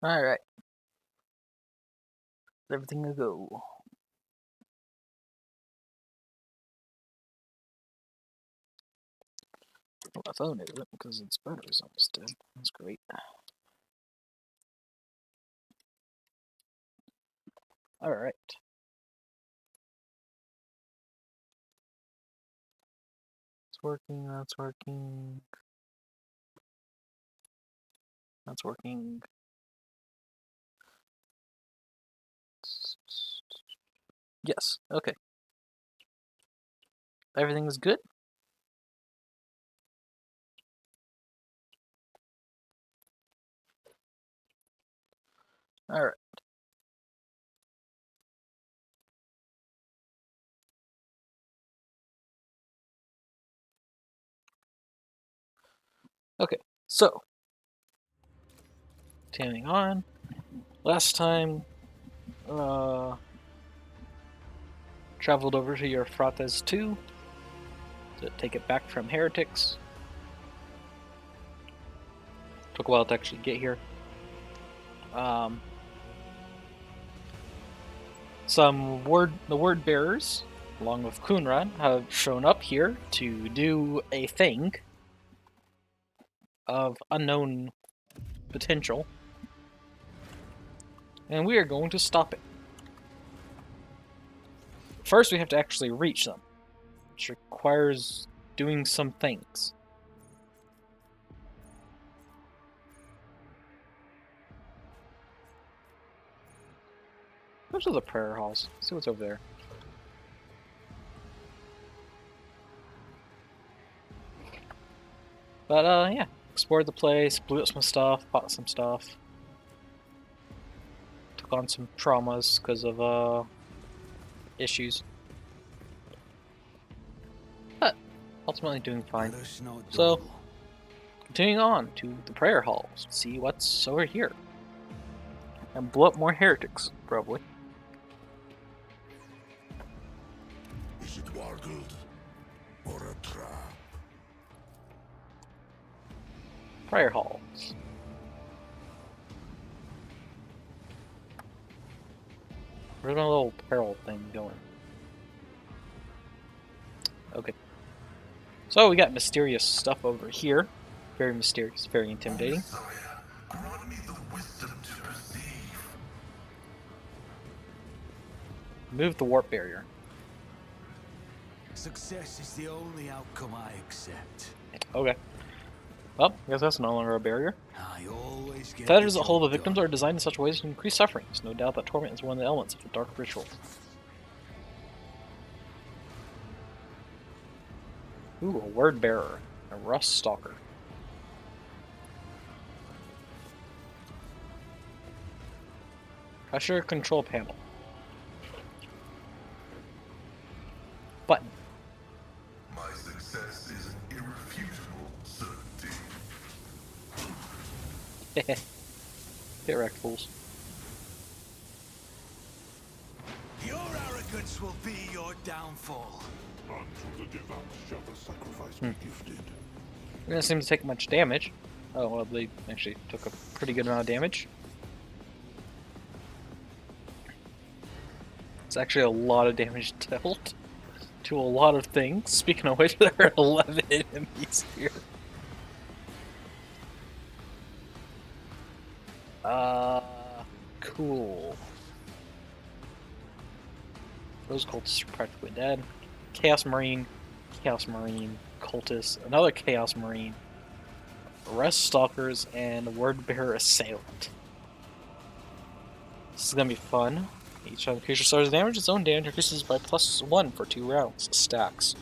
Alright. Everything will go. Well, my phone isn't because its battery's almost dead. That's great. Alright. It's working, that's working. That's working. Yes, okay. Everything is good? Alright. Okay, so. Continuing on. Last time, traveled over to Eufrates II to take it back from heretics. Took a while to actually get here. The word bearers, along with Kunran, have shown up here to do a thing of unknown potential, and we are going to stop it. First, we have to actually reach them, which requires doing some things. Those are the prayer halls. Let's see what's over there. But yeah, explored the place, blew up some stuff, bought some stuff, took on some traumas because of issues, but ultimately doing fine. So, continuing on to the prayer halls, see what's over here, and blow up more heretics, probably. Is it wargled or a trap? Prayer halls. Where's my little peril thing going? Okay. So we got mysterious stuff over here. Very mysterious, very intimidating. Messiah, grant me the wisdom to perceive. Move the warp barrier. Success is the only outcome I accept. Okay. Well, I guess that's no longer a barrier. I always get Fetters that hold the victims are designed in such ways to increase suffering. There's no doubt that torment is one of the elements of the dark ritual. Ooh, a word bearer. A rust stalker. Pressure control panel. Button. My success is an irrefutable certainty. Get wrecked, fools. Your arrogance will be your downfall. Unto the devout shall the sacrifice be gifted. They didn't seem to take much damage. Oh, well, they actually took a pretty good amount of damage. It's actually a lot of damage dealt to a lot of things. Speaking of which, there are 11 enemies here. Cool. Those cultists are practically dead. Chaos Marine, Cultist, another Chaos Marine, Rest Stalkers, and Word Bearer Assailant. This is gonna be fun. Each time the creature suffers damage, its own damage increases by +1 for 2 rounds. Stacks.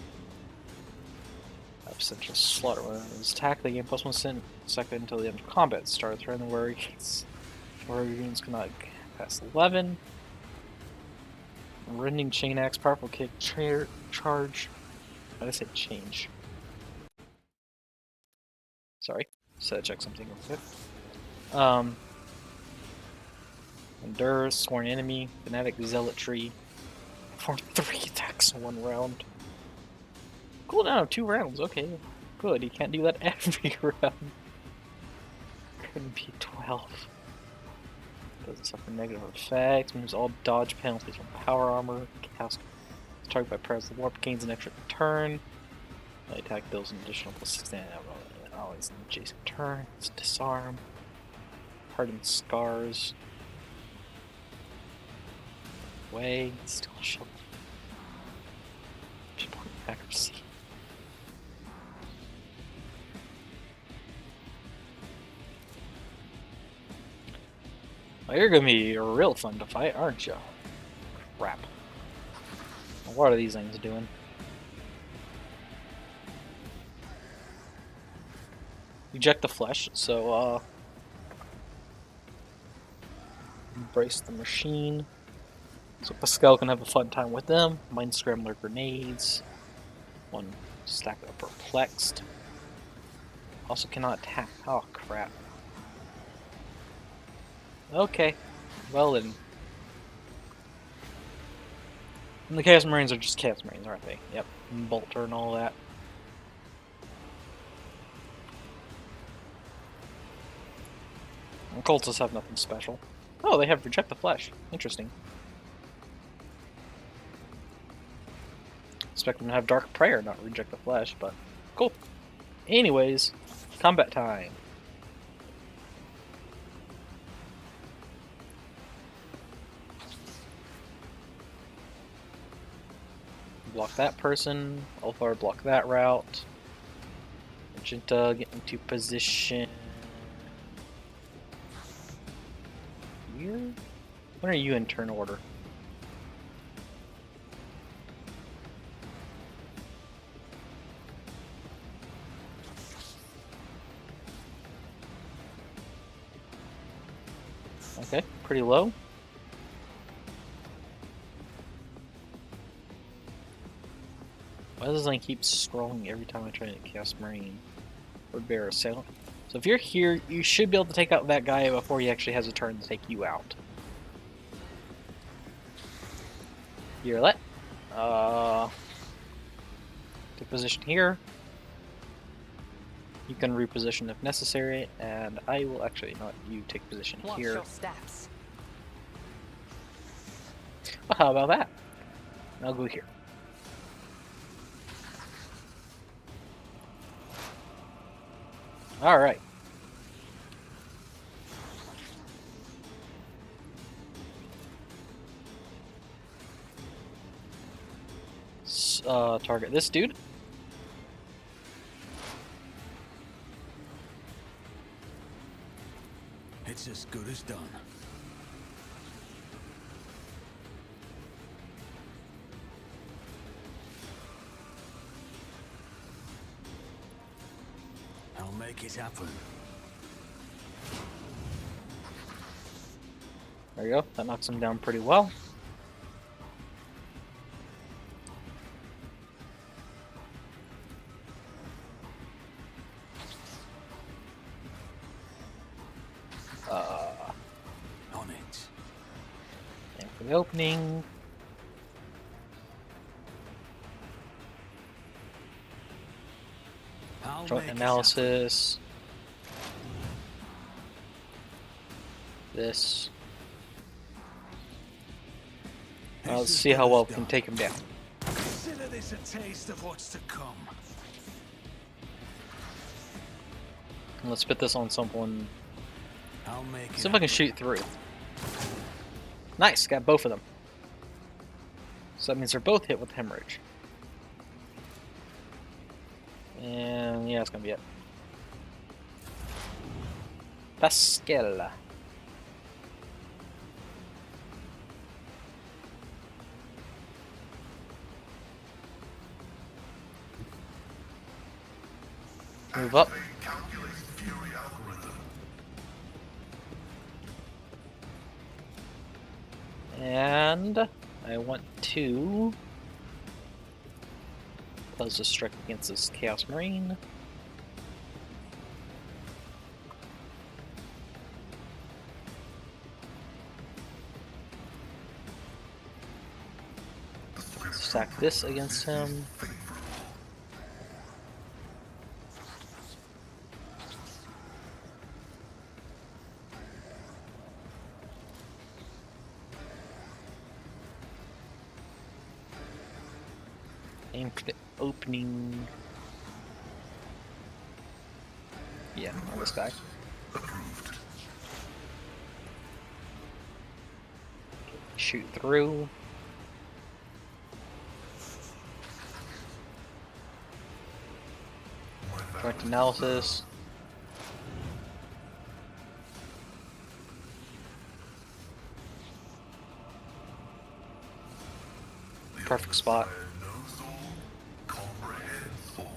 Essential slaughter. When it is attacked, they gain +1 second until the end of combat. Start threatening where units cannot pass 11. Rending Chain Axe, Powerful Kick, Charge. How did I say change? Sorry, just had to check something real quick. Endure, Sworn Enemy, Fanatic Zealotry. Perform 3 attacks in 1 round. Cooldown of 2 rounds, okay. Good, you can't do that every round. Couldn't be 12. Doesn't suffer negative effects. Moves all dodge penalties from power armor. Cast target by press. The warp gains an extra turn. My attack deals an additional plus 16 always an adjacent turn. It's disarm. Hardened scars. Way. Still shovel. Accuracy. Well, you're gonna be real fun to fight, aren't you? Crap. What are these things doing? Eject the flesh, so embrace the machine. So Pascal can have a fun time with them. Mind Scrambler grenades. One stack of perplexed. Also cannot attack. Oh crap. Okay. Well then. And the Chaos Marines are just Chaos Marines, aren't they? Yep. And Bolter and all that. And Cultists have nothing special. Oh, they have Reject the Flesh. Interesting. Expect them to have Dark Prayer, not Reject the Flesh, but cool. Anyways, combat time. Block that person. Alphar block that route. Magenta get into position. Here? When are you in turn order? Okay, pretty low. Why does this thing keep scrolling every time I try to cast Marine or Bear Assailant? So if you're here, you should be able to take out that guy before he actually has a turn to take you out. You're let. Take position here. You can reposition if necessary, and I will actually not you take position here. Your steps. Well, how about that? I'll go here. Alright. Target this dude. It's as good as done. I'll make it happen. There you go. That knocks him down pretty well. On it. And for the opening. I'll Joint make it analysis. This. happen. Let's It's as see how good well as we can done. take him down. Consider this a taste of what's to come. And let's put this on someone. I'll make it See if I can shoot through. Nice, got both of them. So that means they're both hit with hemorrhage. And yeah, that's gonna be it. Pascal. Move up. Activate calculate fury algorithm. And I want to pose a strike against this Chaos Marine. Stack this against him. Aim for the opening. Yeah, on this guy. Approved. Shoot through. Direct analysis. Perfect spot. Knows all, comprehends all.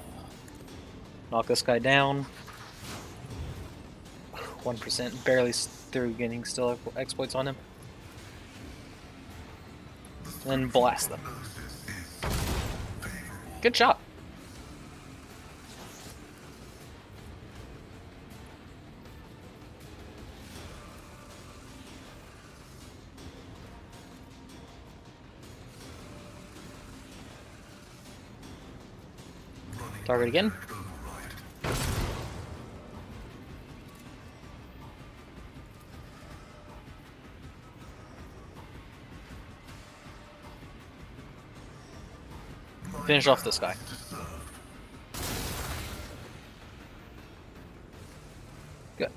Knock this guy down. 1%, barely through getting still exploits on him. Then blast them. Good shot. Target again. Finish off this guy. Good.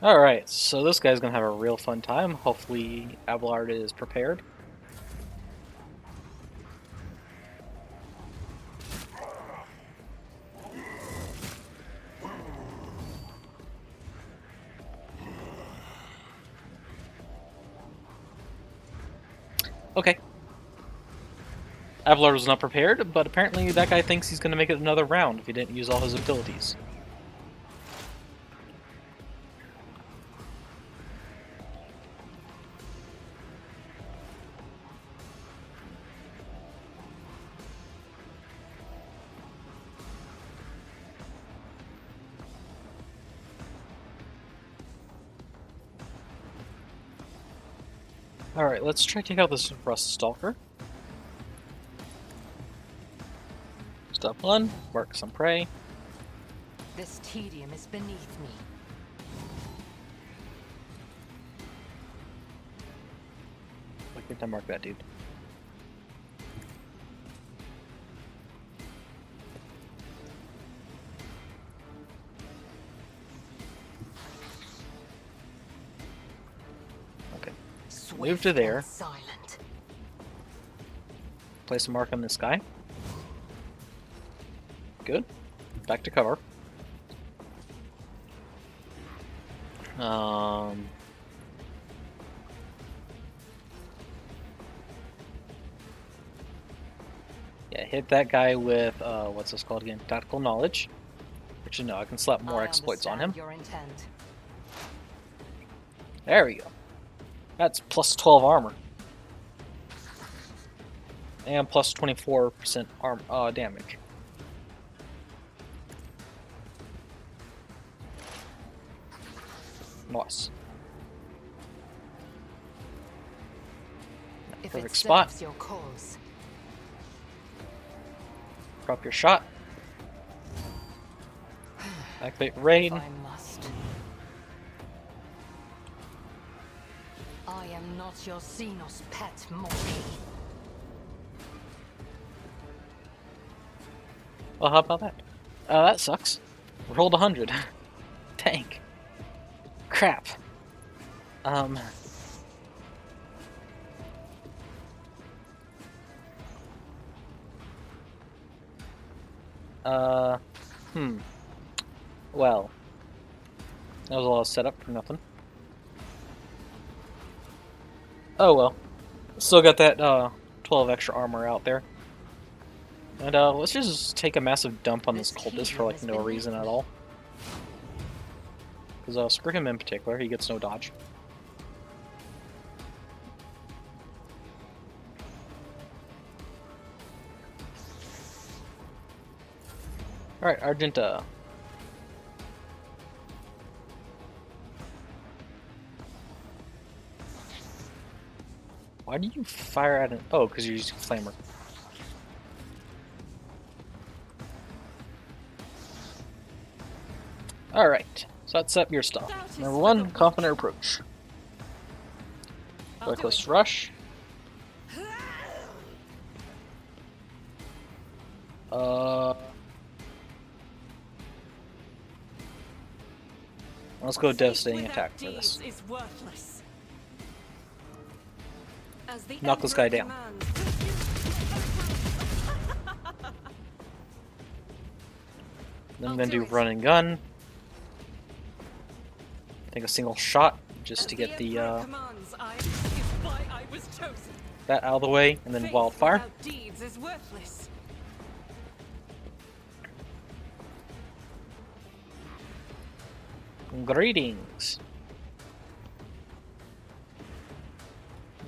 Alright, so this guy's gonna have a real fun time. Hopefully Abelard is prepared. Okay. Abelard was not prepared, but apparently that guy thinks he's going to make it another round if he didn't use all his abilities. Alright, let's try to take out this Rust Stalker. Step 1, mark some prey. This tedium is beneath me. I think I mark that dude. Okay. Move to there. Silent. Place a mark on this guy. Good. Back to cover. Yeah, hit that guy with what's this called again? Tactical knowledge. Which you know, I can slap more exploits on him. Your intent. There we go. That's plus 12 armor. And plus 24% damage. Nice. If Perfect it spot. serves your cause. Drop your shot. Activate raid. I must. I am not your Xenos pet, monkey. Well, how about that? That sucks. Rolled 100. Tank. Crap. Well. That was a lot of setup for nothing. Oh well. Still got that 12 extra armor out there. And let's just take a massive dump on this cultist for like no reason at all. Because screw him in particular, he gets no dodge. Alright, Argenta. Why do you fire at an... Oh, because you're using Flamer. Alright, so let's set up your stuff. Number 1, confident approach. Reckless rush. Let's go devastating Faith attack without for this. deeds is worthless. As the Knock this guy Emperor down. commands. Then I'm I'll gonna do do it. run and gun. Take a single shot just As to get the Emperor commands, is why I was chosen. that out of the way, and then Faith wildfire. without deeds is worthless. Greetings.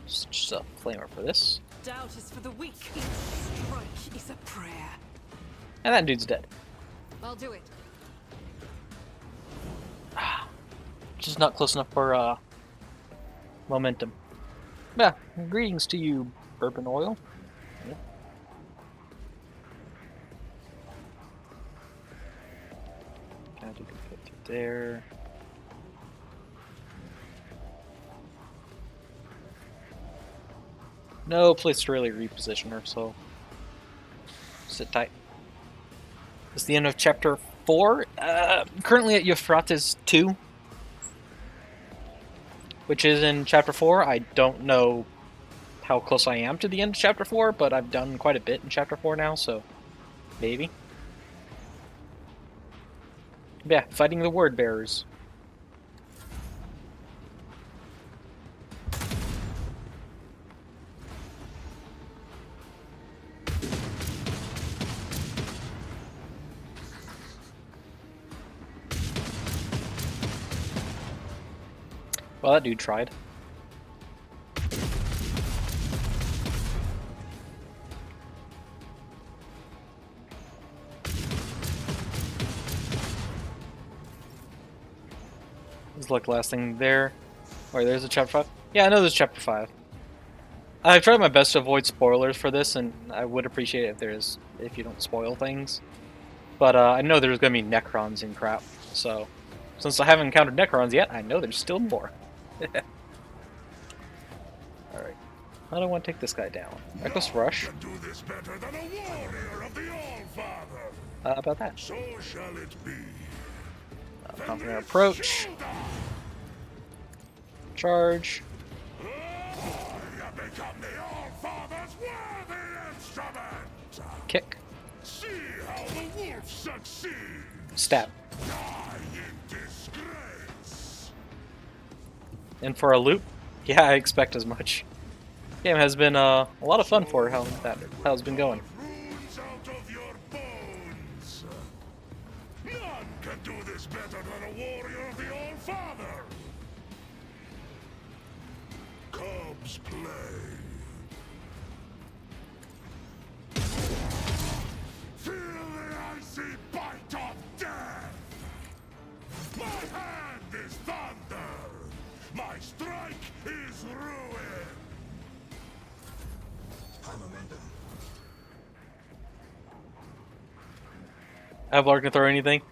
Just a flamer for this, Doubt is for the weak. Each strike is a prayer. and that dude's dead. I'll do it. Just not close enough for momentum. Yeah, greetings to you, bourbon oil. Yeah. Kind of get through there. No place to really reposition her, so sit tight. It's the end of chapter 4. Currently at Eufrates II, which is in chapter 4. I don't know how close I am to the end of chapter 4, but I've done quite a bit in chapter 4 now, so maybe. Yeah, fighting the word bearers. Well, that dude tried. It's like the last thing there. Wait, there's a chapter 5? Yeah, I know there's chapter 5. I've tried my best to avoid spoilers for this, and I would appreciate it if you don't spoil things. But I know there's gonna be Necrons and crap, so since I haven't encountered Necrons yet, I know there's still more. Alright. How do I want to take this guy down? Reckless Rush. Can do this better than a warrior of the All-Father. How about that? So shall it be. Confident approach. Charge. I have become the All-Father's worthy instrument. Kick. See how the wolf succeeds. Stab. Die in disgrace. And for a loop? Yeah, I expect as much. Game has been a lot of fun for how it's been going. Runes out of your bones. None can do this better than a warrior of the All-Father. Cubs play. Feel the icy bite of death. My hand is thunder. My strike is ruin. High momentum. Avalar can throw anything?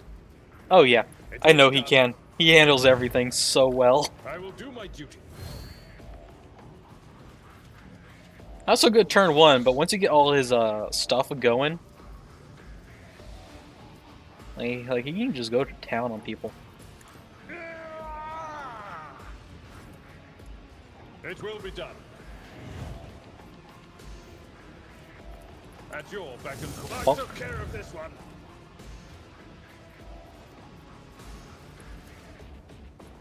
Oh yeah, I know he can. He handles everything so well. I will do my duty. Not so good turn 1, but once you get all his stuff going, like he can just go to town on people. It will be done. At your beck and call. I Bonk. took care of this one.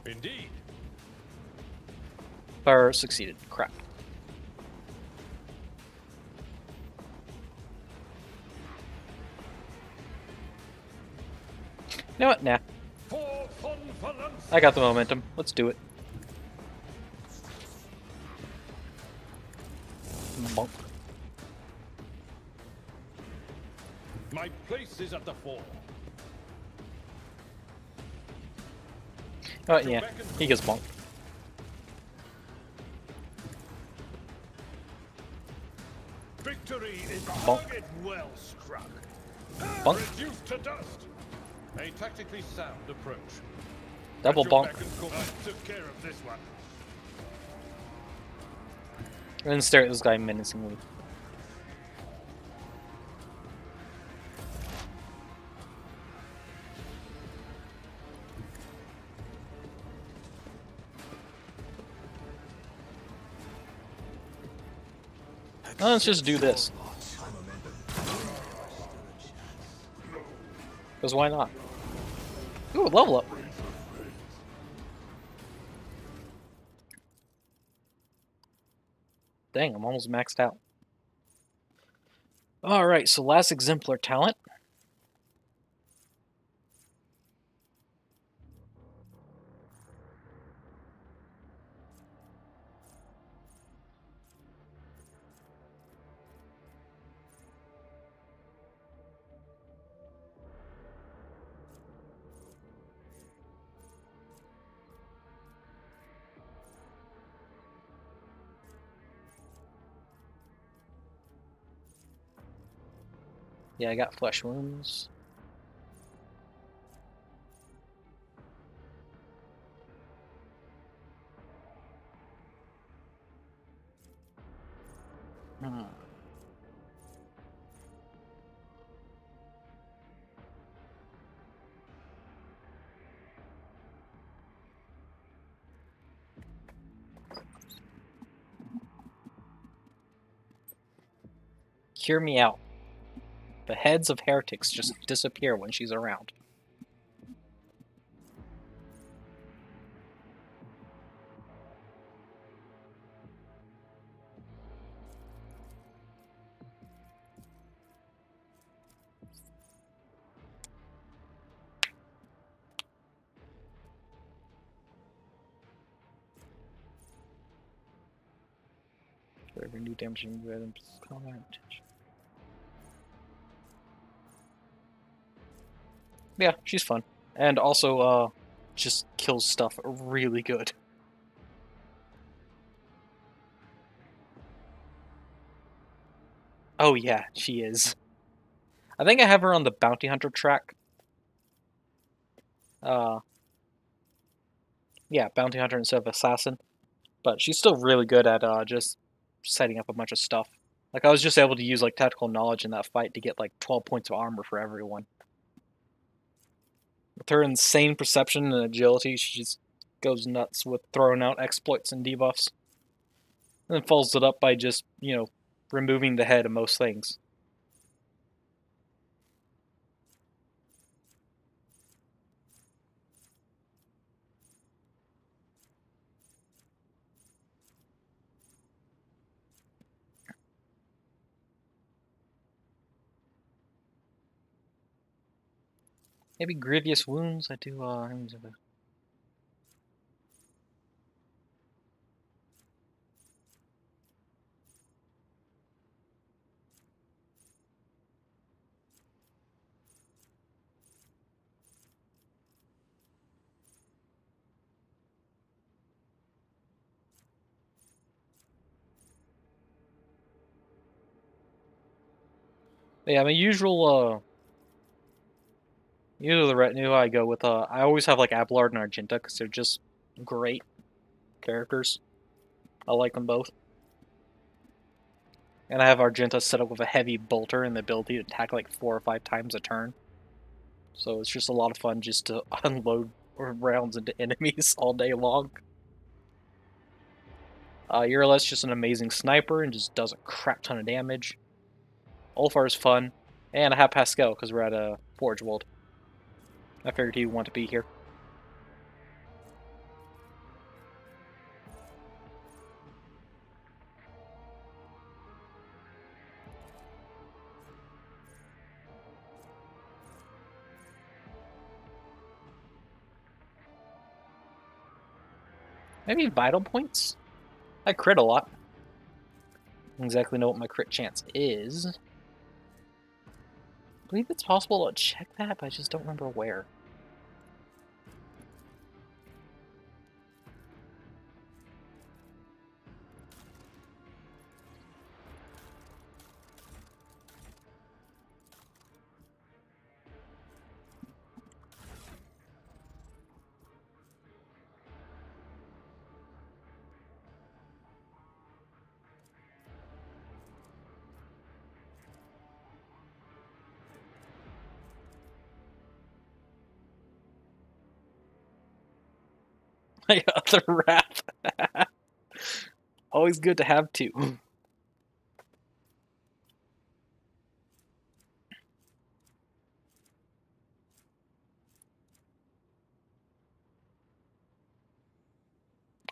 Indeed. Fire succeeded. Crap. You know what? Nah. For fun balance. I got the momentum. Let's do it. Bonk. My place is at the fore. Oh yeah, he gets bonked. Victory is Bonk. target well struck. Bonk. Reduced to dust. A tactically sound approach. Double At your bonk. beck and call. I took care of this one. And then stare at this guy menacingly. Let's just do this. Because why not? Ooh, level up. Dang, I'm almost maxed out. Alright, so last exemplar talent. Yeah, I got flesh wounds. Hmm. Hear me out. The heads of heretics just disappear when she's around. For every new damaging items, combat attention. Yeah, she's fun. And also, just kills stuff really good. Oh yeah, she is. I think I have her on the bounty hunter track. Yeah, bounty hunter instead of assassin. But she's still really good at just setting up a bunch of stuff. Like I was just able to use like tactical knowledge in that fight to get like 12 points of armor for everyone. With her insane perception and agility, she just goes nuts with throwing out exploits and debuffs. And then follows it up by just, removing the head of most things. Maybe grievous wounds. I do. Yeah, my usual. Usually the retinue I go with. I always have like Abelard and Argenta because they're just great characters. I like them both. And I have Argenta set up with a heavy bolter and the ability to attack like 4 or 5 times a turn. So it's just a lot of fun just to unload rounds into enemies all day long. Uriel's just an amazing sniper and just does a crap ton of damage. Ulfar is fun. And I have Pascal because we're at a Forge World. I figured he'd want to be here. Maybe vital points? I crit a lot. I don't exactly know what my crit chance is. I believe it's possible to check that, but I just don't remember where. I got the wrath. Always good to have two.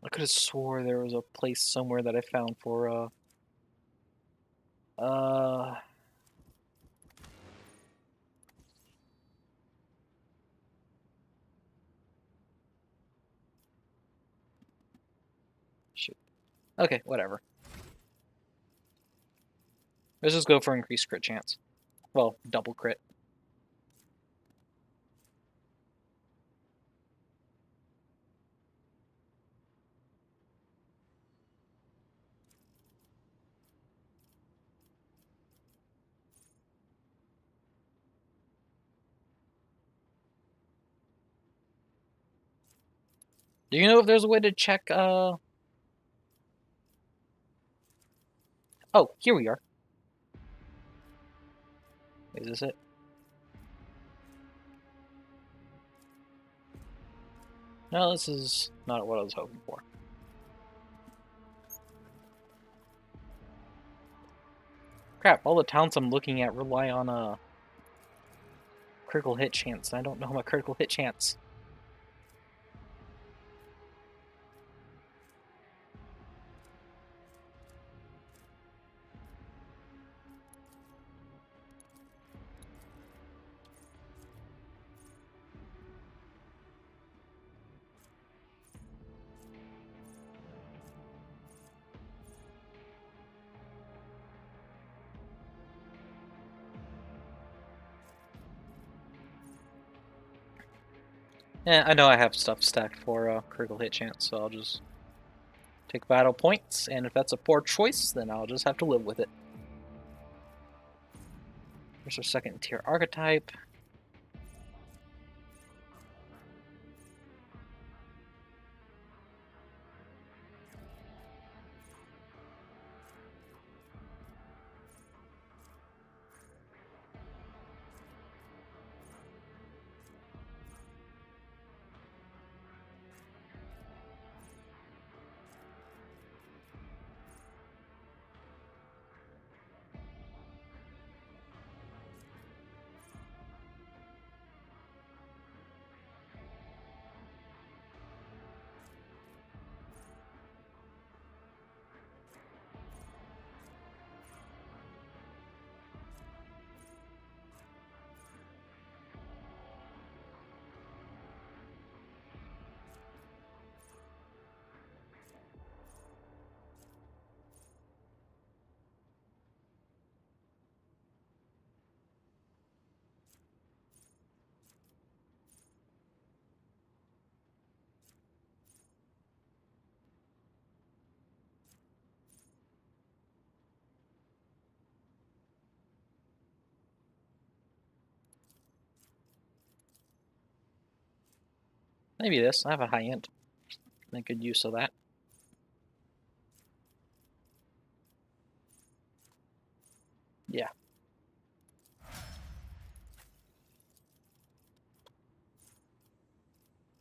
I could have swore there was a place somewhere that I found for uh shoot. Okay, whatever. Let's just go for increased crit chance. Well, double crit. Do you know if there's a way to check Oh, here we are. Is this it? No, this is not what I was hoping for. Crap, all the towns I'm looking at rely on a critical hit chance, and I don't know my critical hit chance. Yeah, I know I have stuff stacked for critical hit chance, so I'll just take battle points, and if that's a poor choice, then I'll just have to live with it. Here's our second tier archetype. Maybe this. I have a high int. Make good use of that. Yeah.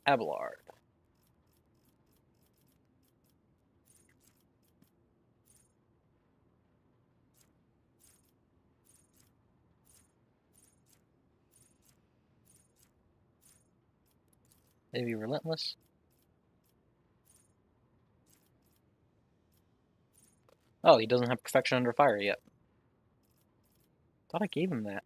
Abelard. Maybe Relentless. Oh, he doesn't have Perfection Under Fire yet. Thought I gave him that.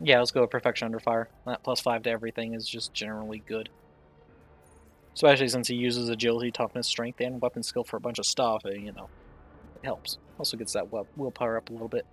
Yeah, let's go with Perfection Under Fire. That +5 to everything is just generally good. Especially since he uses agility, toughness, strength, and weapon skill for a bunch of stuff, you know, it helps. Also gets that willpower up a little bit.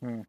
Hmm.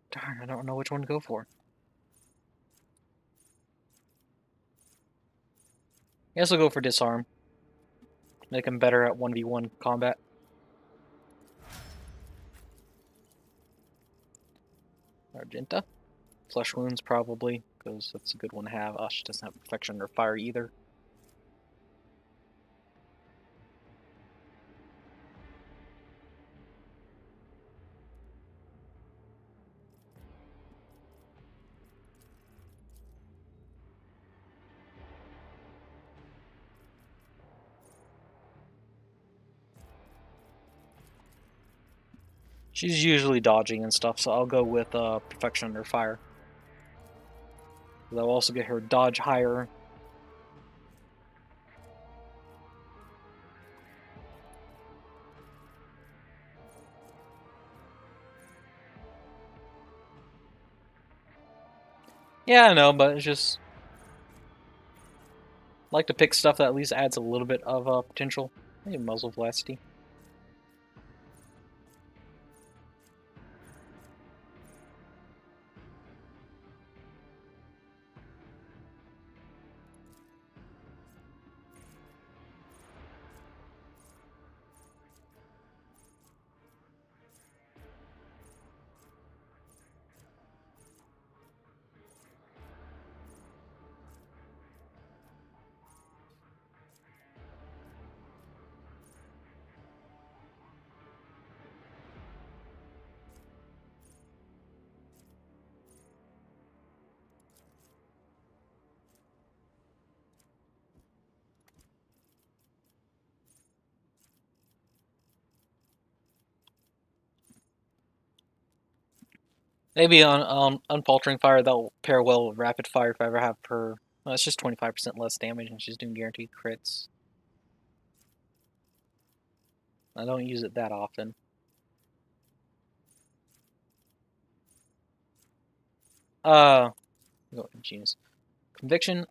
Darn, I don't know which one to go for. I guess I'll go for disarm. Make him better at 1v1 combat. Argenta. Flesh wounds probably, because that's a good one to have. Oh, she doesn't have perfection or fire either. She's usually dodging and stuff, so I'll go with perfection under fire. I'll also get her dodge higher. Yeah, I know, but it's just like to pick stuff that at least adds a little bit of potential. Maybe muzzle velocity. Maybe on unfaltering fire that'll pair well with rapid fire if I ever have her. Well, it's just 25% less damage, and she's doing guaranteed crits. I don't use it that often. Genius. Conviction.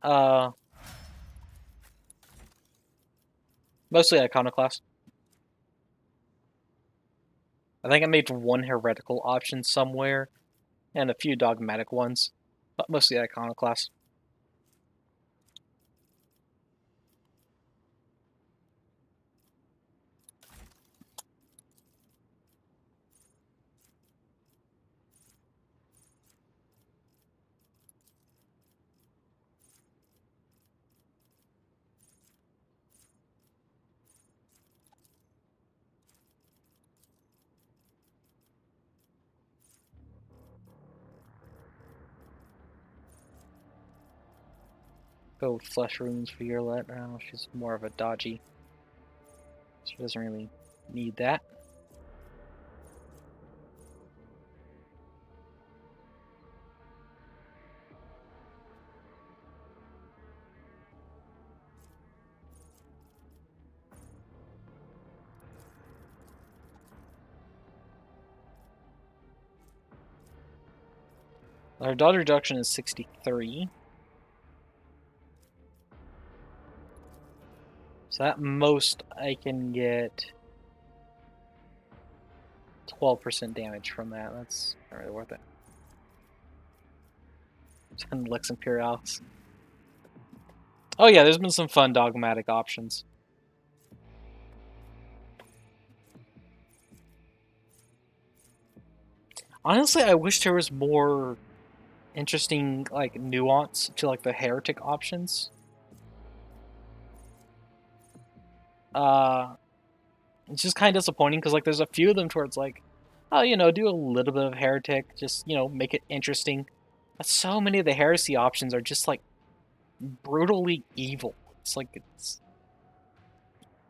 Mostly iconoclast. I think I made one heretical option somewhere, and a few dogmatic ones, but mostly iconoclast. Go with flesh runes for Yurlet now. She's more of a dodgy. She doesn't really need that. Her dodge reduction is 63. So at most I can get 12% damage from that. That's not really worth it. 10 Lex Imperialis. Oh yeah, there's been some fun dogmatic options. Honestly, I wish there was more interesting like nuance to like the heretic options. It's just kind of disappointing because like there's a few of them where it's like, Oh, do a little bit of heretic, just, make it interesting. But so many of the heresy options are just like brutally evil. It's like it's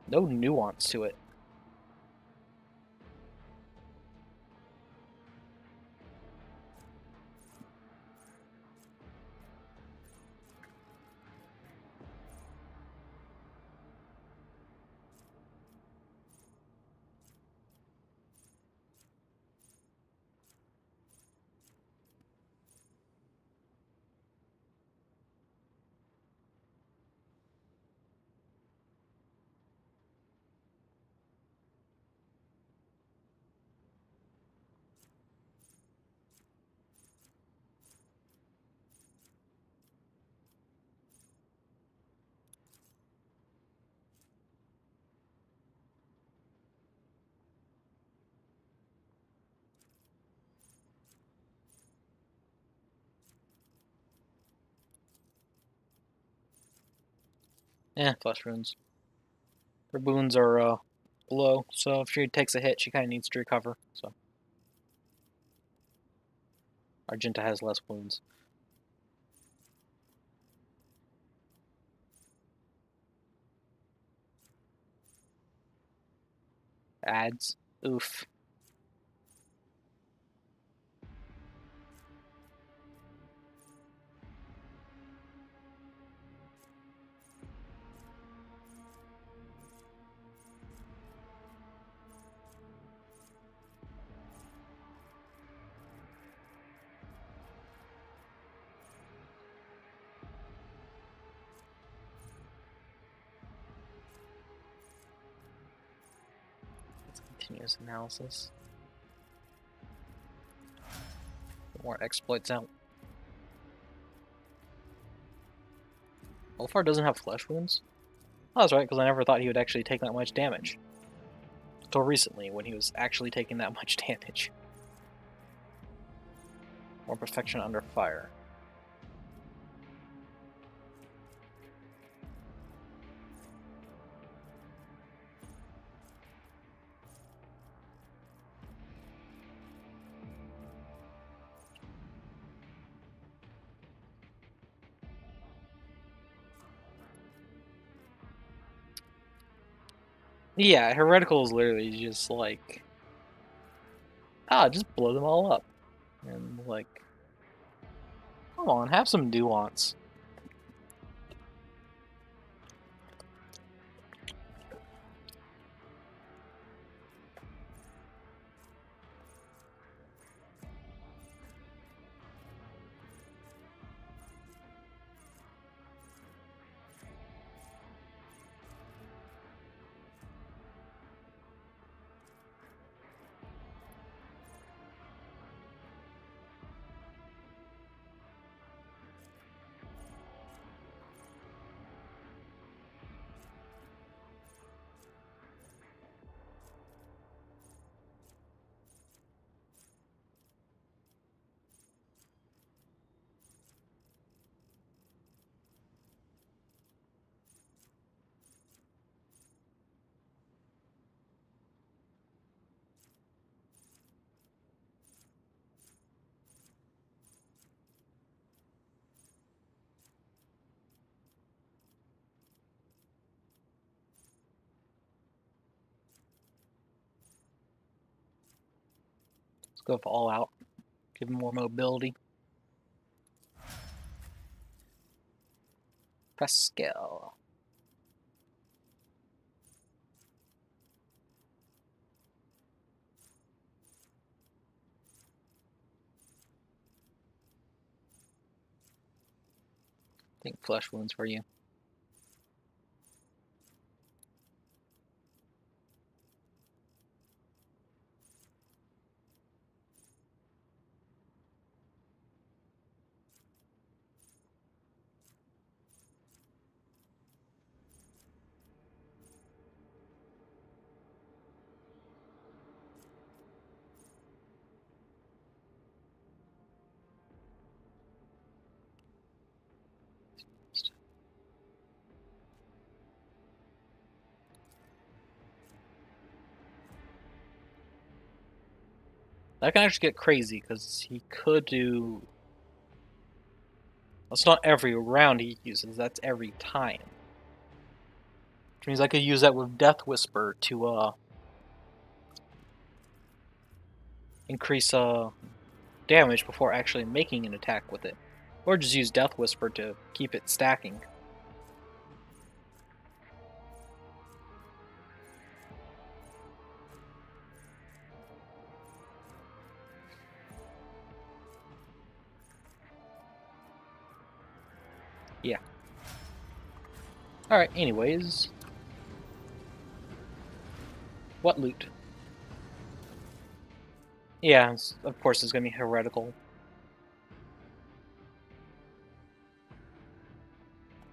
no nuance to it. Flesh wounds. Her wounds are low, so if she takes a hit, she kind of needs to recover. So Argenta has less wounds. Adds. Oof. Continuous analysis. More exploits out. Ulfar doesn't have flesh wounds? Oh, that's right, because I never thought he would actually take that much damage. Until recently, when he was actually taking that much damage. More perfection under fire. Yeah, heretical is literally just like, just blow them all up. And like, come on, have some nuance. Let's go for all out. Give him more mobility. Pascal. I think flesh wounds for you. That can actually get crazy, because he could do... That's not every round he uses, that's every time. Which means I could use that with Death Whisper to, increase, damage before actually making an attack with it. Or just use Death Whisper to keep it stacking. Yeah. Alright, anyways. What loot? Yeah, of course it's gonna be heretical.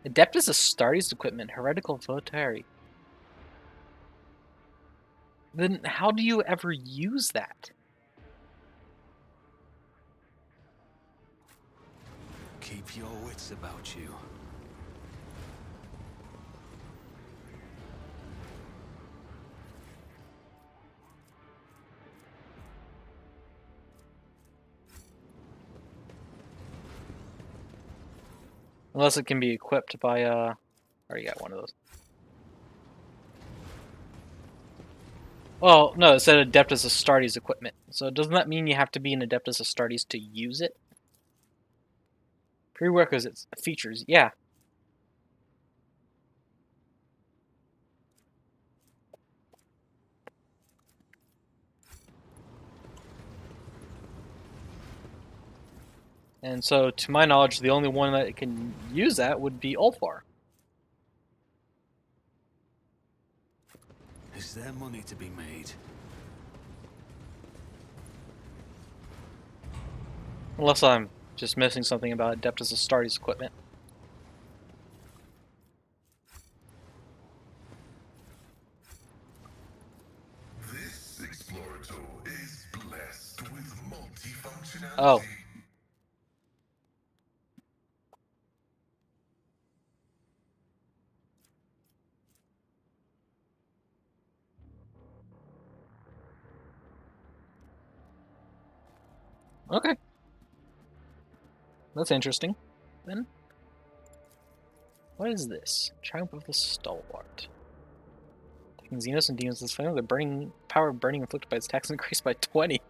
Adeptus Astartes equipment, heretical Votari. Then how do you ever use that? Keep your wits about you. Unless it can be equipped by, I already got one of those. Well, no, it said Adeptus Astartes equipment. So doesn't that mean you have to be an Adeptus Astartes to use it? Prerequisites, features, yeah. And so, to my knowledge, the only one that can use that would be Ulfar. Is there money to be made? Unless I'm just missing something about Adeptus Astartes equipment. This explorator is blessed with multifunctionality. Oh. Okay. That's interesting. Then, what is this? Triumph of the Stalwart. Taking Xenos and Demons, this final, the burning power of burning inflicted by its attacks increased by 20.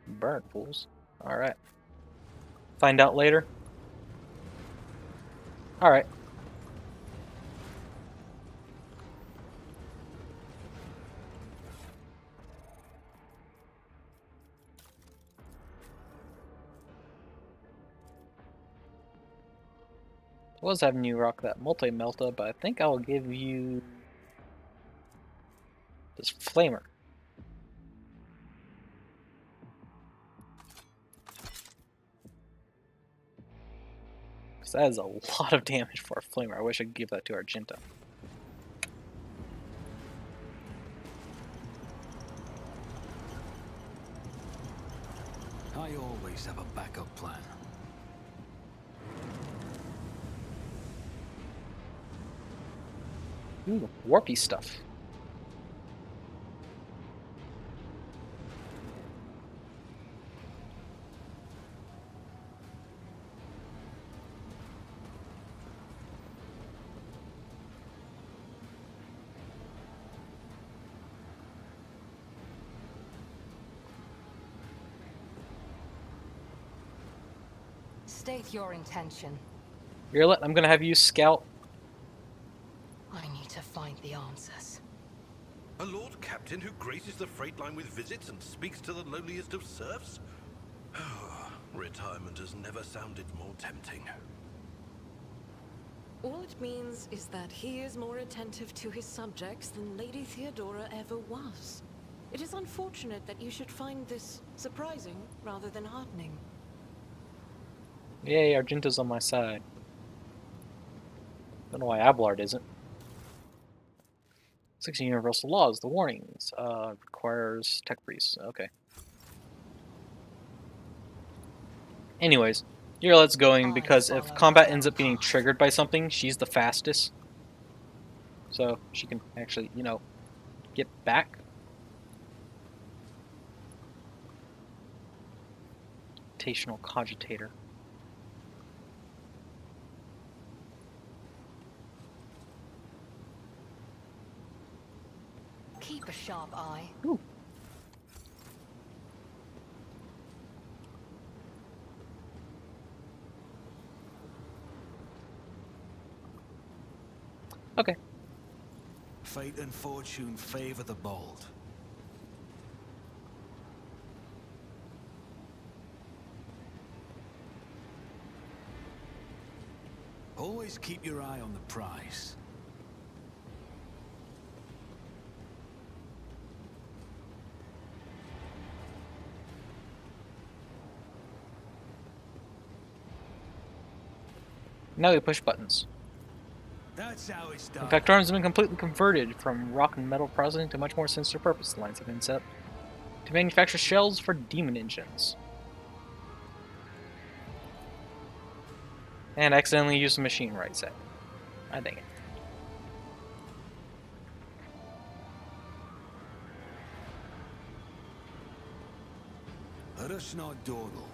Burn, fools. Alright. Find out later. Alright. I was having you rock that multi-melta, but I think I'll give you this flamer. Because that is a lot of damage for a flamer. I wish I could give that to Argenta. I always have a backup plan. Ooh, warpy stuff. State your intention. Virlet, I'm gonna have you scout. I need to find the answers. A Lord Captain who graces the freight line with visits and speaks to the lowliest of serfs? Retirement has never sounded more tempting. All it means is that he is more attentive to his subjects than Lady Theodora ever was. It is unfortunate that you should find this surprising rather than heartening. Yay, Argenta's on my side. Don't know why Abelard isn't. 16 universal laws, the warnings. Requires tech priest. Okay. Anyways, Virlet's going because if combat ends up being triggered by something, she's the fastest. So she can actually, you know, get back. gravitational cogitator. Keep a sharp eye. Ooh. Okay. Fate and fortune favor the bold. Always keep your eye on the prize. Now we push buttons. That's how it's done. In fact, arms have been completely converted from rock and metal processing to much more sinister purpose. The lines have been set up to manufacture shells for demon engines. And accidentally used the machine right set. I think it. Let us not dawdle.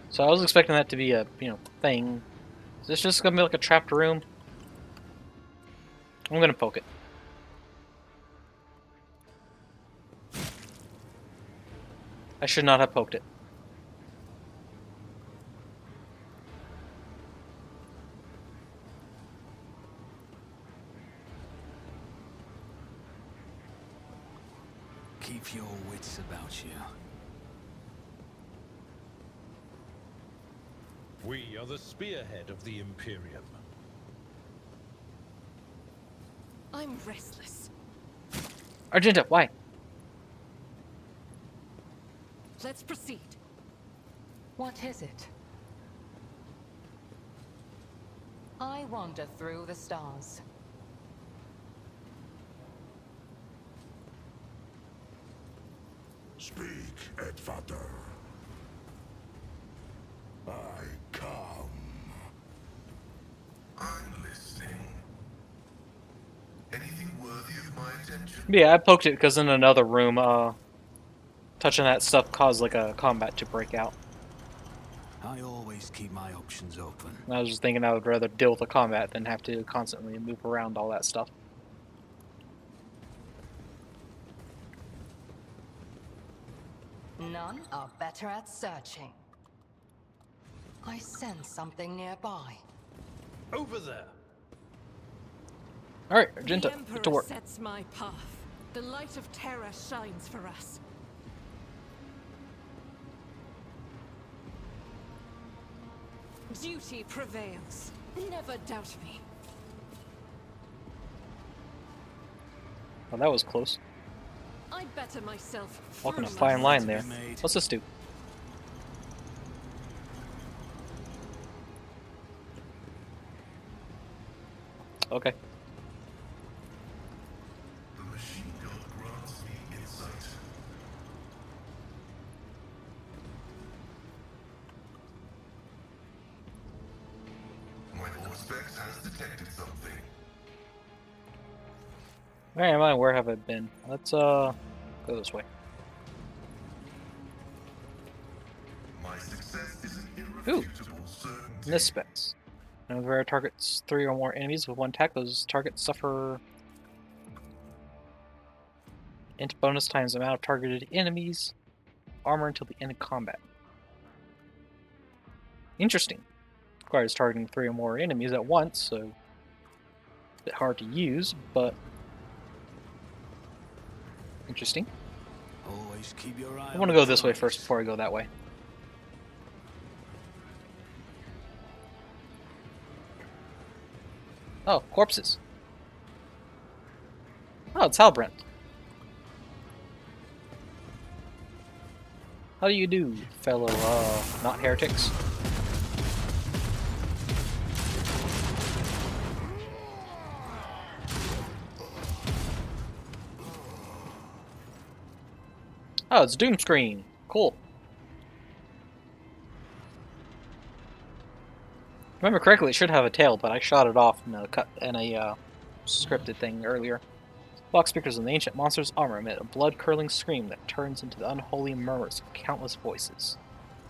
So I was expecting that to be a, thing. Is this just gonna be like a trapped room? I'm gonna poke it. I should not have poked it. Keep your wits about you. We are the spearhead of the Imperium. I'm restless. Argenta, why? Let's proceed. What is it? I wander through the stars. Speak, Edvater. I come. I'm listening. Anything worthy of my attention? Yeah, I poked it because in another room, touching that stuff caused like a combat to break out. I always keep my options open. And I was just thinking I would rather deal with the combat than have to constantly move around all that stuff. None are better at searching. I sense something nearby. Over there. Alright, The Argenta, Emperor get to work. sets my path. The light of terror shines for us. Duty prevails. Never doubt me. Oh, that was close. I better myself. Walking a through fine line to there. be made. What's this do? Okay. The machine gun grants me insight. My Auspex has detected something. Where am I? Where have I been? Let's go this way. My success is an Ooh. irrefutable certainty. Miss specs. Whenever it targets 3 or more enemies with one attack, those targets suffer int bonus times the amount of targeted enemies armor until the end of combat. Interesting. Requires targeting 3 or more enemies at once, so a bit hard to use, but interesting. Always keep your eye I on want to the go this way prize. first before I go that way. Oh, corpses. Oh, it's Halbrand. How do you do, fellow, not heretics? Oh, it's Doom Screen. Cool. If I remember correctly, it should have a tail, but I shot it off in a scripted thing earlier. Vox speakers of the ancient monster's armor emit a blood-curdling scream that turns into the unholy murmurs of countless voices.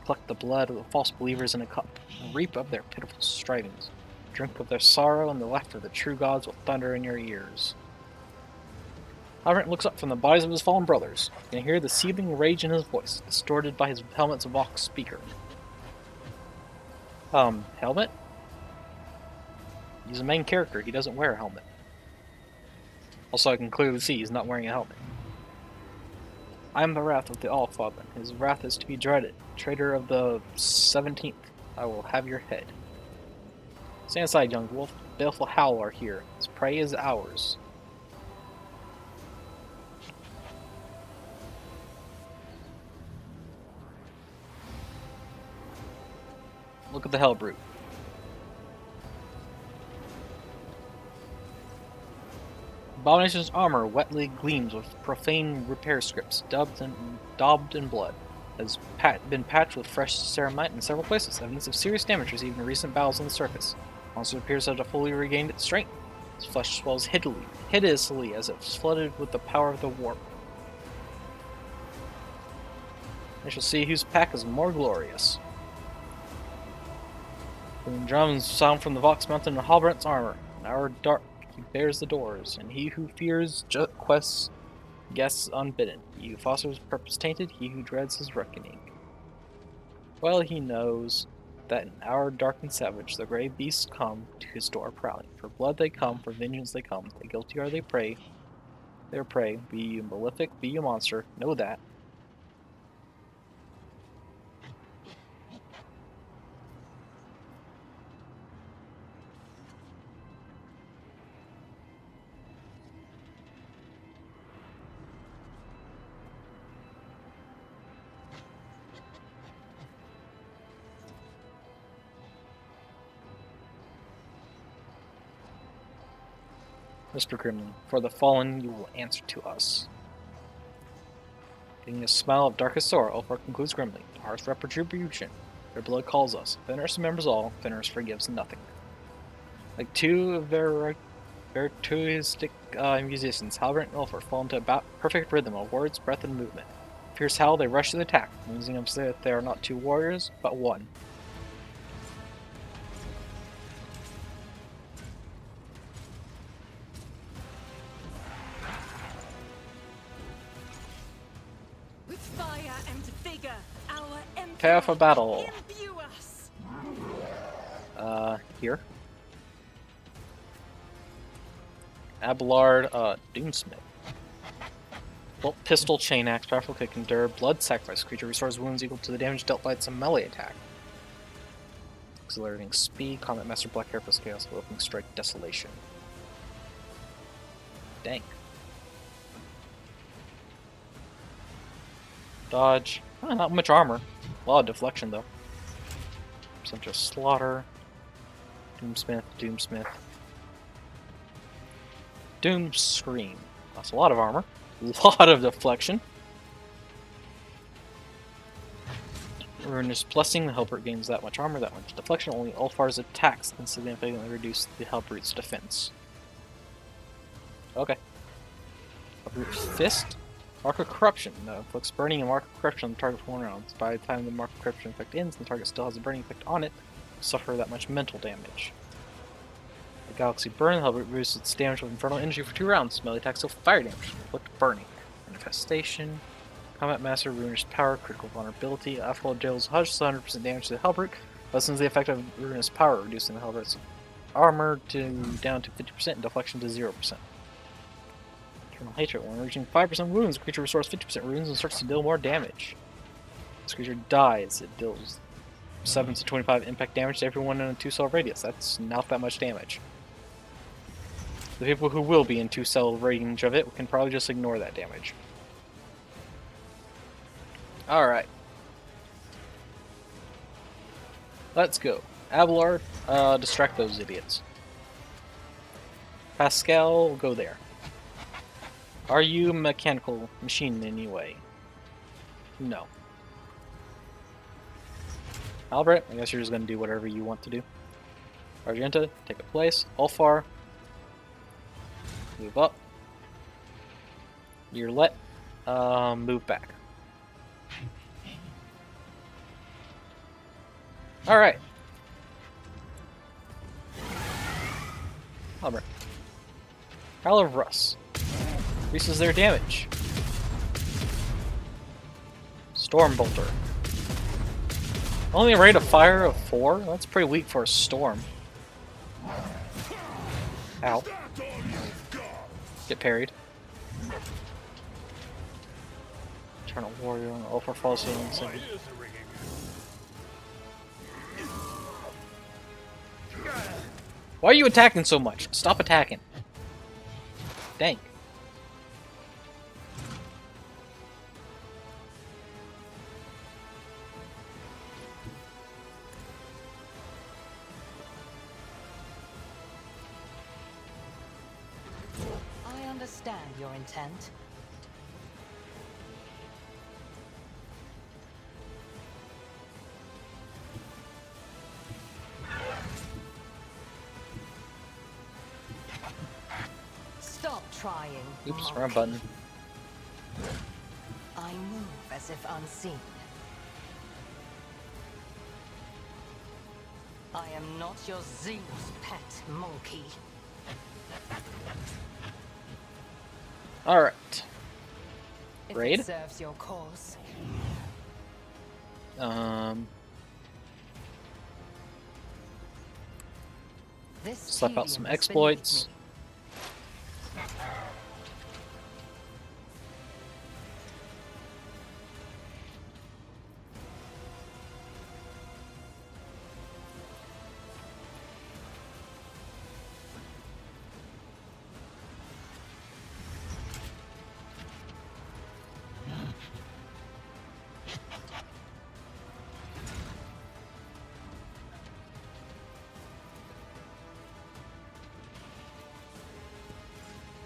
Collect the blood of the false believers in a cup, and reap of their pitiful strivings. Drink of their sorrow, and the laughter of the true gods will thunder in your ears. Halbrand looks up from the bodies of his fallen brothers. You can hear the seething rage in his voice, distorted by his helmet's Vox speaker. Helmet? He's a main character, he doesn't wear a helmet. Also, I can clearly see he's not wearing a helmet. I am the wrath of the Allfather. His wrath is to be dreaded. Traitor of the 17th, I will have your head. Stand aside, young wolf. Baleful Howl are here. His prey is ours. Look at the Hellbrute. Abomination's armor wetly gleams with profane repair scripts, daubed in blood. Has been patched with fresh ceramite in several places, evidence of serious damage received in recent battles on the surface. Monster appears to have fully regained its strength. Its flesh swells hideously as if flooded with the power of the warp. I shall see whose pack is more glorious. When drums sound from the Vox Mountain and Halbrand's armor, an hour dark, he bears the doors, and he who fears quests guests unbidden. He who fosters purpose tainted, he who dreads his reckoning. Well he knows that in our dark and savage, the grey beasts come to his door prowling. For blood they come, for vengeance they come. The guilty are they prey. Their prey, be you malefic, be you monster, know that. Mr. Grimly, for the fallen you will answer to us. Getting a smile of darkest sorrow, Ulfar concludes grimly. Harsh retribution. Their blood calls us. Fenris remembers all. Fenris forgives nothing. Like two virtuistic musicians, Halbrand and Ulfar fall into a perfect rhythm of words, breath, and movement. Fierce howl, they rush to the attack, losing them say that they are not two warriors, but one. Prepare for battle. Here. Abelard, Doomsmith. Bolt pistol, chain axe, powerful kick, endure, blood sacrifice. Creature restores wounds equal to the damage dealt by its melee attack. Accelerating speed, Combat Master, Black Hair plus Chaos, Opening Strike, Desolation. Dang. Dodge. Not much armor. A lot of deflection, though. Percentage of slaughter. Doomsmith, Doomsmith. Doom Scream. That's a lot of armor. A lot of deflection. Ruinous Blessing. The Hellbrute gains that much armor, that much deflection. Only Ulfar's attacks can significantly reduce the Hellbrute's defense. Okay. Hellbrute's Fist. Mark of Corruption. Inflicts burning and Mark of Corruption on the target for 1 round. By the time the Mark of Corruption effect ends and the target still has a burning effect on it, will suffer that much mental damage. The Galaxy Burn, the Hellbrute reduces its damage with Infernal Energy for 2 rounds. Melee attacks deal fire damage. Inflict burning. Manifestation. Combat Master, Ruinous Power, Critical Vulnerability. Afro deals 100% damage to the Hellbrute. Lessens the effect of Ruinous Power, reducing the Hellbrute's armor down to 50% and deflection to 0%. Eternal Hatred. When reaching 5% wounds, the creature restores 50% wounds and starts to deal more damage. This creature dies. It deals 7 to 25 impact damage to everyone in a 2-cell radius. That's not that much damage. The people who will be in 2-cell range of it can probably just ignore that damage. Alright. Let's go. Abelard, distract those idiots. Pascal, go there. Are you mechanical machine in any way? No. Albert, I guess you're just going to do whatever you want to do. Argenta, take a place. Ulfar, Move up. You're let. Move back. All right. Hummer. Howl of Russ. Increases their damage. Storm Bolter. Only a rate of fire of 4? That's pretty weak for a storm. Ow. Get parried. Eternal Warrior. Ultra False Healing. Why are you attacking so much? Stop attacking. Dang. I understand your intent. Stop trying. Oops, monkey. wrong button. I move as if unseen. I am not your Zeus pet, monkey. Alright. If Raid? it serves your cause. This Slap out some helium is exploits. beneath me.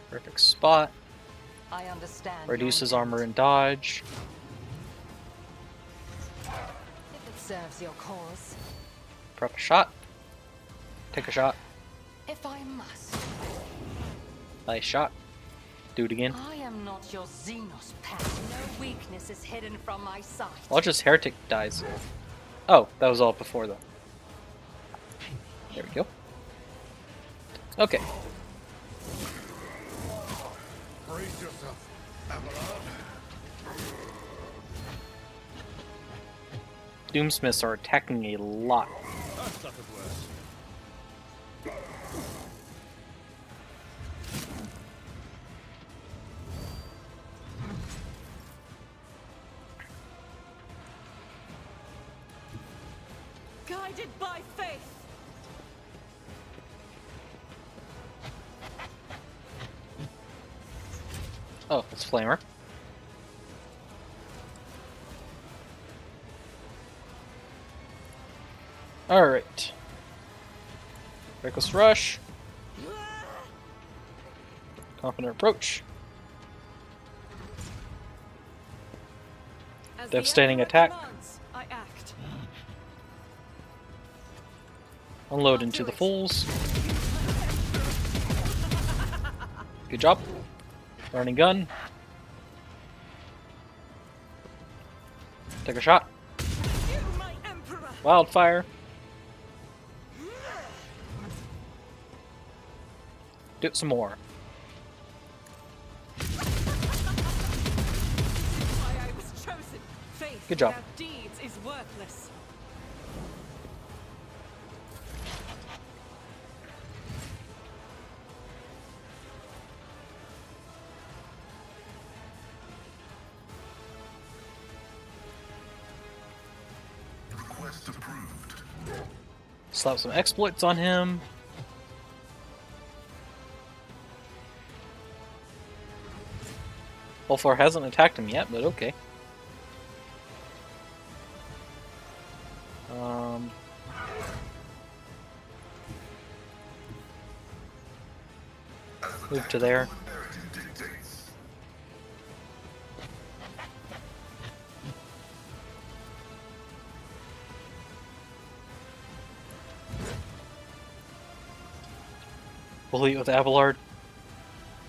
Perfect spot. I understand. your Reduces intent. armor and dodge. If it serves your cause. Prep a shot. Take a shot. If I must. Nice shot. Do it again. I am not your Xenos pet. No weakness is hidden from my sight. Watch this heretic dies. Oh, that was all before though. There we go. Okay. Brace yourself, Abelard. Doomsmiths are attacking a lot. That stuff is worse. Guided by faith. Oh, it's Flamer. Alright. Reckless Rush. Confident Approach. As Devastating the attack. Emperor commands, I act. Unload into the fools. Good job. Running gun. Take a shot. You, my emperor. Wildfire. Do it some more. Why I was chosen. Faith Good job. without deeds is worthless. Request approved. Slap some exploits on him. Ulfor hasn't attacked him yet, but okay. Move to there. Imperative dictates. We'll eat with Abelard.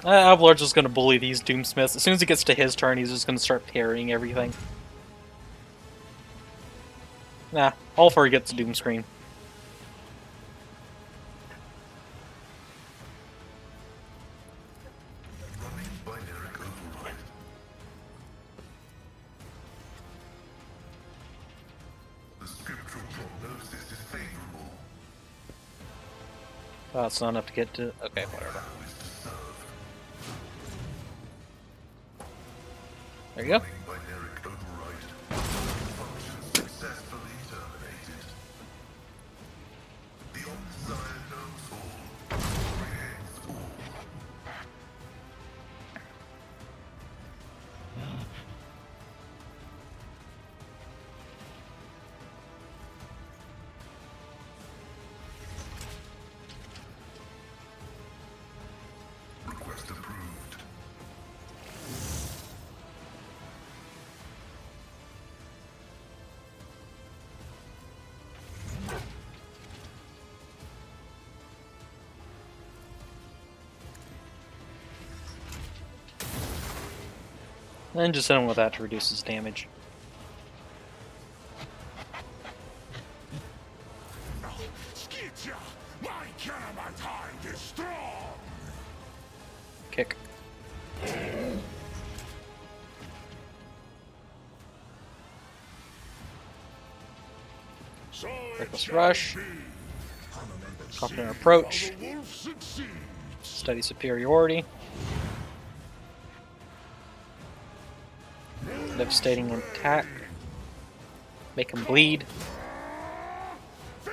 Ablard's just gonna bully these Doomsmiths. As soon as he gets to his turn, he's just gonna start parrying everything. Nah, all for he gets a Doom Screen. Running binary override. The scriptural prognosis is favorable. Oh, it's not enough to get to. Okay, whatever. Who is to serve? There you go. Running binary override. Function successfully terminated. The undesired knows all. Comprehends all. Request approved. And just hit him with that to reduce his damage. Skitya! My Canaanite hind is strong! Kick. So Reckless it rush. shall be. Confident approach. The wolf succeeds. Steady superiority. Devastating attack. Make him bleed. Feel the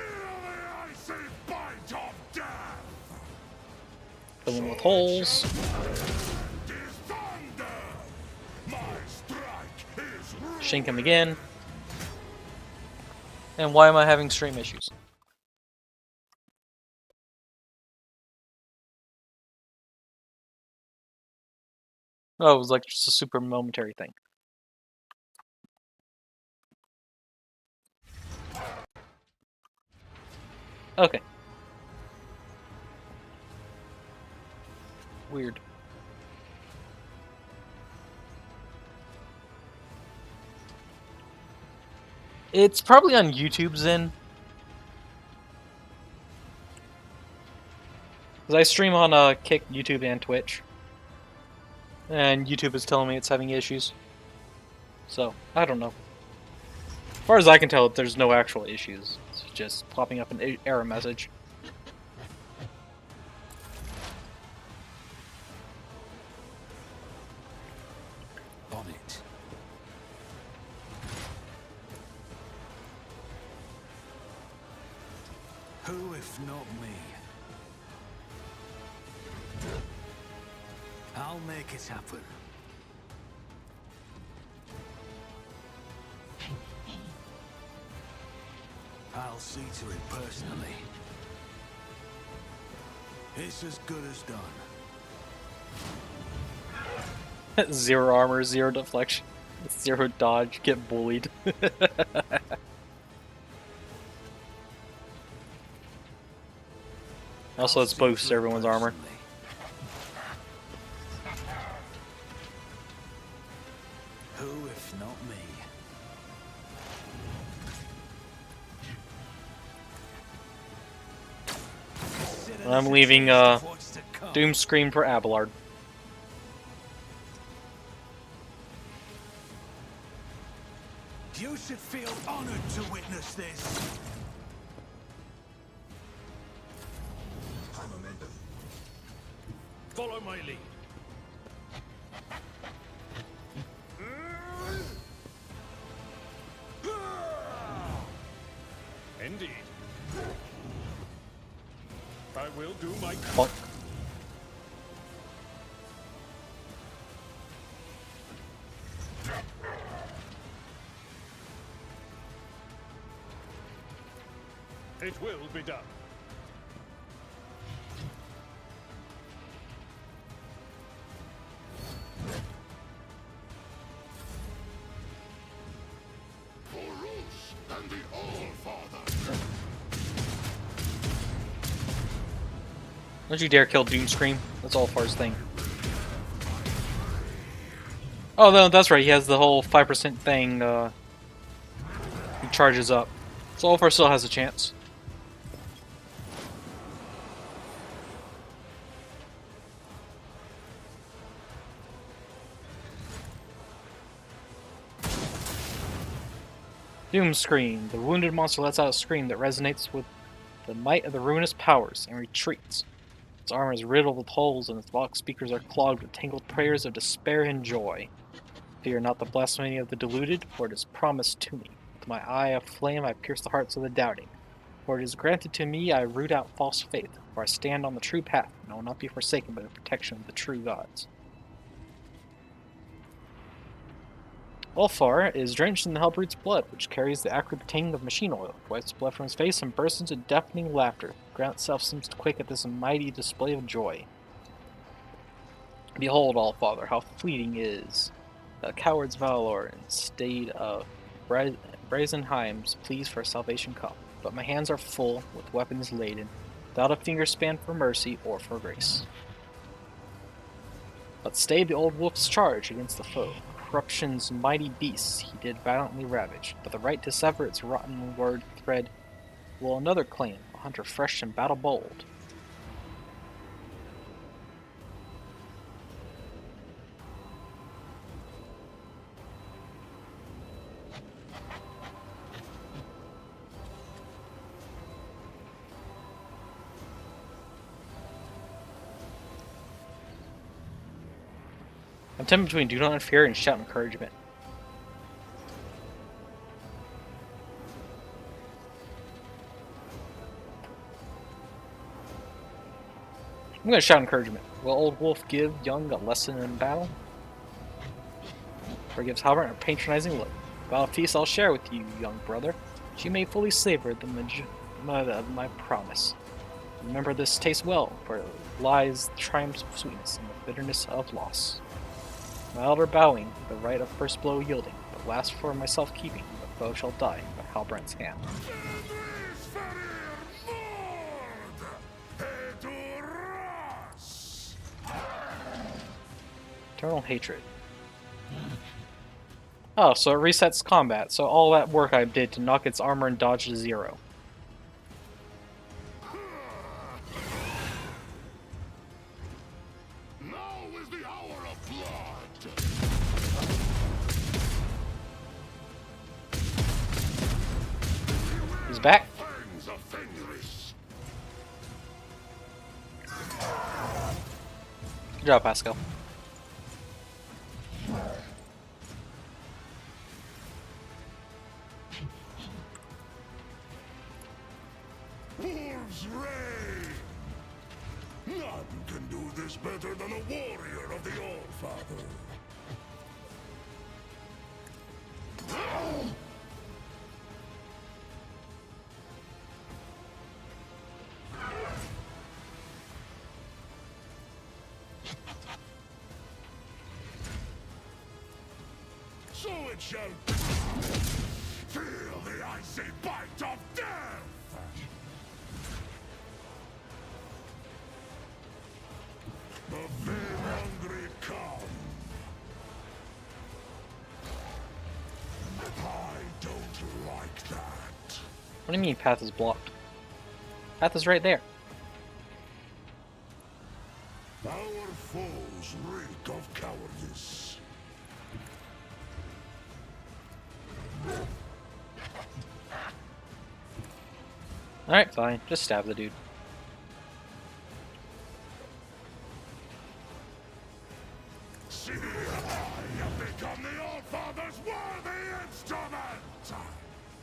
icy bite of death! Fill him with holes. Is thunder! My strike is Shink him again. And why am I having stream issues? Oh, it was like just a super momentary thing. Okay. Weird. It's probably on YouTube's end. Because I stream on Kick, YouTube, and Twitch. And YouTube is telling me it's having issues. So, I don't know. As far as I can tell, there's no actual issues. It's just popping up an error message. On it. Who if not me? I'll make it happen. I'll see to it personally. It's as good as done. 0 armor, 0 deflection, 0 dodge, get bullied. Also, let's boost everyone's armor. Who if not me? I'm leaving Doom Scream for Abelard. You should feel honored to witness this. Follow my lead. Indeed. I will do my Fuck. It will be done. And the All-Father. Don't you dare kill Doom Scream. That's all Far's thing. Oh no, that's right. He has the whole 5% thing. He charges up, so Ulfar still has a chance. Doom Scream. The wounded monster lets out a scream that resonates with the might of the ruinous powers and retreats. Its armor is riddled with holes, and its vox speakers are clogged with tangled prayers of despair and joy. Fear not the blasphemy of the deluded, for it is promised to me. With my eye of flame I pierce the hearts of the doubting. For it is granted to me I root out false faith, for I stand on the true path, and I will not be forsaken by the protection of the true gods. Ulfar is drenched in the Hellbrute's blood, which carries the acrid tang of machine oil. He wipes blood from his face and bursts into deafening laughter. The ground itself seems to quake at this mighty display of joy. Behold, Allfather, how fleeting is the coward's valor and state of Brazenheim's pleas for salvation come. But my hands are full, with weapons laden, without a finger span for mercy or for grace. But stay the old wolf's charge against the foe. Corruption's mighty beasts he did violently ravage, but the right to sever its rotten word thread will another claim, a hunter fresh and battle bold. I'm tempted between do not fear and shout encouragement. I'm gonna shout encouragement. Will old wolf give young a lesson in battle? Or gives Halbert a patronizing look. About a feast I'll share with you, young brother. She may fully savor the of my promise. Remember this taste well, for it lies the triumphs of sweetness and the bitterness of loss. My elder bowing, the right of first blow yielding, but last for myself keeping, the foe shall die by Halbrand's hand. Eternal hatred. Oh, so it resets combat, so all that work I did to knock its armor and dodge to 0. He's back. Good job, Pascal. Wolves reign! None can do this better than a warrior of the All-Father. So it shall be. Feel the icy bite of death! The vein-hungry come. I don't like that. What do you mean path is blocked? Path is right there. Our foes reek of cowardice. Alright, fine. Just stab the dude. See, I have become the All-Father's worthy instrument!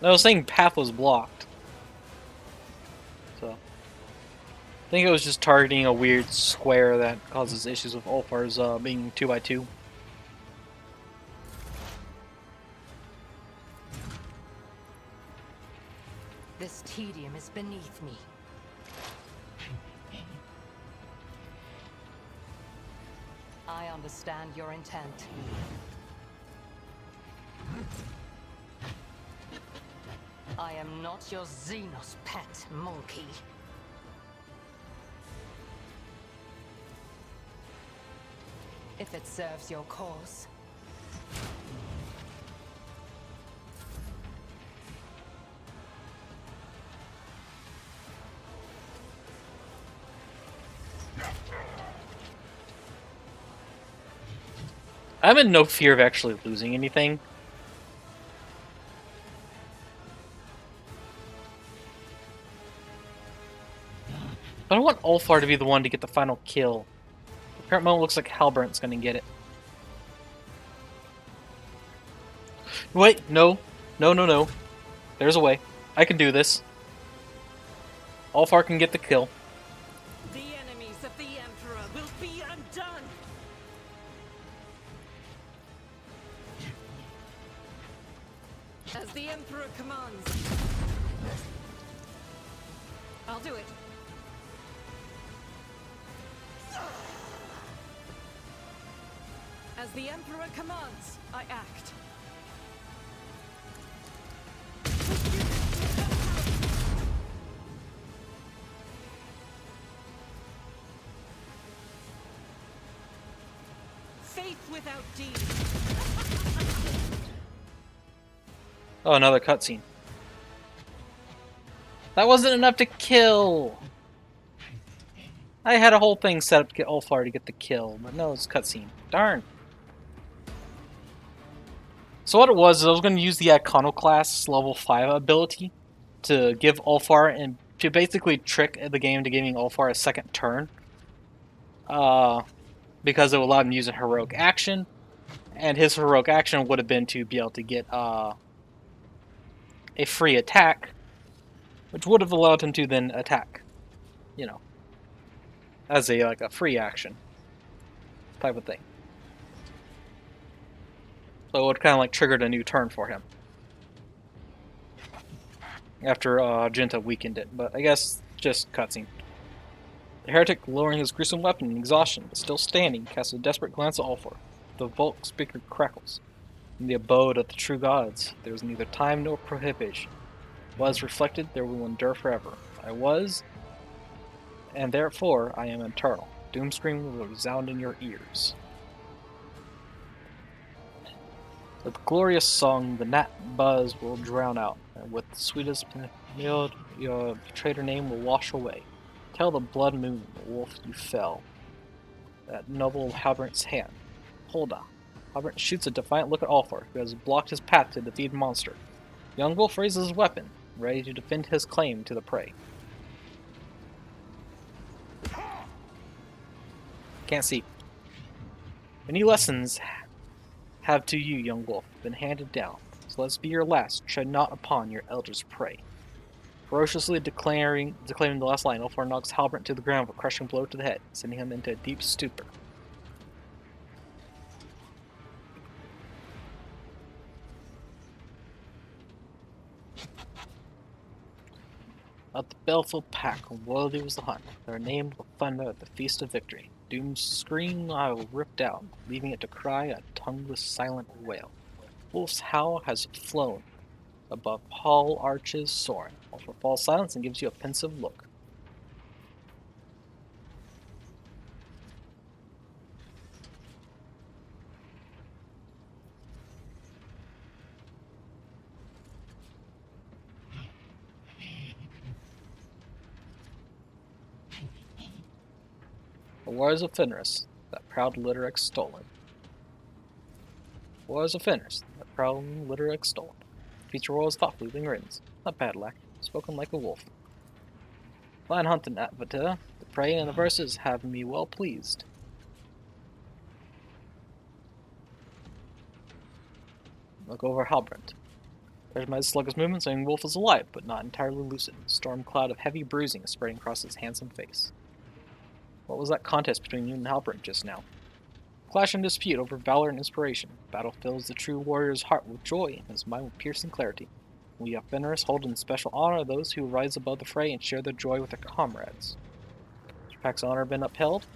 I was saying path was blocked. So. I think it was just targeting a weird square that causes issues with Ulfar's being 2x2. This tedium is beneath me. I understand your intent. I am not your Xenos pet, monkey. If it serves your cause, I'm in no fear of actually losing anything. But I want Ulfar to be the one to get the final kill. The current moment looks like Halbrand's gonna get it. Wait, no. No, no, no. There's a way. I can do this. Ulfar can get the kill. The enemies of the Emperor will be undone! As the Emperor commands. I'll do it. As the Emperor commands, I act. Faith without deed. Oh, another cutscene. That wasn't enough to kill! I had a whole thing set up to get Ulfar to get the kill, but no, it's cutscene. Darn. So what it was is I was going to use the Iconoclast level 5 ability to give Ulfar, and to basically trick the game to giving Ulfar a second turn. Because it would allow him to use a heroic action, and his heroic action would have been to be able to get a free attack, which would have allowed him to then attack, you know, as a free action type of thing. So it would kind of like triggered a new turn for him after Jinta weakened it, but I guess just cutscene. The heretic, lowering his gruesome weapon in exhaustion, but still standing, casts a desperate glance at Ulfar. The Volk speaker crackles. In the abode of the true gods, there is neither time nor prohibition. What is reflected, there will endure forever. I was, and therefore I am eternal. Doomscream will resound in your ears. With glorious song, the gnat buzz will drown out, and with the sweetest melody, your traitor name will wash away. Tell the blood moon, the wolf you fell. That noble Halbrand's hand. Hold on. Halbrand shoots a defiant look at Ulfar, who has blocked his path to defeat the monster. Young wolf raises his weapon, ready to defend his claim to the prey. Can't see. Many lessons have to you, young wolf, been handed down, so let's be your last. Tread not upon your elder's prey. Ferociously declaring the last line, Ulfar knocks Halbrand to the ground with a crushing blow to the head, sending him into a deep stupor. Of the baleful pack, loyalty was the hunt. Their name will thunder at the feast of victory. Doom's scream I will rip down, leaving it to cry a tongueless, silent wail. Wolf's howl has flown above hall arches soaring. Ulfar falls silence and gives you a pensive look. The wars of Fenris, that proud Litteric stolen. Wars of Fenris, that proud Litteric stolen. Feature royals thoughtfully being written. Not bad, lack. Spoken like a wolf. Fine hunting, Atvata. The prey and the verses have me well pleased. Look over Halbrand. There's my sluggish movement, saying Wolf is alive, but not entirely lucid. A storm cloud of heavy bruising is spreading across his handsome face. What was that contest between you and Halbrand just now? Clash and dispute over valor and inspiration. Battle fills the true warrior's heart with joy and his mind with piercing clarity. We of Fenris hold in special honor those who rise above the fray and share their joy with their comrades. Has your pack's honor been upheld?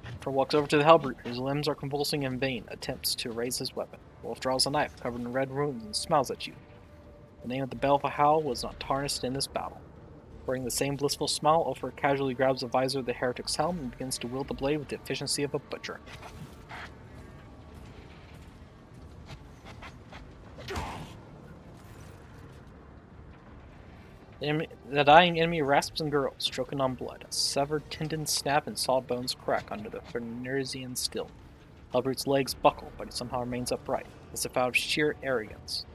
Ulfar walks over to the halberd, whose limbs are convulsing in vain attempts to raise his weapon. Wolf draws a knife covered in red wounds and smiles at you. The name of the baleful howl was not tarnished in this battle. Wearing the same blissful smile, Ulfar casually grabs the visor of the heretic's helm and begins to wield the blade with the efficiency of a butcher. The dying enemy rasps and gurgles, choking on blood. A severed tendons snap and saw bones crack under the Fenrisian skill. Halbert's legs buckle, but he somehow remains upright, as if out of sheer arrogance.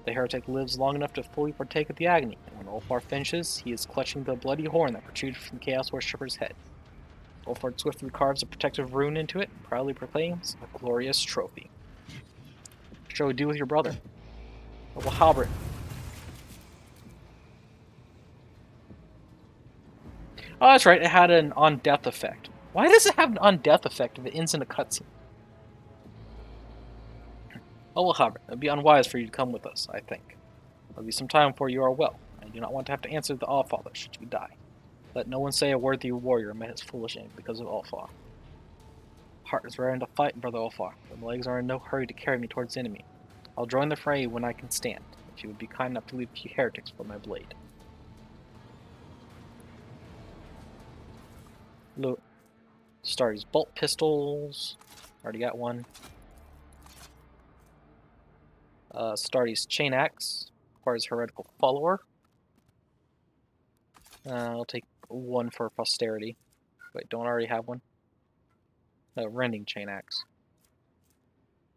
The heretic lives long enough to fully partake of the agony, and when Ulfar finishes, he is clutching the bloody horn that protruded from the Chaos Worshipper's head. Ulfar swiftly carves a protective rune into it and proudly proclaims a glorious trophy. What shall we do with your brother? Well, Halbert. Oh, that's right, it had an on-death effect. Why does it have an on-death effect if it ends in a cutscene? Oh, well, Halbert, it would be unwise for you to come with us, I think. It will be some time before you are well. I do not want to have to answer the Allfather should you die. Let no one say a worthy warrior met his foolish end because of Ulfar. Heart is raring to fight, Brother Ulfar, but my legs are in no hurry to carry me towards the enemy. I'll join the fray when I can stand, if you would be kind enough to leave a few heretics for my blade. Look. Starry's bolt pistols. Already got one. Starry's chain axe. Requires heretical follower. I'll take one for posterity. Wait, don't I already have one? No, rending chain axe.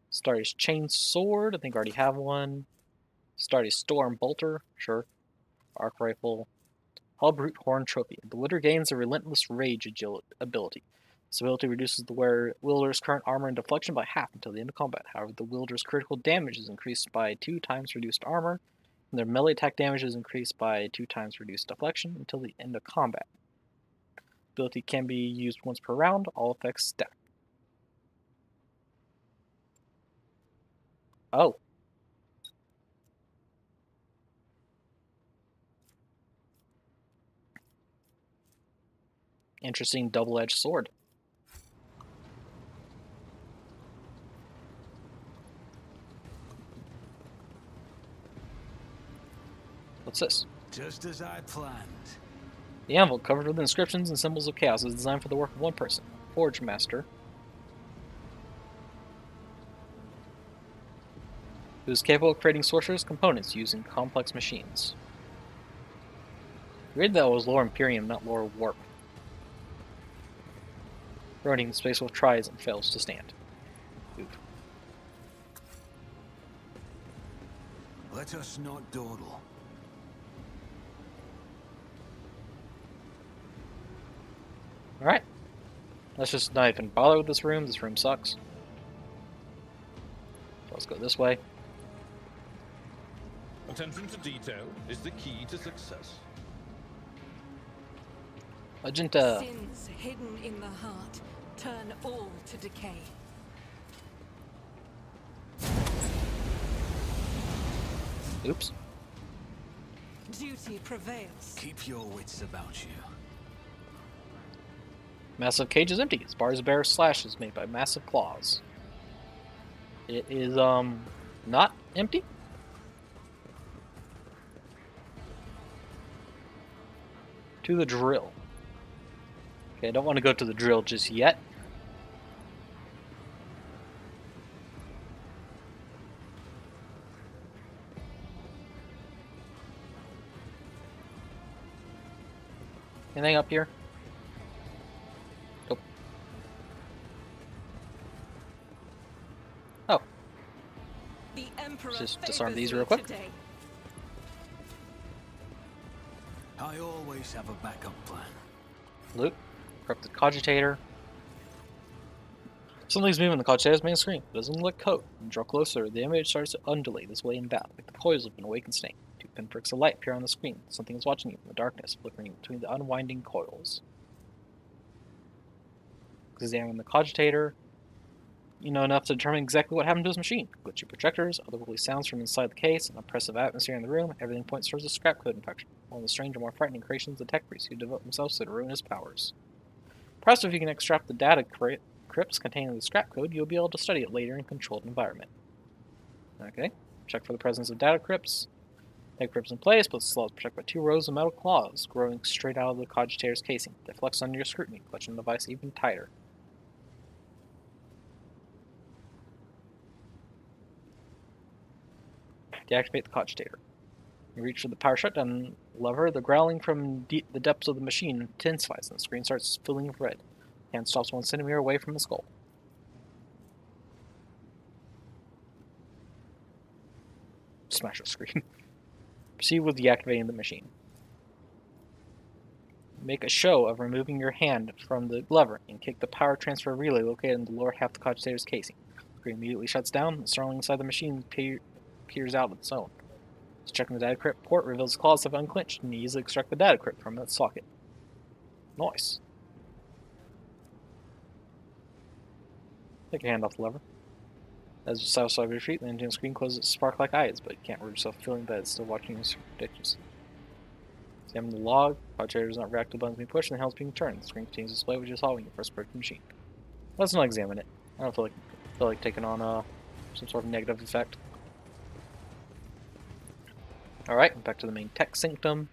Starry's chain sword. I think I already have one. Starry's storm bolter. Sure. Arc rifle. Hallbrute Horn Trophy. The wielder gains a relentless rage ability. This ability reduces the wielder's current armor and deflection by half until the end of combat. However, the wielder's critical damage is increased by 2 times reduced armor, and their melee attack damage is increased by 2 times reduced deflection until the end of combat. The ability can be used once per round. All effects stack. Oh. Interesting double-edged sword. What's this? Just as I planned. The anvil, covered with inscriptions and symbols of chaos, is designed for the work of one person, a Forge Master, who is capable of creating sorcerer's components using complex machines. Weird that it was Lore Imperium, not Lore Warp. Running Space Wolf tries and fails to stand. Oof. Let us not dawdle. Alright. Let's just not even bother with this room. This room sucks. So let's go this way. Attention to detail is the key to success. Magenta. Sins hidden in the heart turn all to decay. Oops. Duty prevails. Keep your wits about you. Massive cage is empty. Its bars bear slashes made by massive claws. It is, not empty? To the drill. Okay, I don't want to go to the drill just yet. Anything up here? Nope. Oh. The Emperor Just disarm favors these me real quick. today. I always have a backup plan. Loot. Corrupted Cogitator. Something's moving in the Cogitator's main screen. It doesn't look code. When you draw closer, the image starts to undulate this way and that, like the coils of an awakened snake. 2 pinpricks of light appear on the screen. Something is watching you from the darkness, flickering between the unwinding coils. Examining the Cogitator, you know enough to determine exactly what happened to his machine. Glitchy projectors, otherworldly sounds from inside the case, an oppressive atmosphere in the room, everything points towards a scrap code infection. One of the stranger, more frightening creations of tech priests who devote themselves to ruinous powers. Perhaps if you can extract the data crypts containing the scrap code, you'll be able to study it later in a controlled environment. Okay, check for the presence of data crypts. Data crypts in place, but the slot is protected by 2 rows of metal claws growing straight out of the Cogitator's casing. They flex under your scrutiny, clutching the device even tighter. Deactivate the Cogitator. You reach for the power shutdown lever. The growling from the depths of the machine intensifies, and the screen starts filling with red. Hand stops 1 centimeter away from the skull. Smash the screen. Proceed with deactivating the machine. Make a show of removing your hand from the lever and kick the power transfer relay located in the lower half of the cogitator's casing. The screen immediately shuts down. The Starling inside the machine peers out of its own. Checking the data crypt port reveals the claws have unclinched and you easily extract the data crypt from its socket. Nice. Take your hand off the lever. As you satisfy your feet, the engine screen closes its spark-like eyes, but you can't root yourself feeling that it's still watching you ridiculous. Examine the log. Cogitator does not react to buttons being pushed and the handles being turned. The screen continues to display what you saw when you first approached the machine. Let's not examine it. I don't feel like taking on some sort of negative effect. Alright, back to the main tech sanctum.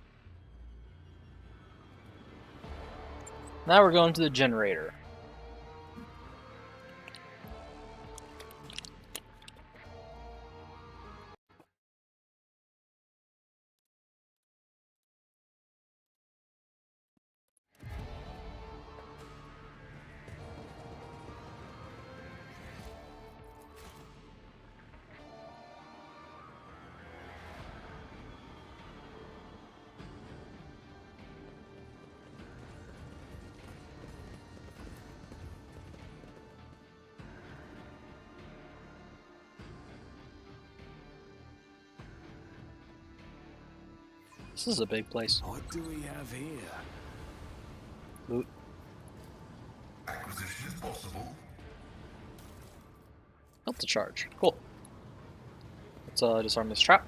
Now we're going to the generator. This is a big place. What do we have here? Loot. Acquisition is possible. Help to charge. Cool. Let's disarm this trap.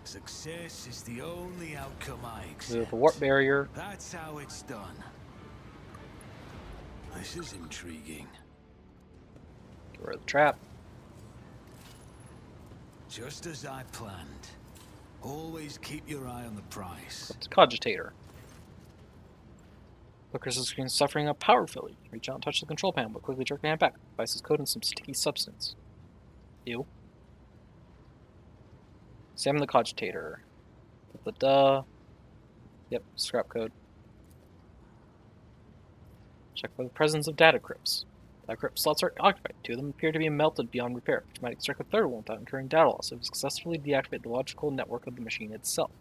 Success is the only outcome I Move accept. the warp barrier. That's how it's done. This is intriguing. Get rid of the trap. Just as I planned. Always keep your eye on the price. It's Cogitator. Look, the screen is suffering a power failure. Reach out and touch the control panel, but quickly jerk your hand back. The device is coated in some sticky substance. Ew. Examine the Cogitator. Da-da-da. Yep, scrap code. Check for the presence of data crypts. Data crypt slots are occupied. 2 of them appear to be melted beyond repair, which might extract a third one without incurring data loss if we successfully deactivate the logical network of the machine itself.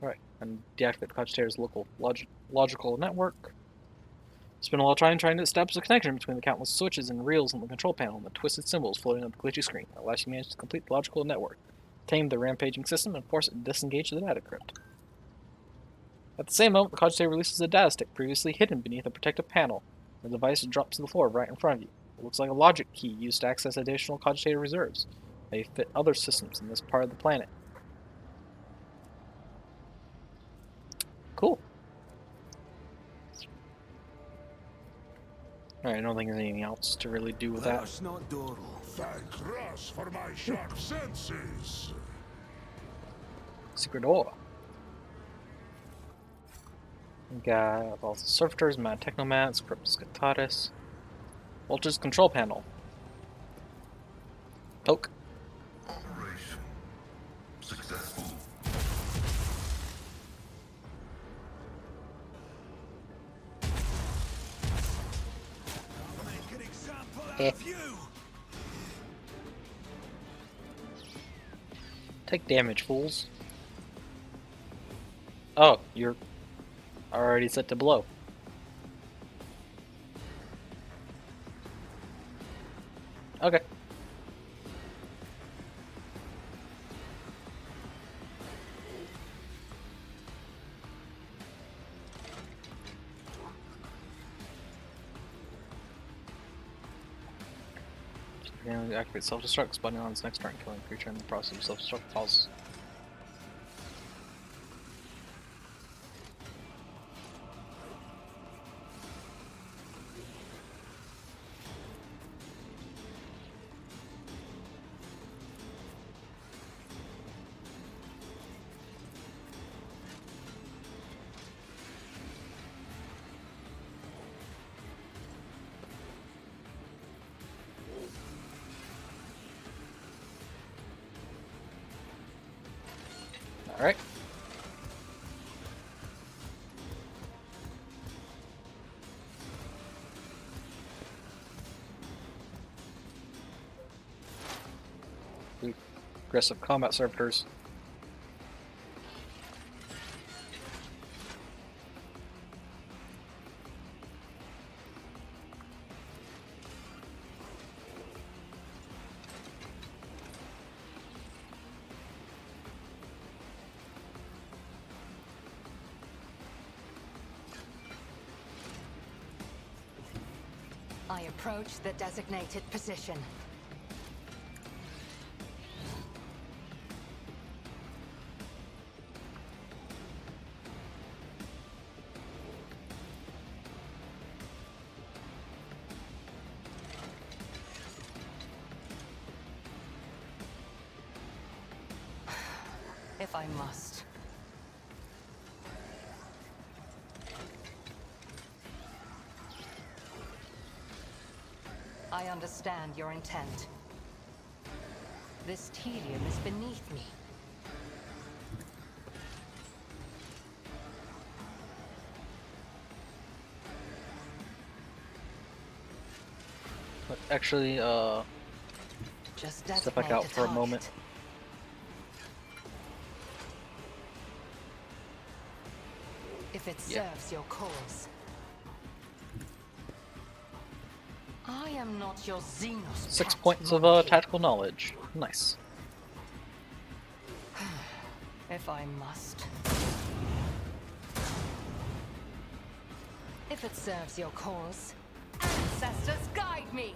Alright, and deactivate the Cogitator's logical network. Spend a lot of time trying to establish a connection between the countless switches and reels on the control panel and the twisted symbols floating on the glitchy screen. At last you managed to complete the logical network, tame the rampaging system, and force it to disengage the data crypt. At the same moment, the Cogitator releases a data stick previously hidden beneath a protective panel. The device drops to the floor right in front of you. It looks like a logic key used to access additional Cogitator reserves. They fit other systems in this part of the planet. Cool. Alright, I don't think there's anything else to really do with that. That's not dawdle. Thank Russ for my sharp senses. Secret door. We got all the servitors, mad technomats, Cryptus Catatus. Voltage control panel. Poke. Operation successful. I'll make an example out Eh. of you. Take damage, fools. Oh, you're already set to blow. Okay. Activate self-destruct, spawning on its next turn, killing a creature in the process of self-destruct falls. Alright. Aggressive combat servitors. I approach the designated position. If I must. I understand your intent. This tedium is beneath me. But actually, Just step back out for a moment. If it Yeah. serves your cause. I am not your Xenos. 6 pet points of monkey. tactical knowledge. Nice. If I must. If it serves your cause. Ancestors, guide me!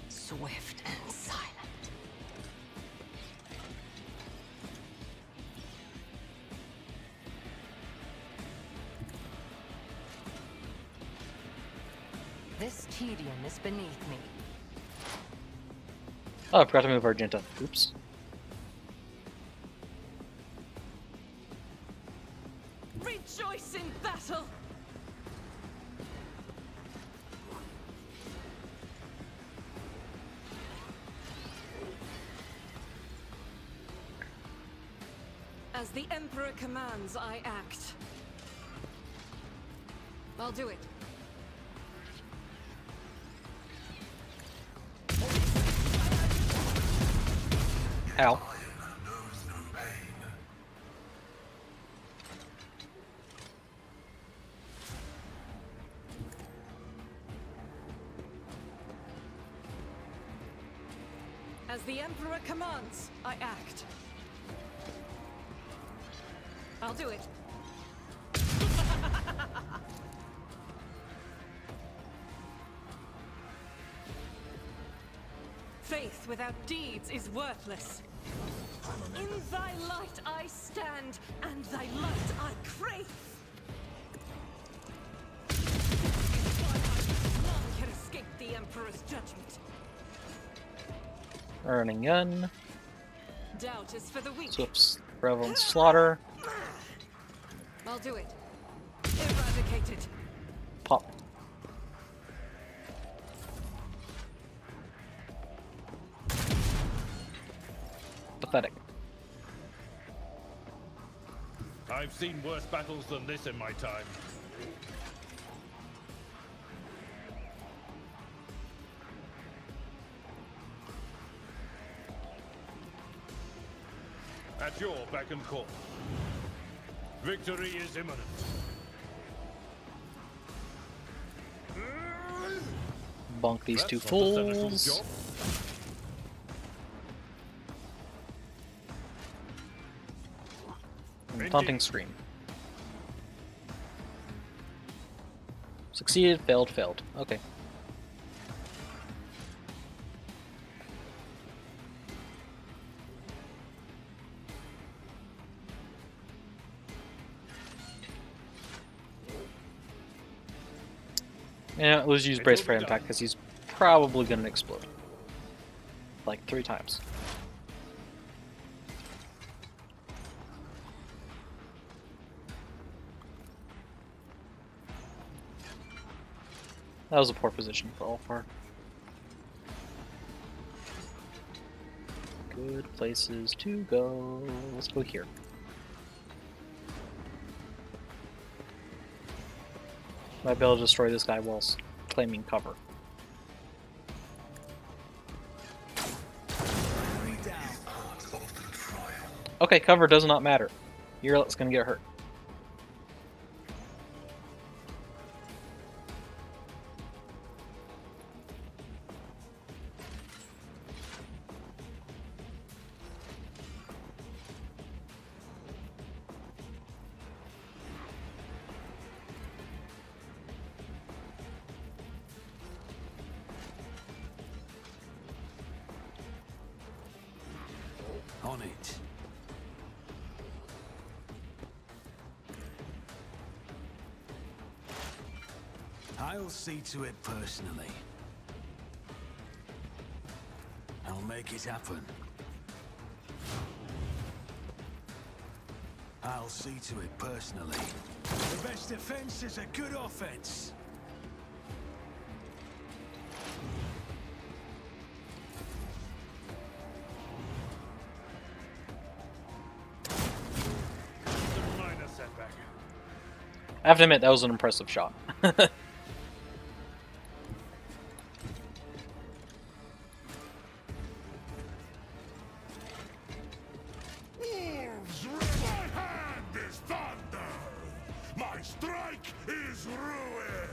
Swift and silent. This tedium is beneath me. Oh, I forgot to move Argenta. Oops. Rejoice in battle! As the Emperor commands, I act. I'll do it. Ow. As the Emperor commands, I act. I'll do it. Faith without deeds is worthless. In thy light I stand, and thy light I crave. None can escape the Emperor's judgment. Earning gun. Doubt is for the weak. Swift prevalent slaughter. I'll do it. Eradicate it. Pop. Pathetic. I've seen worse battles than this in my time. At your beck and call. Victory is imminent. Bonk these two That's not the senator's fools. job. And taunting scream. Succeeded, failed, failed. Okay. Yeah, let's use brace for impact because he's probably going to explode. Like 3 times. That was a poor position for Ulfar. Good places to go. Let's go here. Might be able to destroy this guy while claiming cover. Okay, cover does not matter. You're gonna get hurt. On it. I'll see to it personally. I'll make it happen. I'll see to it personally. The best defense is a good offense. Minor setback. I have to admit, that was an impressive shot. Wolves, my hand is thunder. My strike is ruin.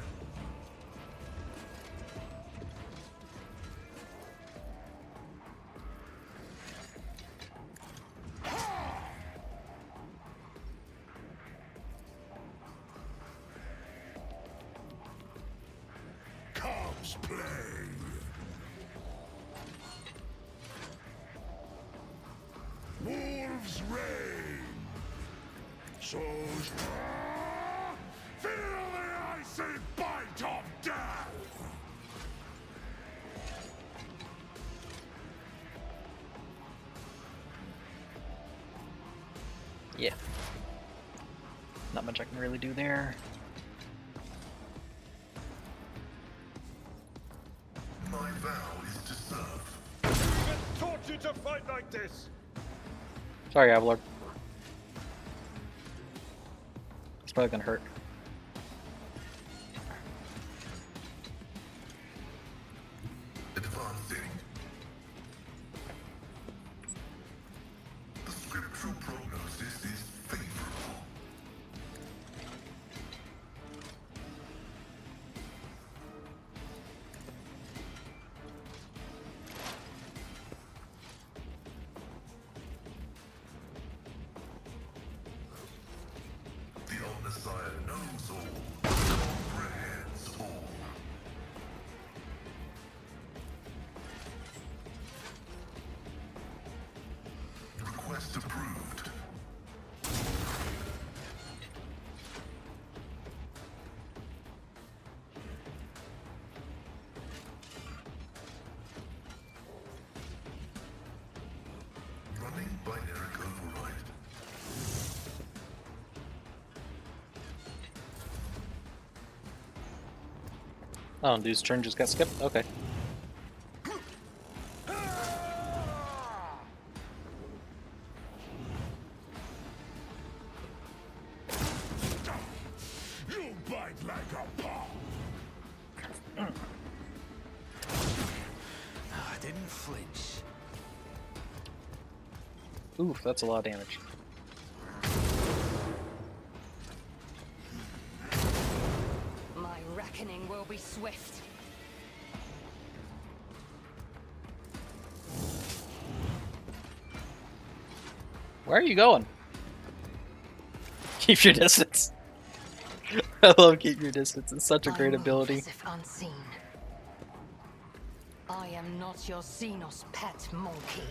Comes play. Wolves reign. So feel the icy bite of death. Yeah. Not much I can really do there. My vow is to serve. Who taught you to fight like this? Sorry, Avalor. It's probably gonna hurt. Advancing. The scriptural prognosis is favorable. The Omnissiah knows all, comprehends all. Request approved. Running binary override. Oh, dude's turn just got skipped? Okay. You bite like a paw. I didn't flinch. Oof, that's a lot of damage. My reckoning will be swift. Where are you going? Keep your distance. I love keep your distance. It's such a I great move ability. as if unseen. I am not your Xenos pet monkey.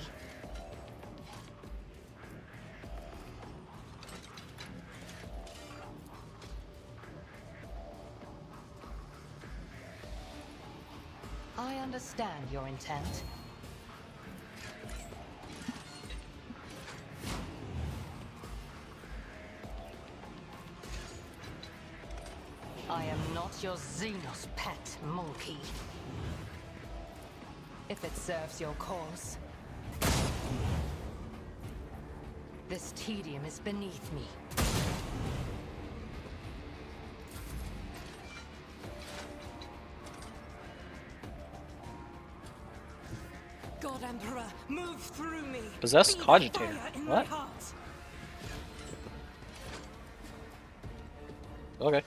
I understand your intent. I am not your Xenos pet, monkey. If it serves your cause. This tedium is beneath me. God Emperor, move through me. Possessed Be the cogitator. fire in What? my heart. Okay.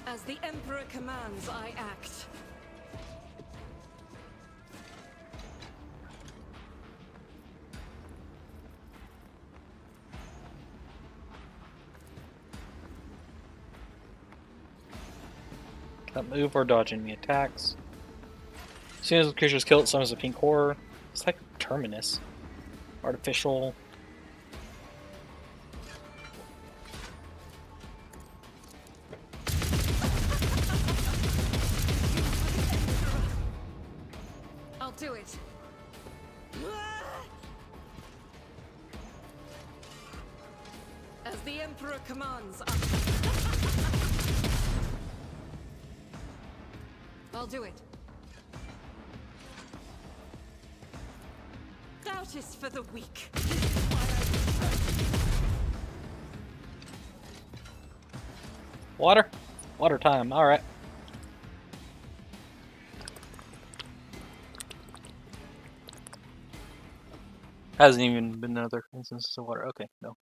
As the Emperor commands, I act. Can't move or dodge enemy attacks. As soon as the creature is killed, it summons a pink horror. It's like Terminus. Artificial. I'll do it. As the Emperor commands, I'll do it. Doubt is for the weak. This is why Water? Water time, alright. Hasn't even been another instance of water. Okay, no.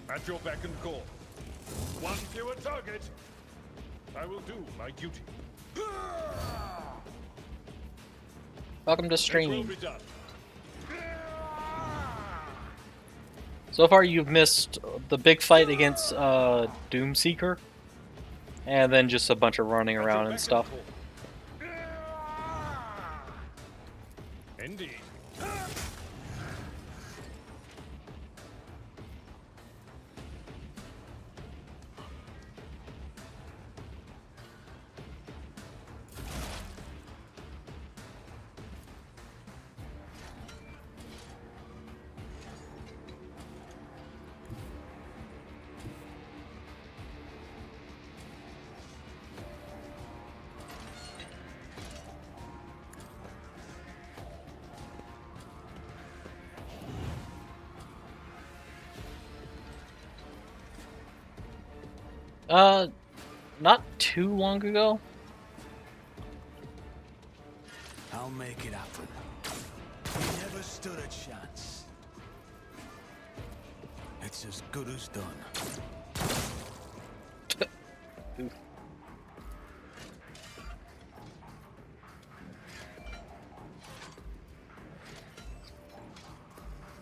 At your beck and call. One fewer target. I will do my duty. Welcome to It will stream. be done. So far you've missed the big fight against Doomseeker. And then just a bunch of running At your around beck and stuff. call. Indeed. Not too long ago. I'll make it happen. You never stood a chance. It's as good as done. Oof.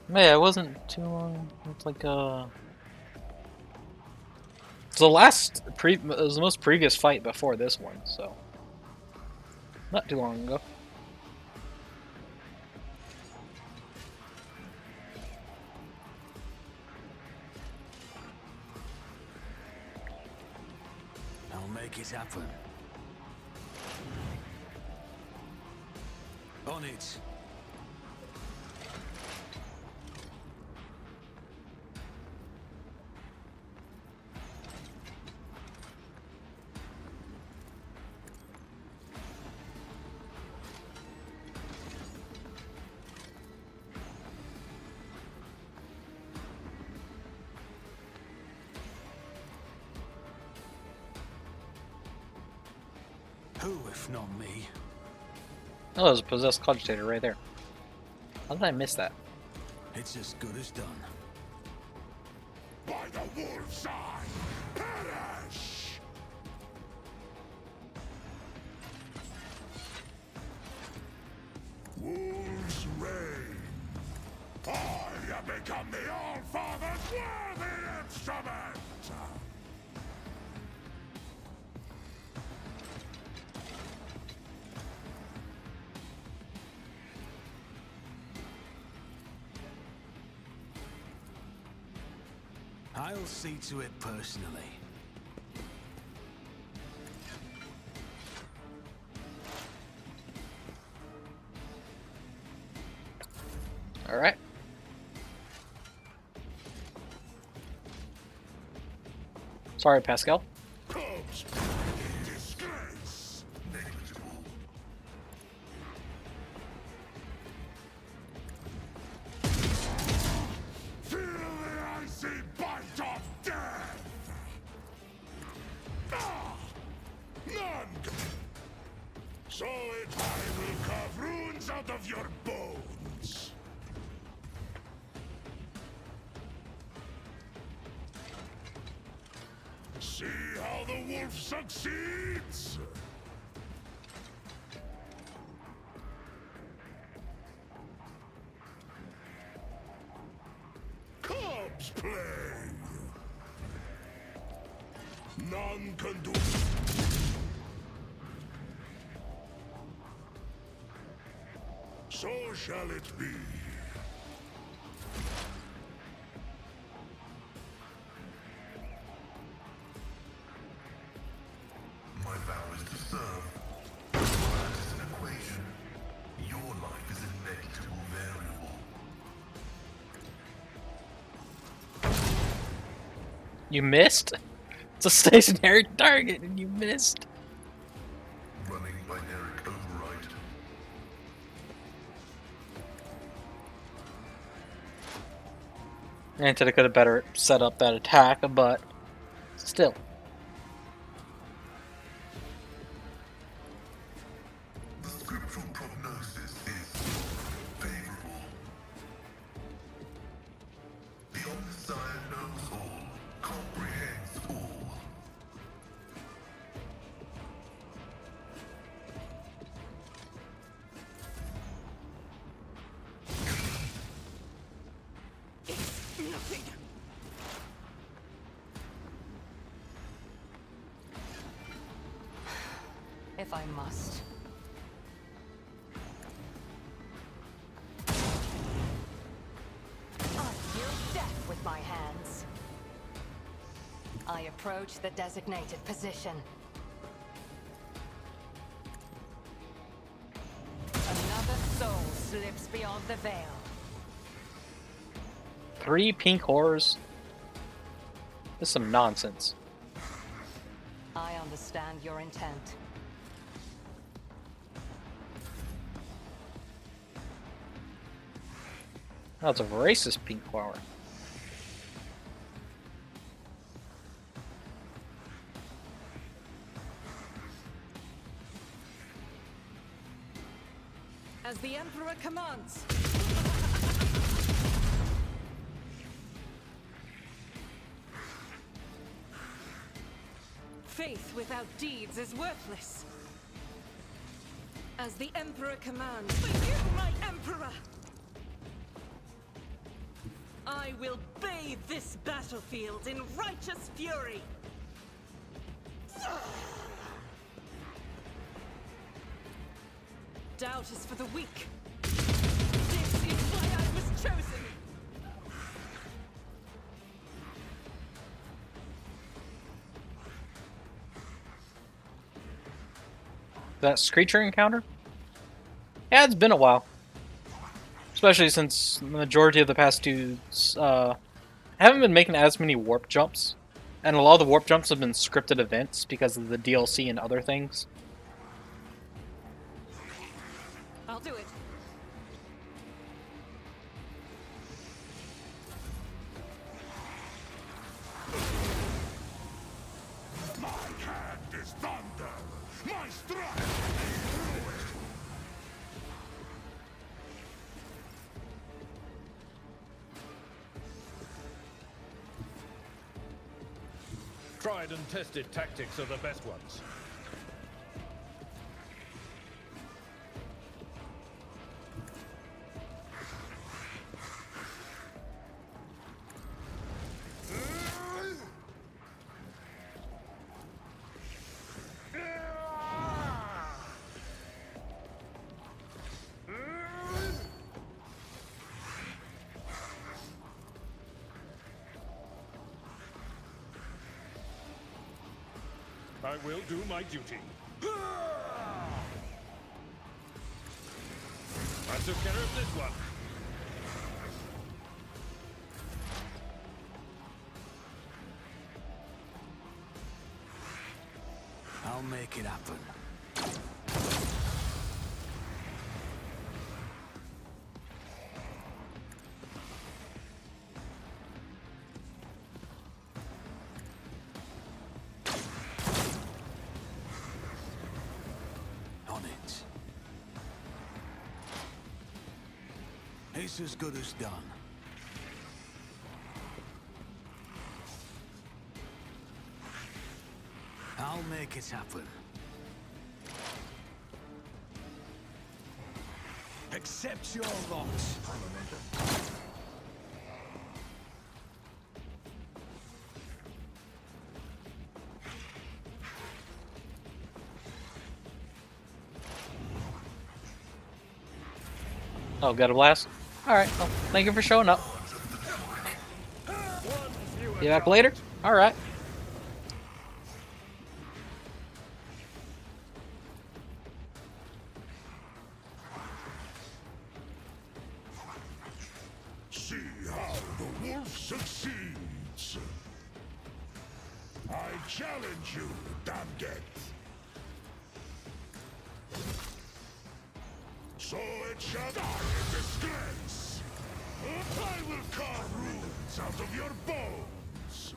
Yeah, it wasn't too long. It's like it's the last it was the most previous fight before this one, so not too long ago. I'll make it happen. On it. Who, if not me? Oh, there's a possessed cogitator right there. How did I miss that? It's as good as done. By the wolf's eye, perish! Wolves reign. I have become the All-Father's worthy instrument! I'll see to it personally. All right. Sorry, Pascal. Cubs, disgrace. Negligible. Feel the icy bite of death. Ah, none. So it I will carve runes out of your bones. See how the wolf succeeds? Cubs play. None can do. So shall it be. My vow is to serve. That is an equation. Your life is a negligible variable. You missed? It's a stationary target and you missed. Running binaric override. Granted, I could have better set up that attack, but still. The scriptural prognosis is favorable. The Omniscient knows all, comprehends all. Nothing. If I must. I deal death with my hands. I approach the designated position. Another soul slips beyond the veil. 3 pink horrors? This is some nonsense. I understand your intent. That's a racist pink flower. As the Emperor commands. Faith without deeds is worthless. As the Emperor commands. For you, my Emperor! I will bathe this battlefield in righteous fury! Doubt is for the weak. This is why I was chosen! That Screecher encounter? Yeah, it's been a while. Especially since the majority of the past dudes haven't been making as many warp jumps. And a lot of the warp jumps have been scripted events because of the DLC and other things. I'll do it. My hand is thunder. My strike. Tried and tested tactics are the best ones. I will do my duty. I took care of this one. I'll make it happen. On it. It's as good as done. I'll make it happen. Accept your lot. Oh, got a blast? Alright, well, thank you for showing up. Be back later? Alright. See how the wolf succeeds. I challenge you, Damget. So it shall die in disgrace. I will carve runes out of your bones.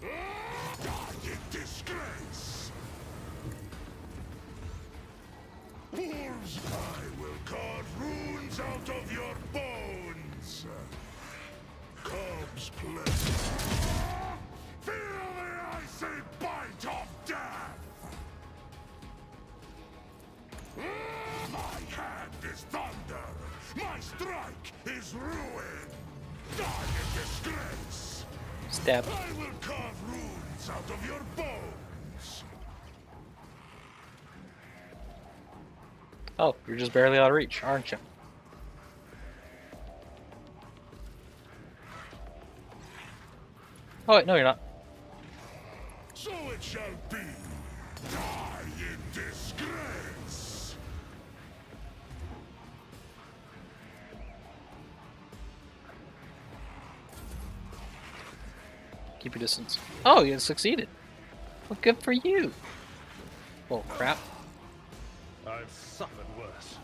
Die in disgrace. Wolves, I will carve runes out of your bones. Cubs play. Feel the icy bite of death. My hand is thunder. My strike is ruin. Die in disgrace. Stab. I will carve runes out of your bones. Oh, you're just barely out of reach, aren't you? Oh wait, no you're not. So it shall be. Die in disgrace. Keep your distance. Oh, you succeeded. Well, good for you. Oh, crap. I've suffered worse.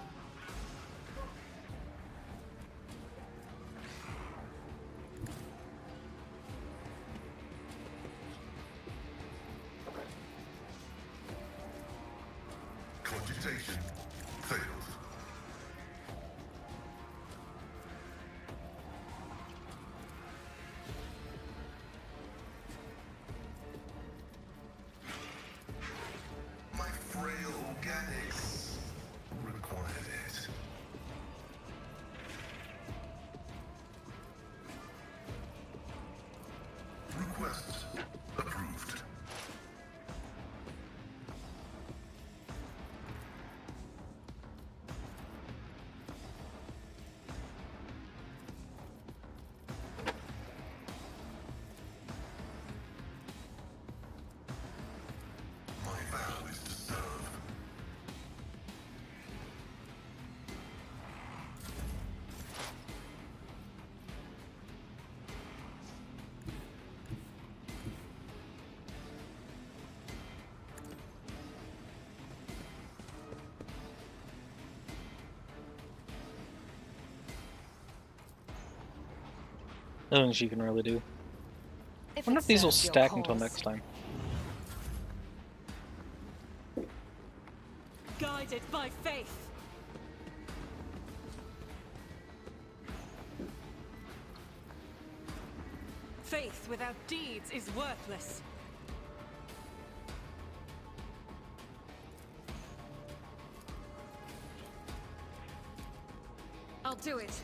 Cogitation failed. My frail organics required it. Request approved. My vow is to serve. Nothing she can really do. I wonder it if these will serves your stack until cause. next time. Guided by faith. Faith without deeds is worthless. I'll do it.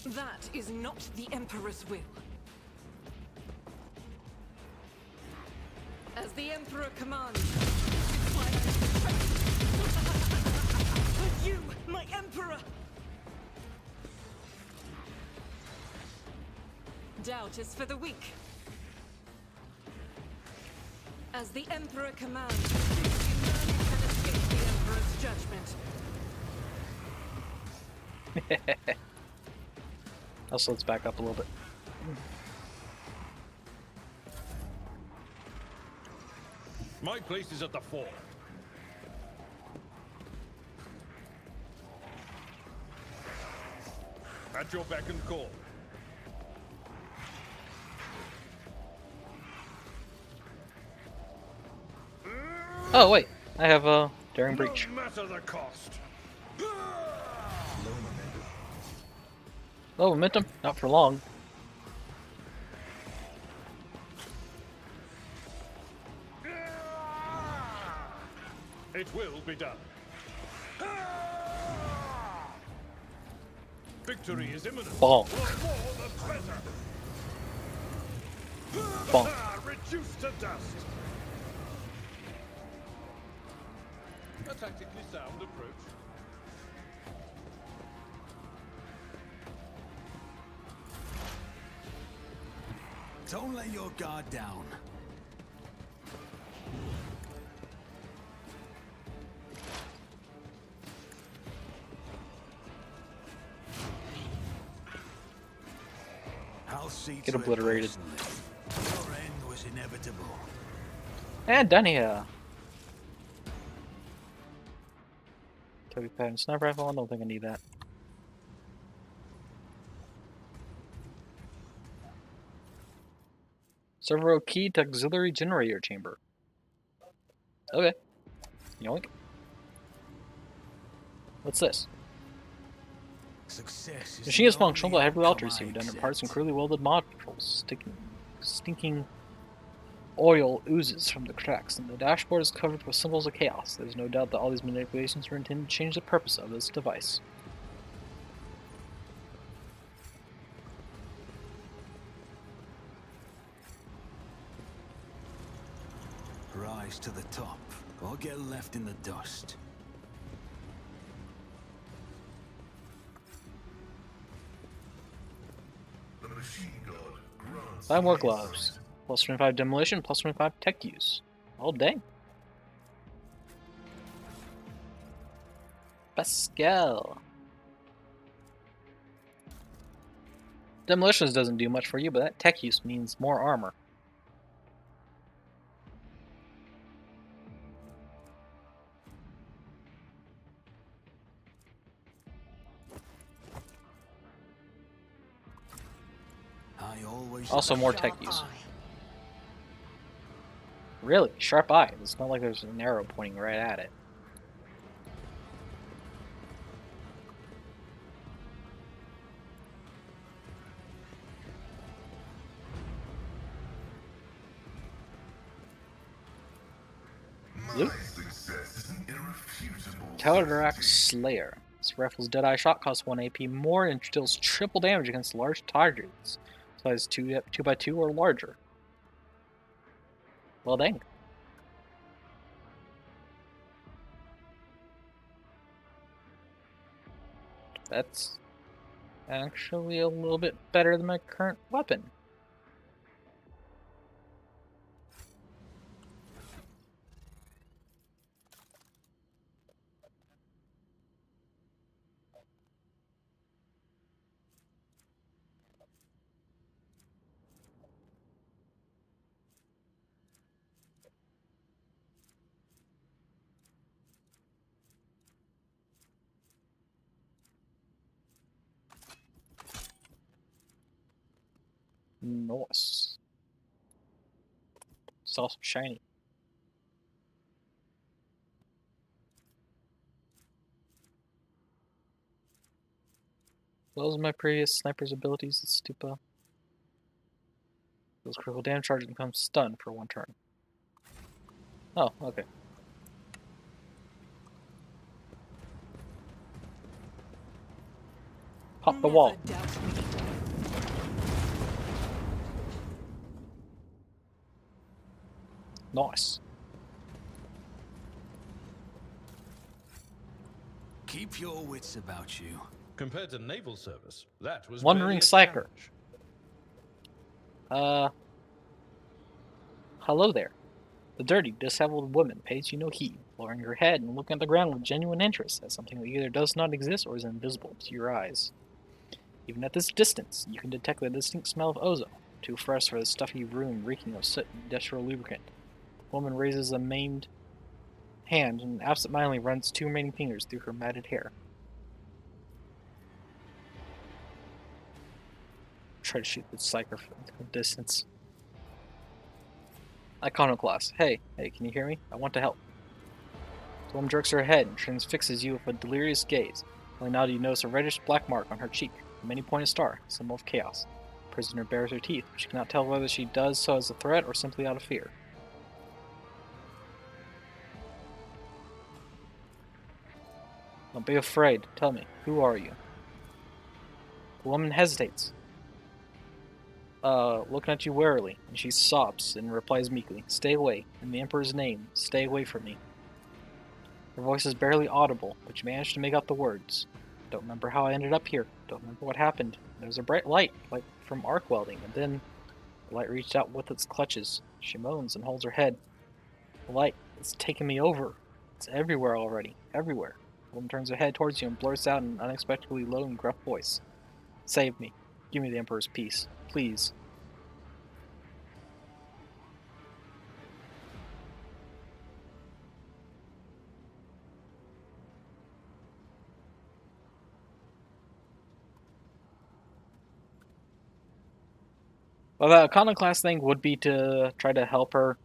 That is not the Emperor's will. As the Emperor commands, this is why I doubt is for the weak. As the Emperor commands, none can escape the Emperor's judgment. Also, let's back up a little bit. My place is at the fore. At your beck and call. Oh wait, I have a daring breach. No matter the cost. Low momentum, not for long. It will be done. Victory is imminent. Bonk. The more the better. Bonk. Reduced to dust. A tactically sound approach. Don't let your guard down. I'll see Get to it obliterated. personally. Your end was inevitable. And done here. Toby pattern sniper rifle. I don't think I need that. Servo key to auxiliary generator chamber. Okay. Yoink. What's this? Success is Machine is the functional, but only heavily altered. outcome I Redundant parts and accept. crudely welded modules. Stinking oil oozes from the cracks, and the dashboard is covered with symbols of chaos. There's no doubt that all these manipulations are intended to change the purpose of this device. Rise to the top, or get left in the dust. The machine god grants 5 more insight. gloves. Plus 25 demolition, plus 25 tech use. Oh dang. Pascal. Demolitions doesn't do much for you, but that tech use means more armor. I always Also more tech Sharp use. eye. Really? Sharp eye. It's not like there's an arrow pointing right at it. Loot. My success is an irrefutable Counteract Slayer. This rifle's Deadeye shot costs 1 AP more and deals triple damage against large targets. Size 2x2 or larger. Well dang. That's actually a little bit better than my current weapon. Nice. It's also shiny. Those are my previous sniper's abilities, the Stupa. Those critical damage charges become stunned for 1 turn. Oh, okay. Pop the wall. Never doubt me. Nice. keep your wits about you. Compared to naval service, that was Wandering barely a Psyker. challenge. Hello there. The dirty, disheveled woman pays you no heed, lowering her head and looking at the ground with genuine interest at something that either does not exist or is invisible to your eyes. Even at this distance, you can detect the distinct smell of ozone, too fresh for the stuffy room reeking of soot and industrial lubricant. The woman raises a maimed hand and absentmindedly runs 2 remaining fingers through her matted hair. Try to shoot the psyker from a distance. Iconoclast. Hey, can you hear me? I want to help. The woman jerks her head and transfixes you with a delirious gaze. Only now do you notice a reddish black mark on her cheek, a many-pointed star, symbol of chaos. The prisoner bares her teeth, but she cannot tell whether she does so as a threat or simply out of fear. Don't be afraid. Tell me, who are you? The woman hesitates, looking at you warily, and she sobs and replies meekly, "Stay away. In the Emperor's name, stay away from me." Her voice is barely audible, but you manage to make out the words. Don't remember how I ended up here. Don't remember what happened. There was a bright light, like from arc welding, and then the light reached out with its clutches. She moans and holds her head. The light is taking me over. It's everywhere already. Everywhere. The woman turns her head towards you and blurts out in an unexpectedly low and gruff voice. Save me. Give me the Emperor's peace. Please. Well, the iconoclast thing would be to try to help her.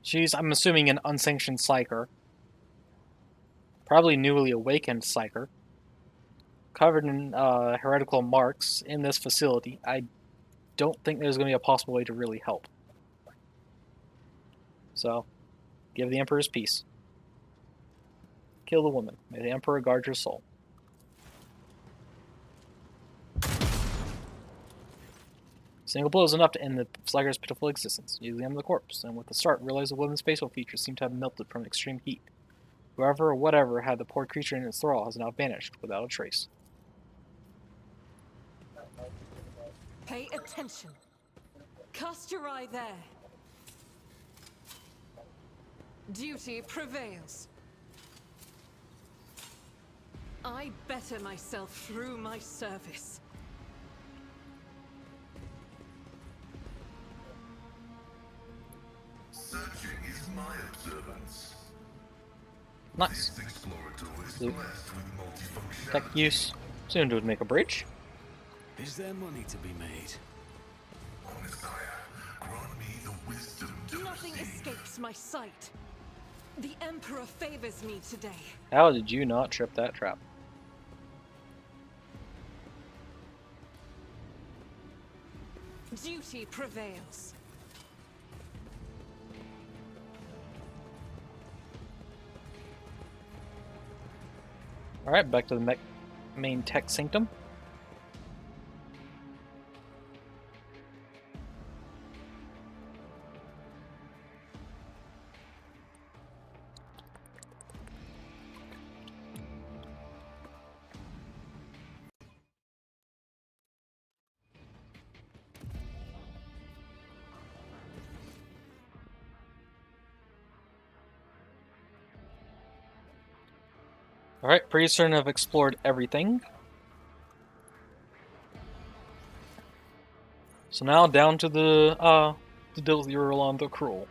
She's, I'm assuming, an unsanctioned psyker. Probably newly awakened psyker. Covered in heretical marks in this facility. I don't think there's going to be a possible way to really help. So, give the Emperor's peace. Kill the woman. May the Emperor guard your soul. Single blow is enough to end the Slager's pitiful existence. You examine the corpse, and with a start, realize the woman's facial features seem to have melted from extreme heat. Whoever or whatever had the poor creature in its thrall has now vanished without a trace. Pay attention. Cast your eye there. Duty prevails. I better myself through my service. Searching is my observance. Nice. This explorator is Loot. blessed with multifunctionality. Tech use. Soon to make a bridge. Is there money to be made? O Messiah, grant me the wisdom to Nothing proceed. escapes my sight. The Emperor favors me today. How did you not trip that trap? Duty prevails. Alright, back to the main tech sanctum. Alright, pretty certain I've explored everything. So now down to the Dilthy Rolando Cruel.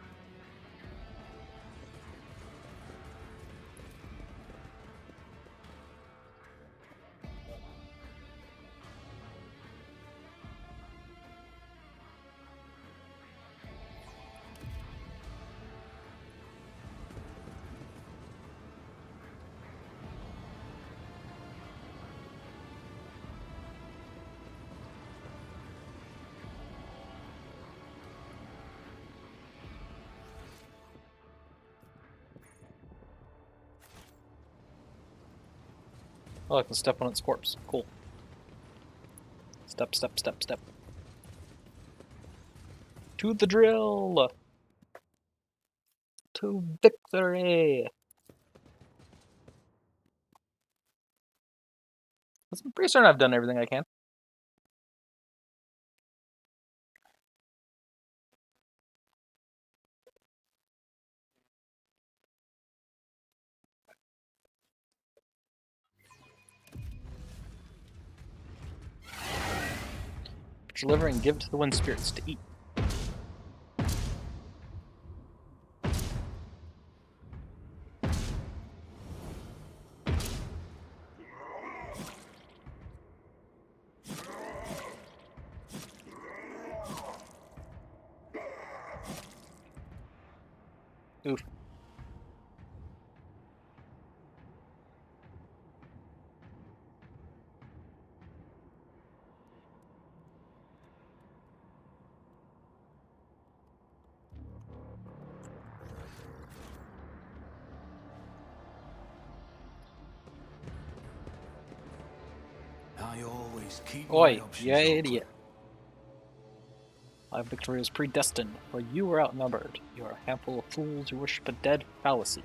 Oh, I can step on its corpse. Cool. Step, step, step, step. To the drill! To victory! I'm pretty certain I've done everything I can. Deliver and give to the wind spirits to eat. Oof. I always keep Oi, my options you open. idiot. My victory is predestined, for you were outnumbered. You are a handful of fools who worship a dead fallacy.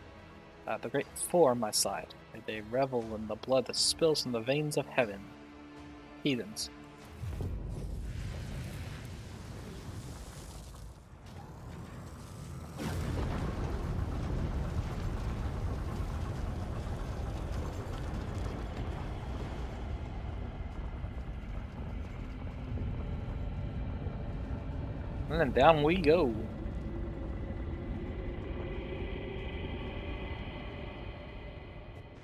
The great four on my side. May they revel in the blood that spills from the veins of heaven. Heathens. And then down we go.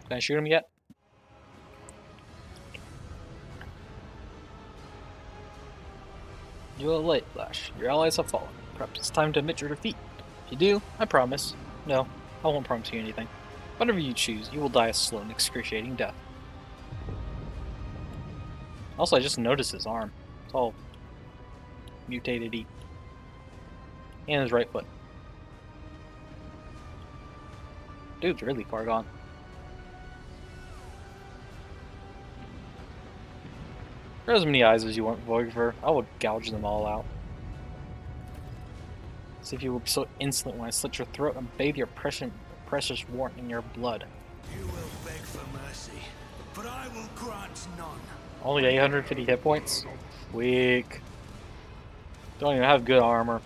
Can I shoot him yet? You are late, Flash. Your allies have fallen. Perhaps it's time to admit your defeat. If you do, I promise. No, I won't promise you anything. Whatever you choose, you will die a slow and excruciating death. Also, I just noticed his arm. It's all mutated-y. And his right foot. Dude's really far gone. For as many eyes as you want, Voigever, I will gouge them all out. See if you will be so insolent when I slit your throat and bathe your precious warrant in your blood. You will beg for mercy, but I will grant none. Only 850 hit points? Weak. Don't even have good armor.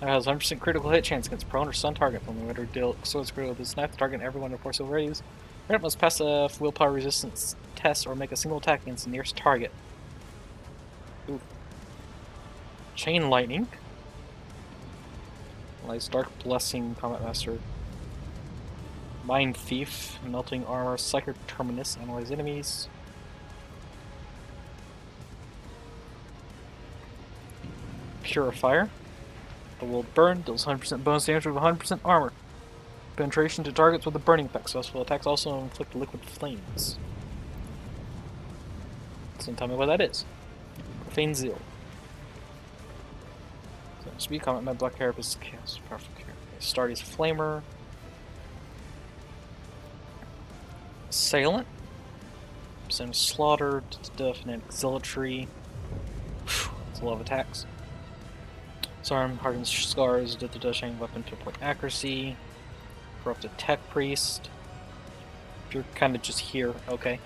It has 100% critical hit chance against prone or stun target. When the winner deal swords critical with this knife, the target and everyone in force over radius. Opponent must pass a willpower resistance test or make a single attack against the nearest target. Ooh. Chain lightning. Nice dark blessing, combat master. Mind thief, melting armor, psychic terminus, analyze enemies. Purifier. The will burn, deals 100% bonus damage with 100% armor. Penetration to targets with a burning effect. Successful attacks also inflict liquid flames. So tell me what that is. Profane Zeal. So speed combat, my black carapace, chaos, powerful carapace. Stardy's Flamer. Assailant. Same Slaughter, Fanatic Zealotry. It's a lot of attacks. Disarm, Hardens Scars, Shining Weapon, pinpoint accuracy. Corrupted Tech Priest. You're kind of just here, okay.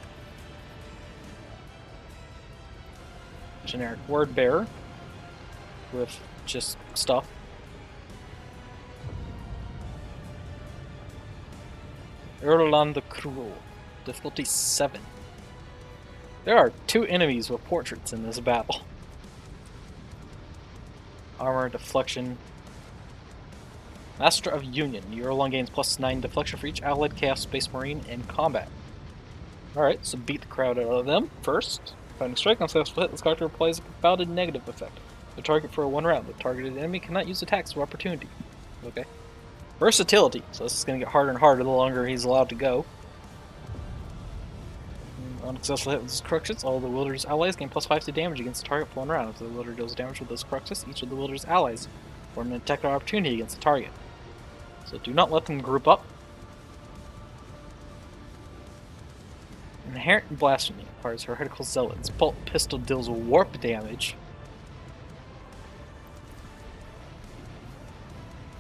Generic Word Bearer. With just stuff. Erlan the Cruel. Difficulty 7. There are 2 enemies with portraits in this battle. Armor, deflection. Master of Union. Eurolon gains +9 deflection for each allied Chaos Space Marine in combat. Alright, so beat the crowd out of them first. Finding strike on successful hit, this character applies a confounded negative effect. The target for 1 round. The targeted enemy cannot use attacks of opportunity. Okay. Versatility. So this is going to get harder and harder the longer he's allowed to go. On a successful hit with this Cruxus, all the Wielder's allies gain +5 to damage against the target for 1 round. If the Wielder deals damage with this Cruxus, each of the Wielder's allies form an attack of opportunity against the target. So do not let them group up. Inherent Blasphemy acquires Heretical Zealots. Bolt Pistol deals warp damage.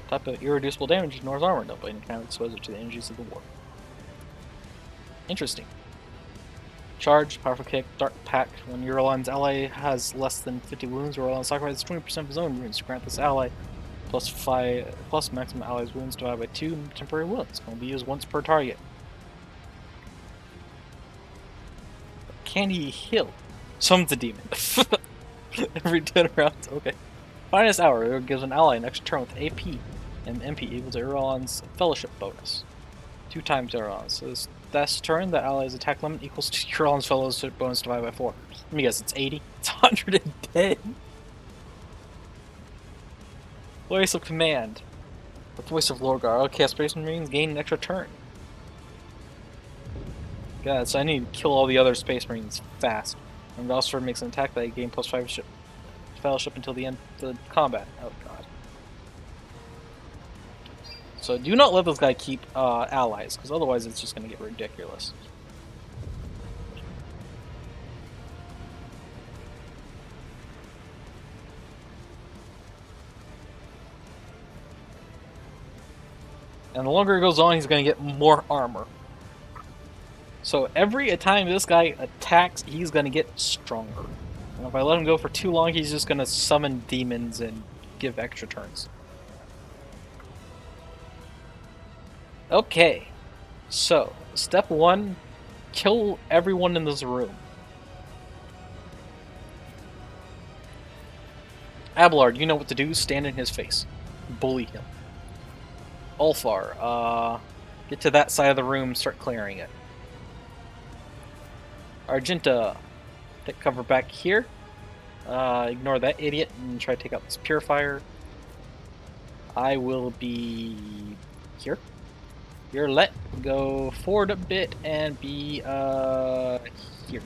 Type of irreducible damage ignores armor. Nobody can expose it to the energies of the warp. Interesting. Charge, powerful kick, dark pack. When Eurolion's ally has less than 50 wounds, Eurolion sacrifices 20% of his own wounds to grant this ally plus maximum ally's wounds divided by 2 temporary wounds. Can be used once per target. Can he heal? Summons a demon. Every 10 rounds. Okay. Finest hour. It gives an ally an extra turn with AP and MP equals to Eurolion's fellowship bonus. 2 times Eurolion's. So this turn, the ally's attack limit equals to Eurolion's fellowship bonus divided by 4. Let me guess, it's 80? It's 110. Voice of Command. The Voice of Lorgar. Okay, Space Marines gain an extra turn. God, so I need to kill all the other Space Marines fast. And Velster makes an attack that I gain plus 5 fellowship until the end of the combat. Oh god. So do not let this guy keep allies, because otherwise it's just going to get ridiculous. And the longer it goes on, he's going to get more armor. So every time this guy attacks, he's going to get stronger. And if I let him go for too long, he's just going to summon demons and give extra turns. Okay. So, step 1, kill everyone in this room. Abelard, you know what to do. Stand in his face. Bully him. Ulfar, get to that side of the room, start clearing it. Argenta, take cover back here. Ignore that idiot and try to take out this purifier. I will be here. Here, let go forward a bit and be here.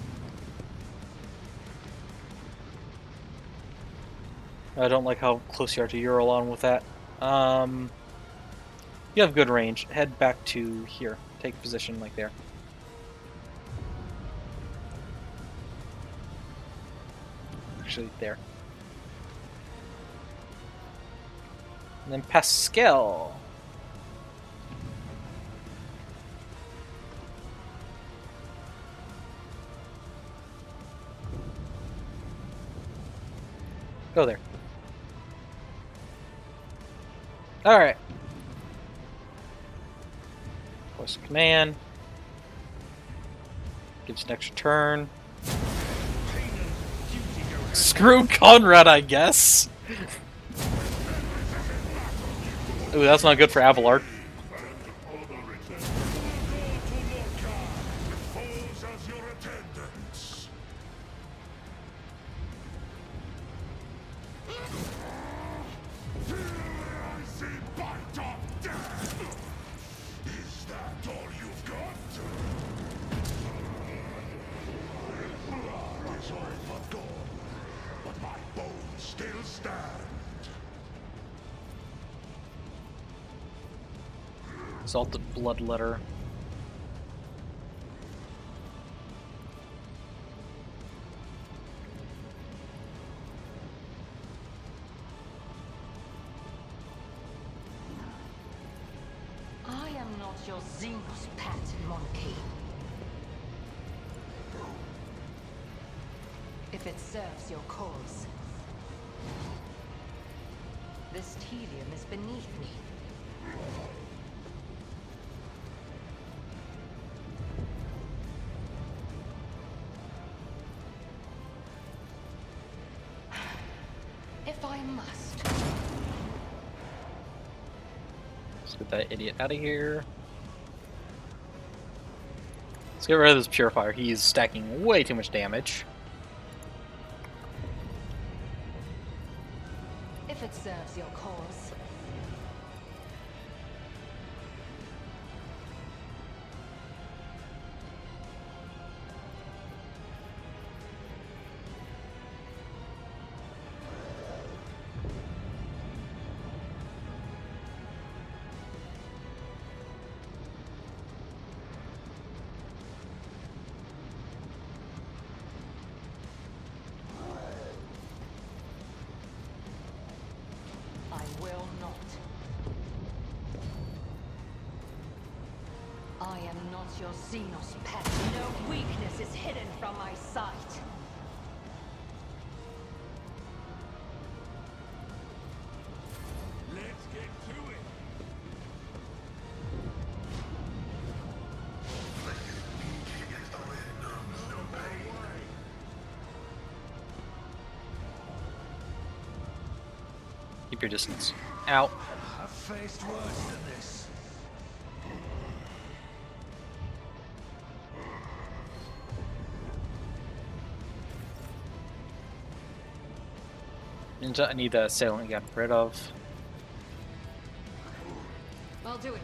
I don't like how close you are to Eurolon with that. You have good range. Head back to here. Take position like there. Actually, there. And then Pascal. Go there. Alright. Voice of Command. Gives an extra turn. Screw Conrad, I guess. Ooh, that's not good for Abelard. Salted Bloodletter. I am not your Xenos pet monkey. If it serves your cause. This tedium is beneath me. If I must. Let's get that idiot out of here. Let's get rid of this purifier. He's stacking way too much damage. If it serves your cause. I will not Once your Xenos pet, no weakness is hidden from my sight. Let's get to it. Keep your distance. Out. I've faced worse than this. Ninja, I need the assailant you got rid of. I'll do it.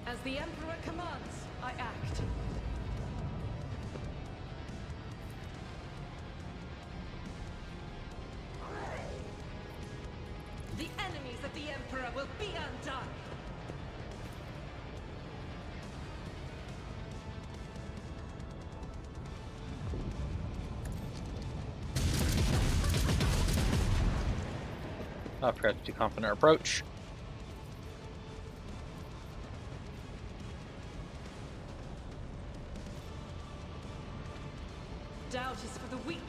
As the Emperor commands, I act. The enemies of the Emperor will be undone. I forgot to do confident approach. Doubt is for the weak.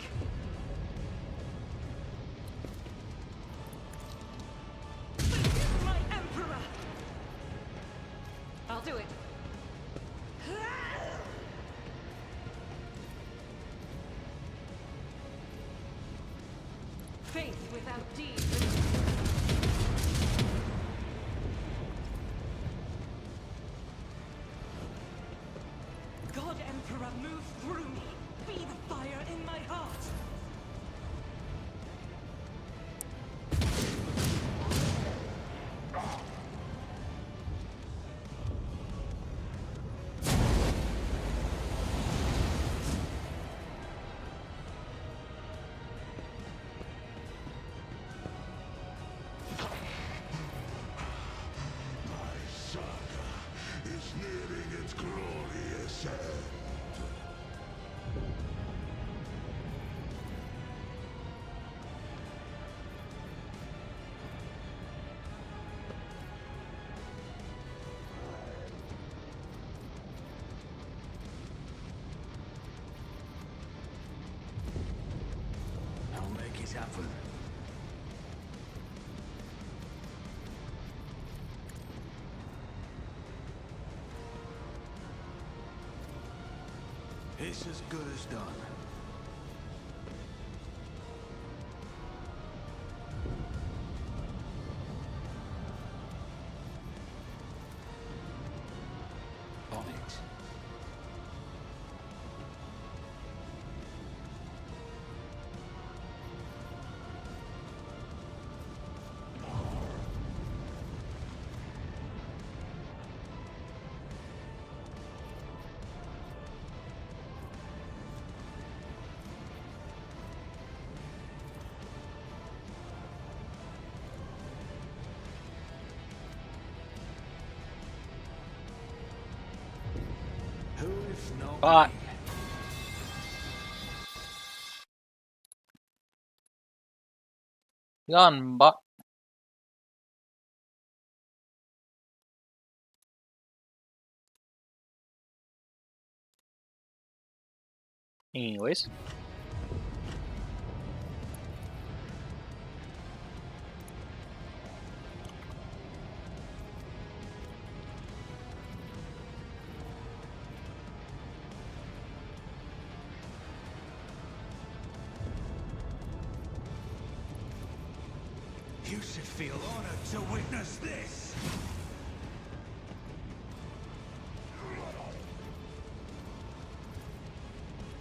My Emperor! I'll do it. Faith without deed. God Emperor, move through me. Be the fire in my heart. Is nearing its glorious end. I'll make it happen. It's as good as done. On it. Who if not Bot. me? Gone, bot. Anyways. You should feel honored to witness this.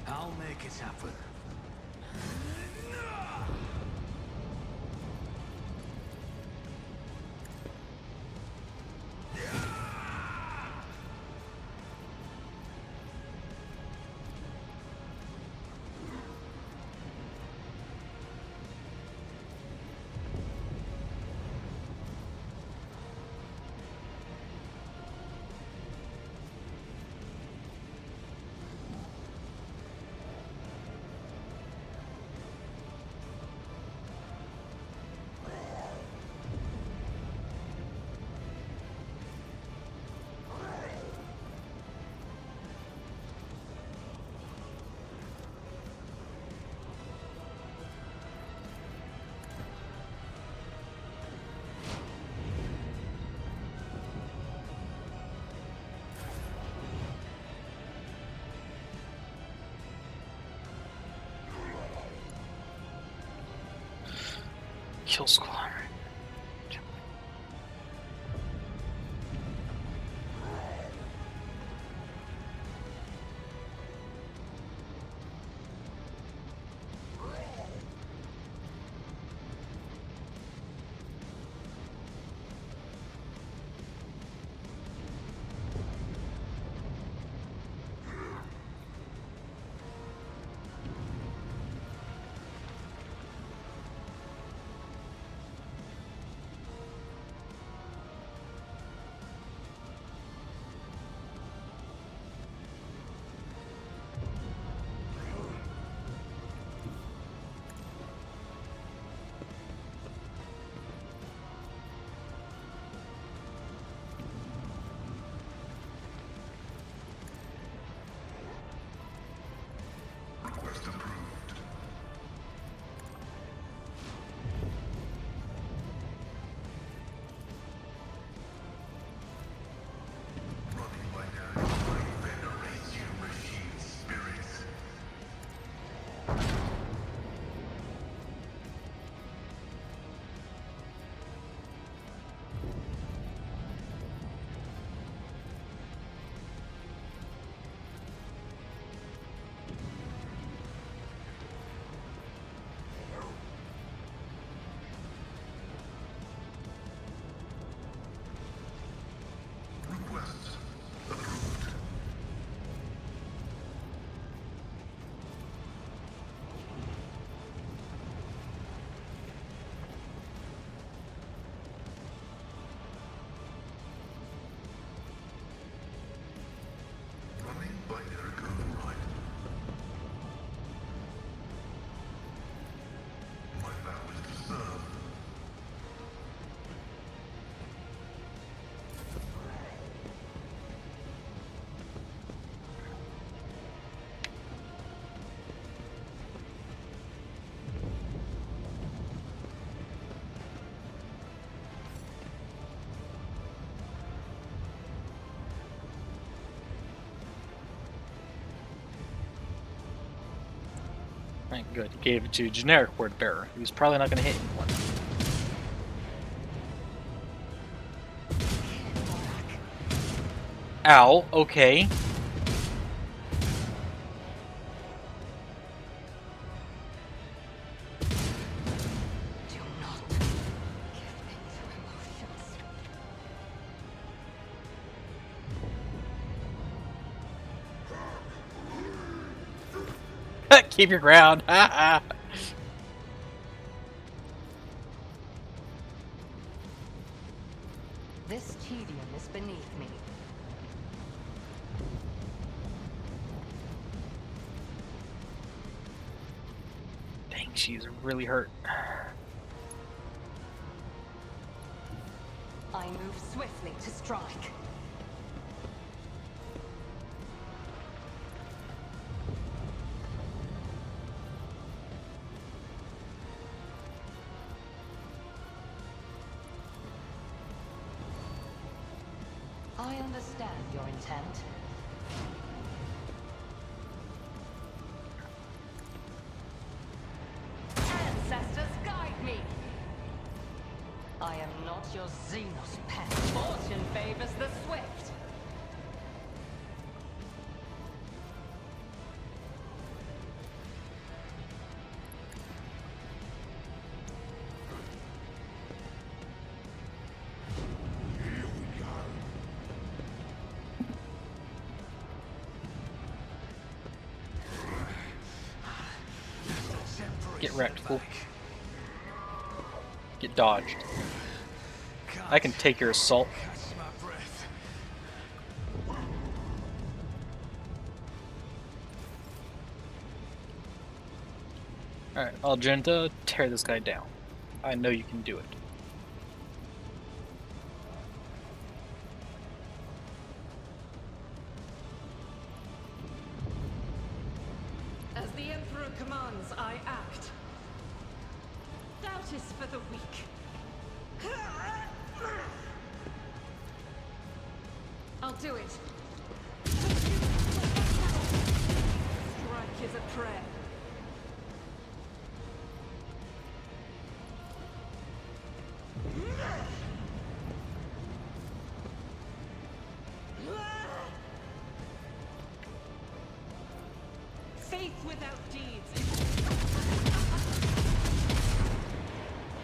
I'll make it happen. Kill squad. Request approved. Running by now, I venerate you, machine spirits. Request approved. Running binary override. My vow is to serve. Right, good. He gave it to a generic word bearer. He was probably not going to hit anyone. Ow, okay. Do not give in to emotions. Keep your ground. This tedium is beneath me. Dang, she's really hurt. I move swiftly to strike. I understand your intent. Ancestors, guide me! I am not your Xenos pet. Fortune favors the swift. Get wrecked, fool. Get dodged. I can take your assault. Catch my breath. Alright, Algenta, tear this guy down. I know you can do it. As the Emperor commands, I act. Doubt is for the weak. I'll do it. Strike is a prayer. Faith without deeds.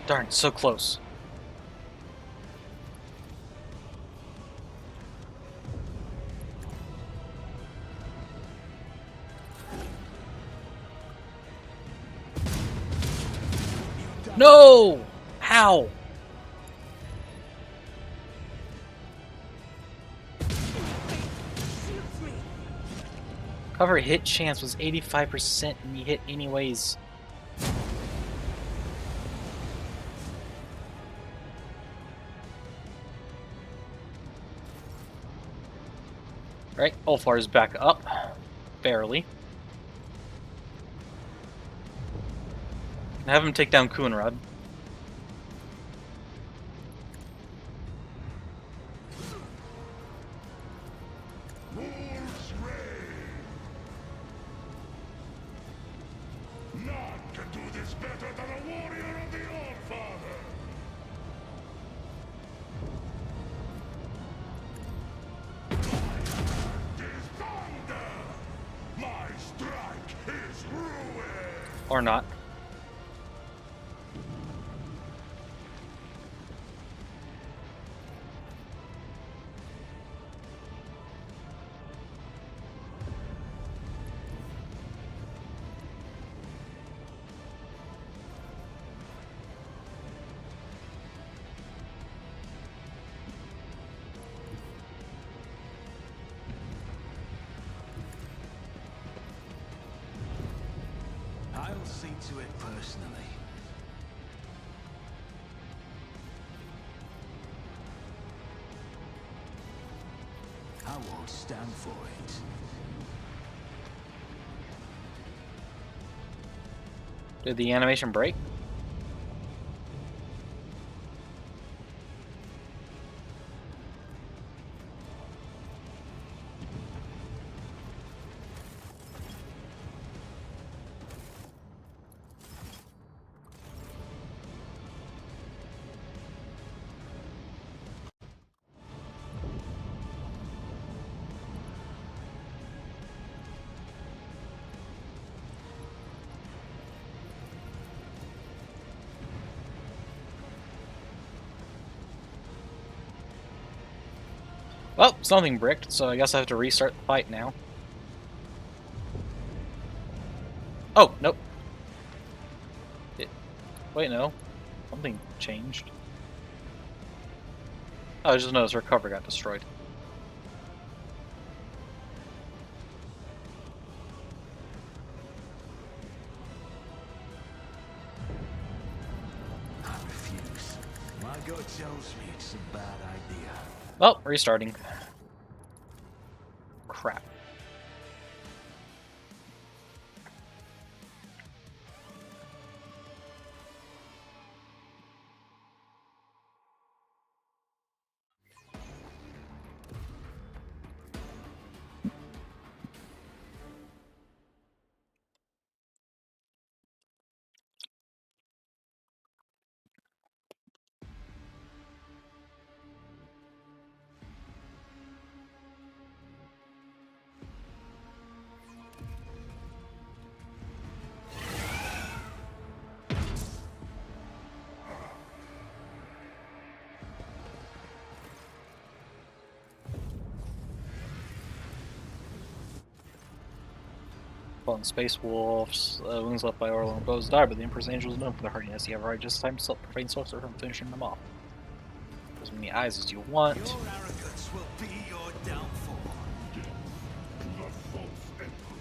Darn, so close. No! How? Cover hit chance was 85% and you hit anyways. Right, Ulfar is back up. Barely. Have him take down Coonrod. Wolves reign. None can do this better than a warrior of the Allfather. Is thunder. My strike is ruin. Or not. I'll see to it personally. I won't stand for it. Did the animation break? Well, something bricked, so I guess I have to restart the fight now. Oh, nope. Wait, no. Something changed. Oh, I just noticed her cover got destroyed. I refuse. My gut tells me it's a bad idea. Well, restarting. Crap. Fallen Space Wolves, wounds left by Orlon bows die, but the Emperor's Angel is known for their hardiness. You have arrived just in time to stop profane sorcerer from finishing them off. As many eyes as you want. Your arrogance will be your downfall. To the false emperor.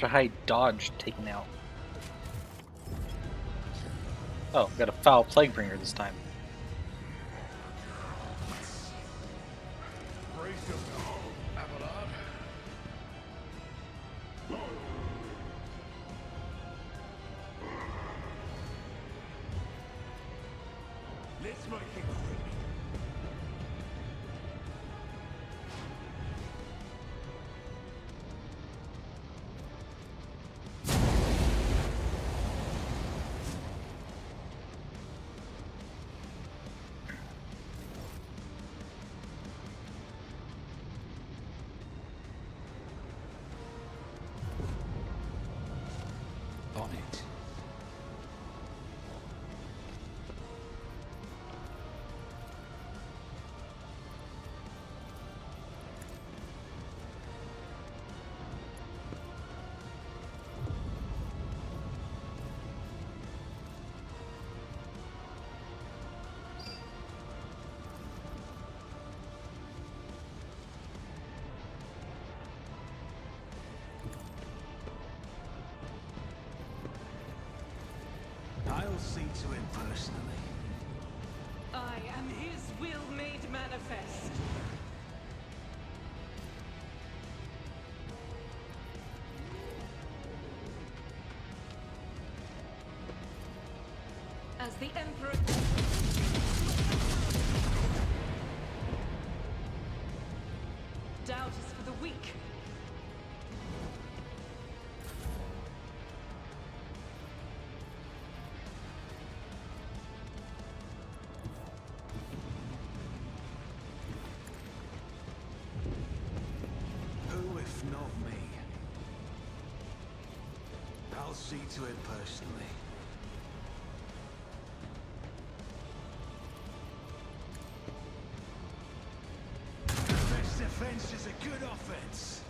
Ultra high dodge taken out. Oh, got a foul plague bringer this time. Brace yourself, Abelard. Let's make it quick. On it. I'll see to it personally. I am his will made manifest. As the Emperor... Doubt is for the weak. Who if not me? I'll see to it personally. The best defense is a good offense.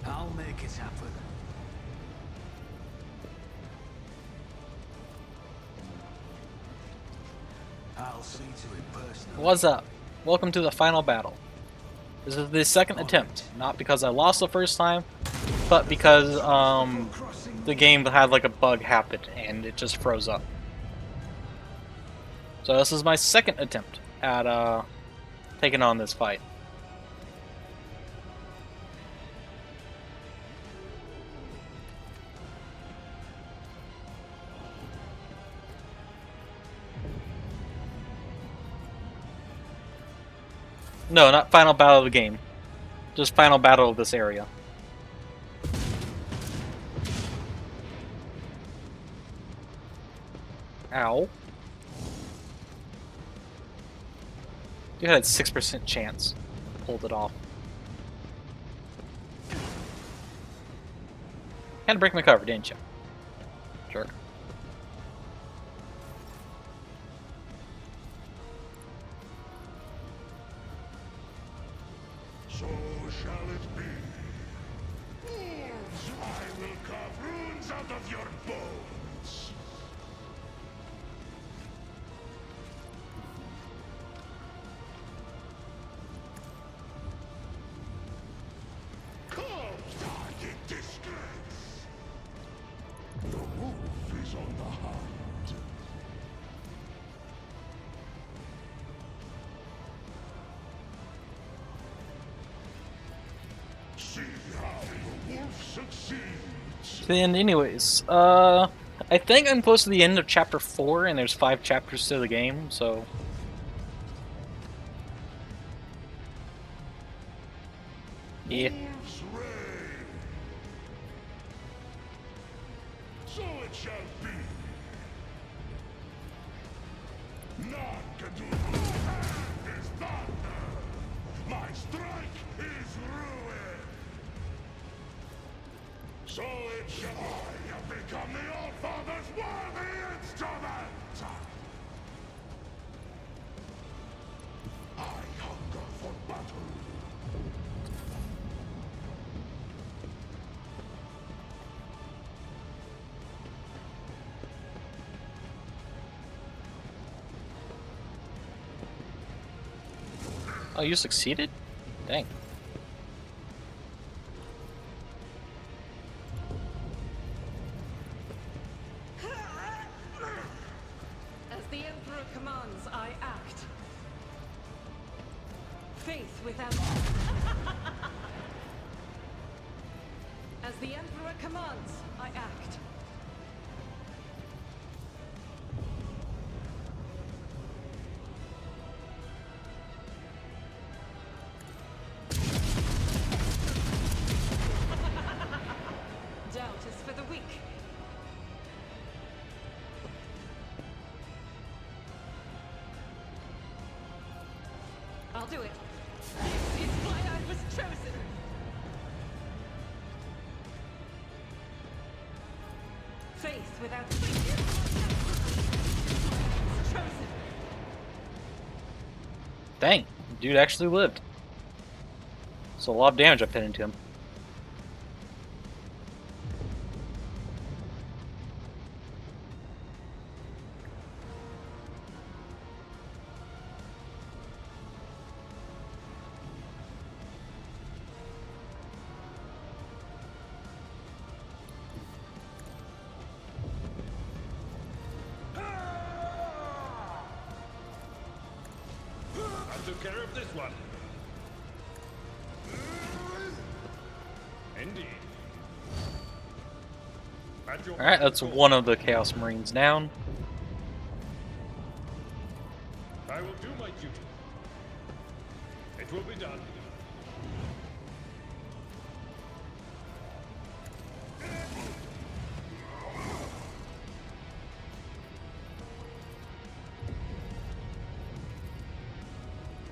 I'll make it happen. I'll see to it personally. What's up? Welcome to the final battle. This is the second attempt, not because I lost the first time, but because the game had like a bug happen and it just froze up. So this is my second attempt at taking on this fight. No, not final battle of the game. Just final battle of this area. Ow. You had a 6% chance. Pulled it off. Had to break my cover, didn't you? Jerk. So shall it be. Wolves, I will carve runes out of your bones. Come, die in disgrace. The wolf is on the hunt. See how the wolf succeeds. To the end, anyways. I think I'm close to the end of chapter 4, and there's 5 chapters to the game, so. Yeah. Wolves reign. So it shall be. None can do my hand is thunder. My strike is ruin. So it shall. I have become the All-Father's worthy instrument. I hunger for battle. Oh, you succeeded? Dang. As the Emperor commands, I act. Faith without... As the Emperor commands, I act. Doubt is for the weak. I'll do it. This is why I was chosen. Faith without chosen. Dang, dude actually lived. So a lot of damage I put into him. I took care of this one. Indeed. Alright, that's one of the Chaos Marines down. I will do my duty. It will be done.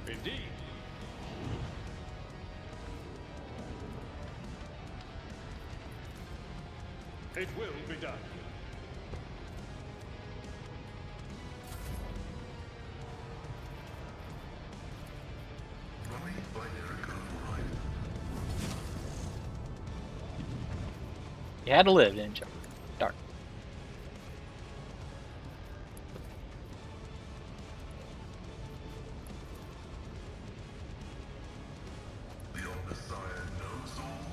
Indeed. It will be done. Running binary override. You had to live, didn't you? Dark. The Omnissiah knows all,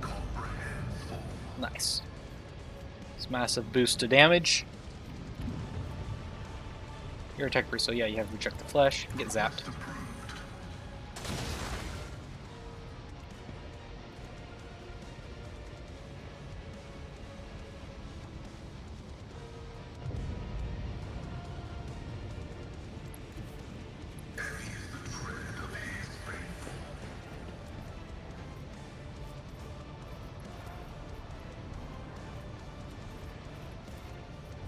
comprehends all. Nice. It's a massive boost to damage. You're a tech priest, so yeah, you have reject the flesh, get zapped. Approved. Heavy is the tread of his faithful.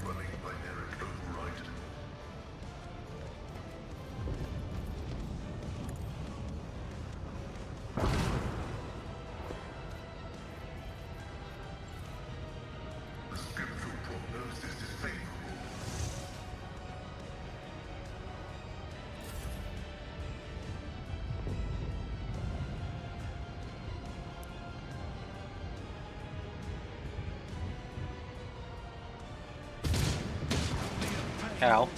Running binary override. The scriptural prognosis is favorable. Ow.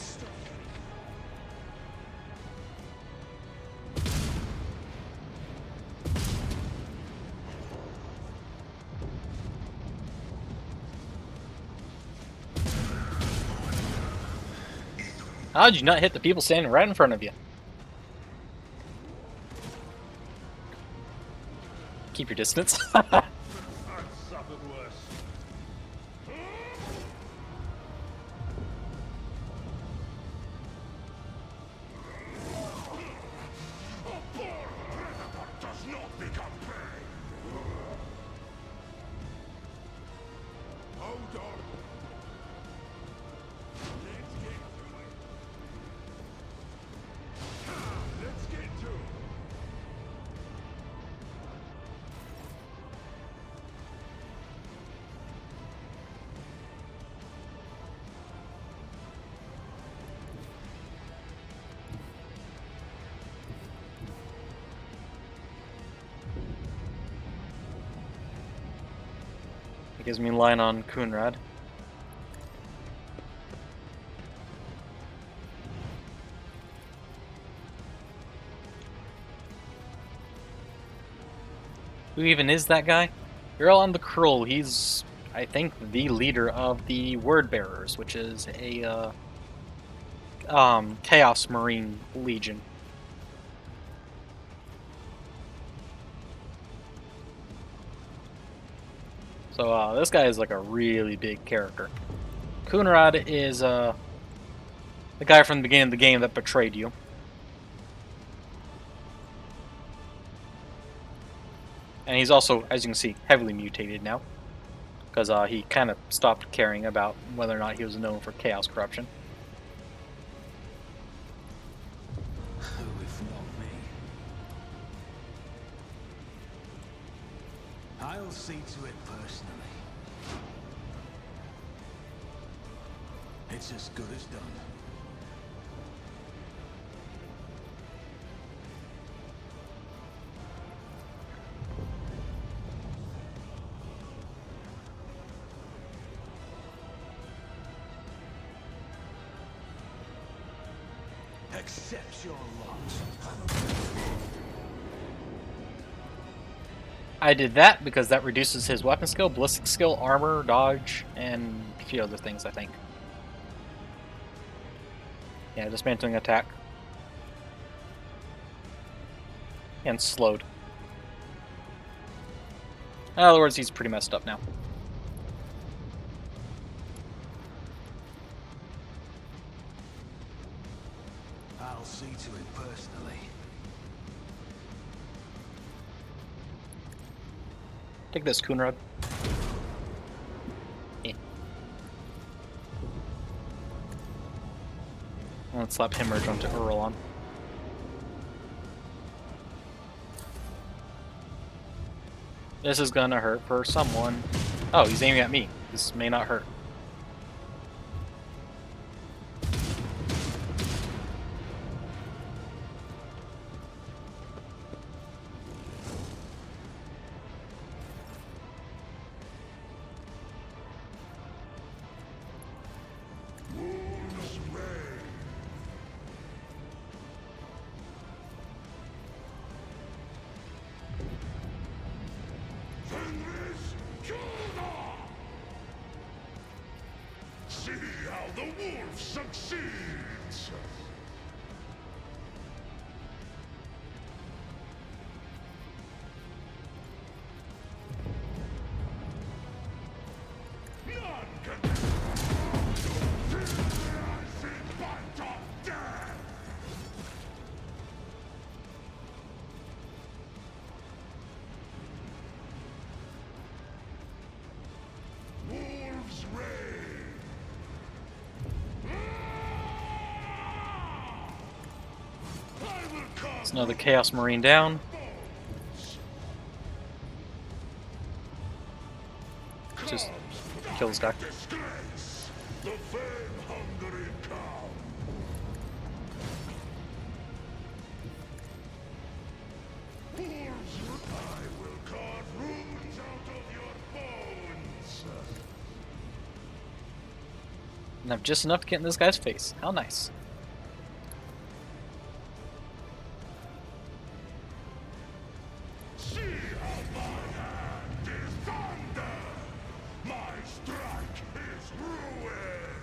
How did you not hit the people standing right in front of you? Keep your distance. I've suffered worse. Does not become prey. Hold on. Let's get to it. Let's get to it. It gives me line on Kunrad. Who even is that guy? Earl on the Krull. He's, I think, the leader of the Word Bearers, which is a Chaos Marine Legion. So this guy is like a really big character. Coonrod is the guy from the beginning of the game that betrayed you. And he's also, as you can see, heavily mutated now. Because he kind of stopped caring about whether or not he was known for chaos corruption. Who if not me? I'll see to it personally. It's as good as done. Accept your lot. I did that because that reduces his weapon skill, ballistic skill, armor, dodge, and a few other things, I think. Yeah, dismantling attack. And slowed. In other words, he's pretty messed up now. I'll see to it personally. Take this, Coonrod. Yeah. Let's slap Hemorrhage onto Urlon. This is gonna hurt for someone. Oh, he's aiming at me. This may not hurt. Wolves reign. Fenris Kildar! See how the wolf succeeds! None can bite of death! Wolves reign! I will come. It's another Chaos Marine down. Just kill this guy. Disgrace! The fame-hungry cow! Wolves, I will carve runes out of your bones! And I've just enough to get in this guy's face. How nice. See how my hand is thunder! My strike is ruin!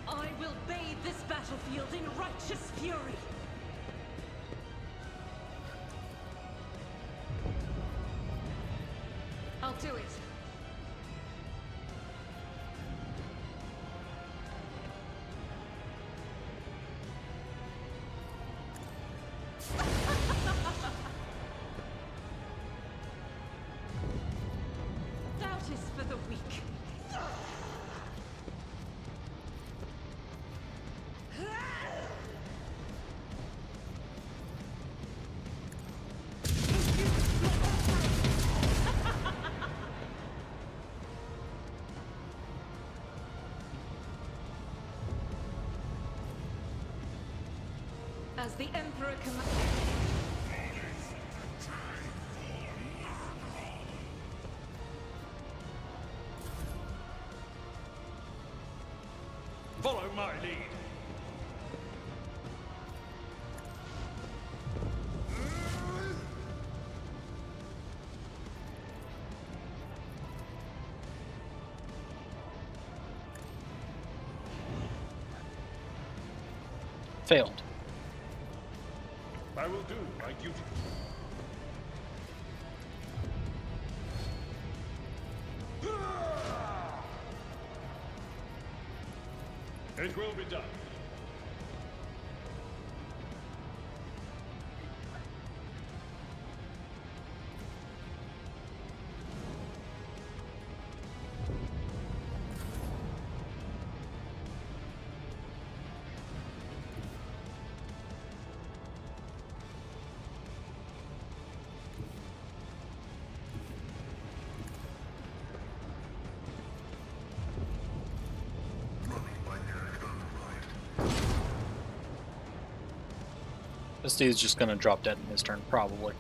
I will bathe this battlefield in righteous fury. I'll do it. Doubt is for the weak. As the Emperor commands. Follow my lead. Failed. I will do my duty. It will be done. This dude's just gonna drop dead in his turn, probably.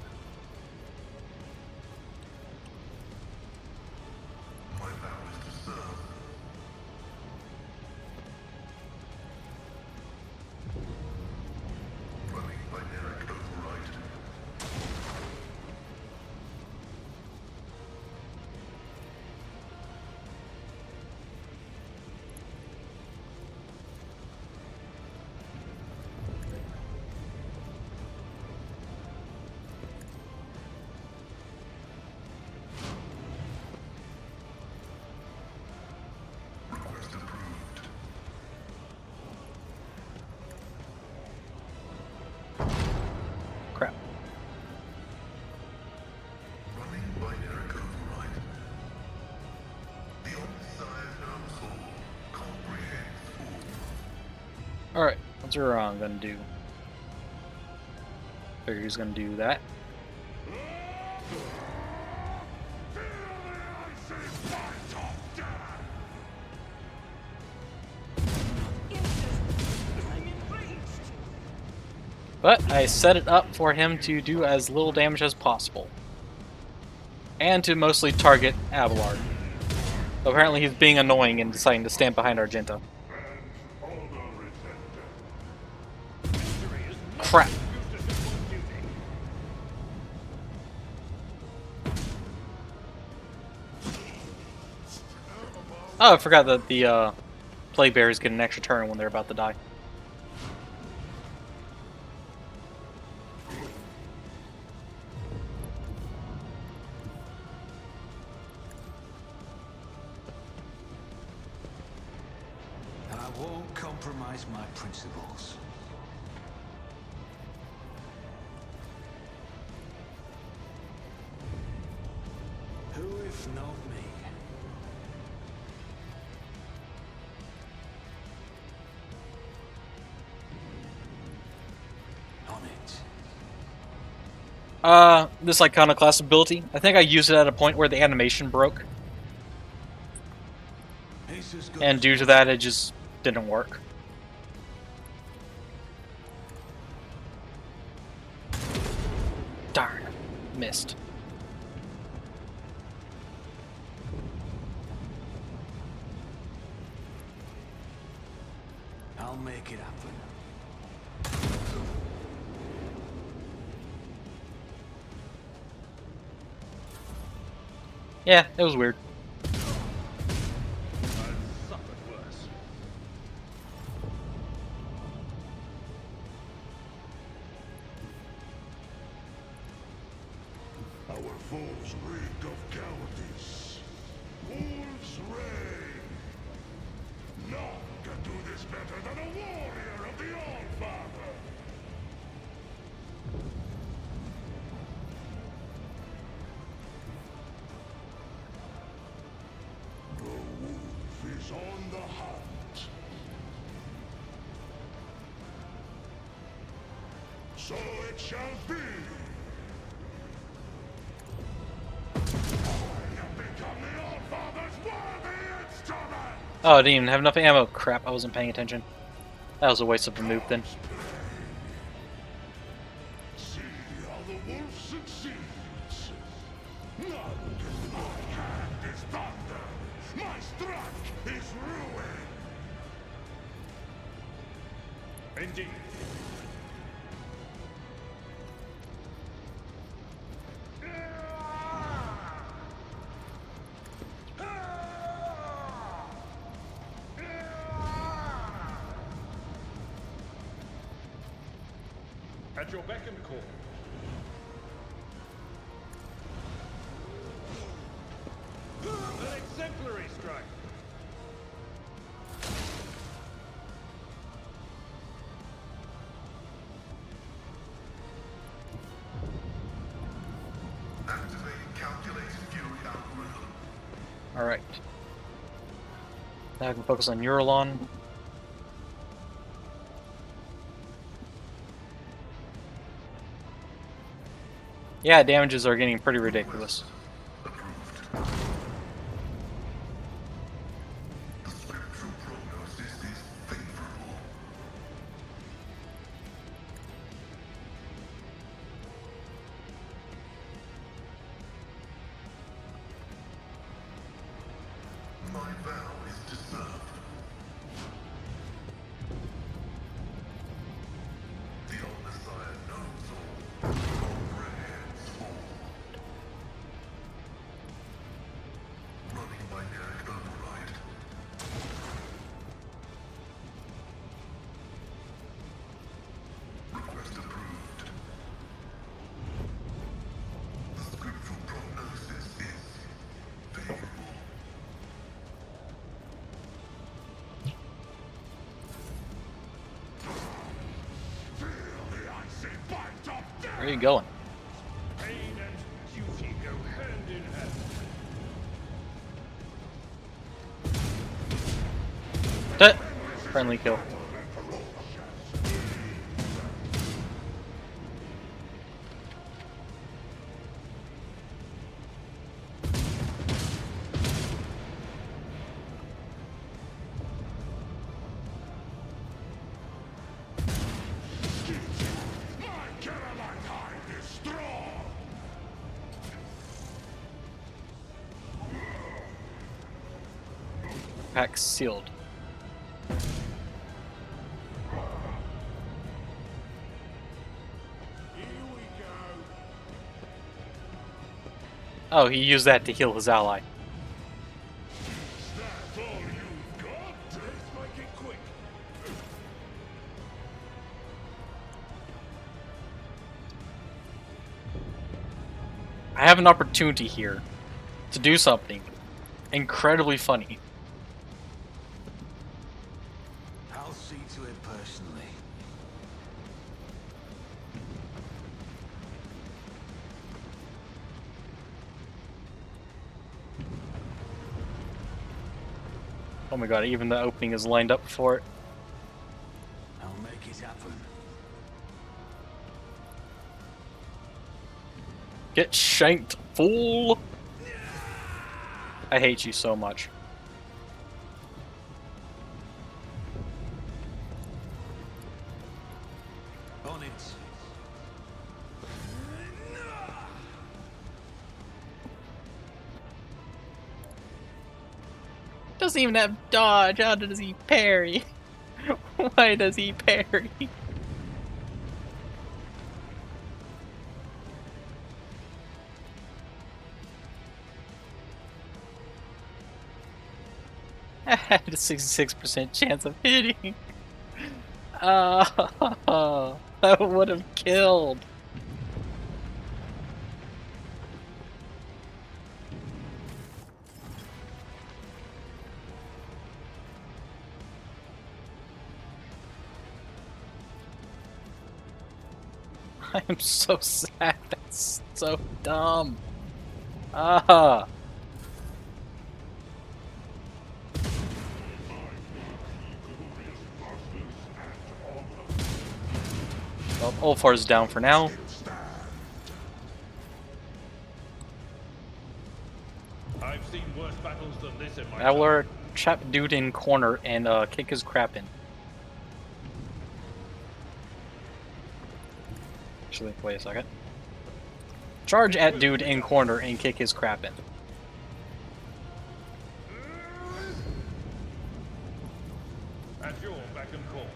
My vow is to serve. Running binaric override. Request approved. Crap. Running binaric override. The Omnissiah knows all, comprehends all. Alright, what's Ruron gonna do? Figure he's gonna do that. But I set it up for him to do as little damage as possible. And to mostly target Abelard. Apparently he's being annoying and deciding to stand behind Argento. Crap. Oh, I forgot that the Plague Bearers get an extra turn when they're about to die. I won't compromise my principles. Who if not me? On it. This Iconoclast ability, I think I used it at a point where the animation broke. It's as good And as due to that, it just didn't work. Darn. Missed. I'll make it happen. Yeah, it was weird. Suffered worse. Our foes reek of cowardice. Wolves reign. None can do this better than a warrior of the All-Father. The wolf is on the hunt. So it shall be. I have become the All-Father's worthy instrument! Oh, I didn't even have enough ammo. Crap, I wasn't paying attention. That was a waste of a move then. See how the wolf succeeds. None can my hand is thunder. My strike is ruin. Indeed. At your beck and call. An exemplary strike. Activating calculated fury algorithm. Alright. Now I can focus on Eurolon. Yeah, damages are getting pretty ridiculous. Approved. The scriptural prognosis is favorable. My vow is to serve. The old Messiah knows all. Comprehends all. Running binaric override. Request approved. The scriptural prognosis is favorable. Feel the icy bite of death! Where are you going? Pain and duty go hand in hand. Tut! Friendly kill. My Caroline hide is strong! Pack sealed. Here we go! Oh, he used that to heal his ally. Is that all you've got? Let's make it quick! I have an opportunity here to do something incredibly funny. I'll see to it personally. Oh my god, even the opening is lined up for it. I'll make it happen. Get shanked, fool! I hate you so much. On it. Doesn't even have dodge. How does he parry? Why does he parry? I had a 66% chance of hitting. Oh, that would have killed. I am so sad. That's so dumb. Ah. Well, Ulfar's down for now. I've seen worse battles than this in my I will time. trap dude in corner and kick his crap in. Actually, wait a second. Charge at dude in corner and kick his crap in. At your beck and call.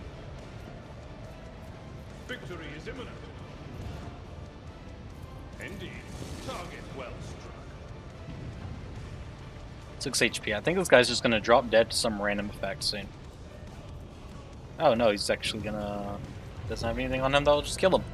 Victory is imminent. Indeed. Target well struck. 6 HP. I think this guy's just gonna drop dead to some random effect soon. Oh no, he's actually gonna... doesn't have anything on him that'll just kill him.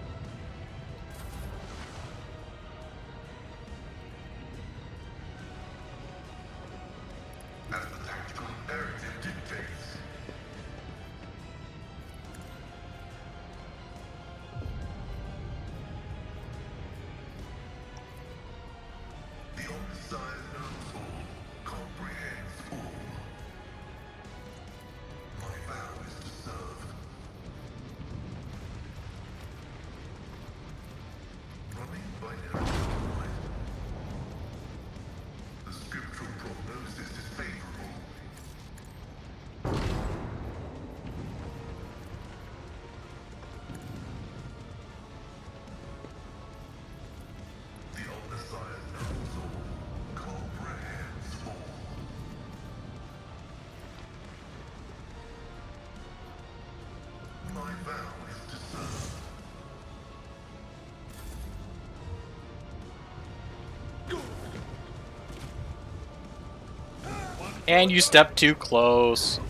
And you stepped too close.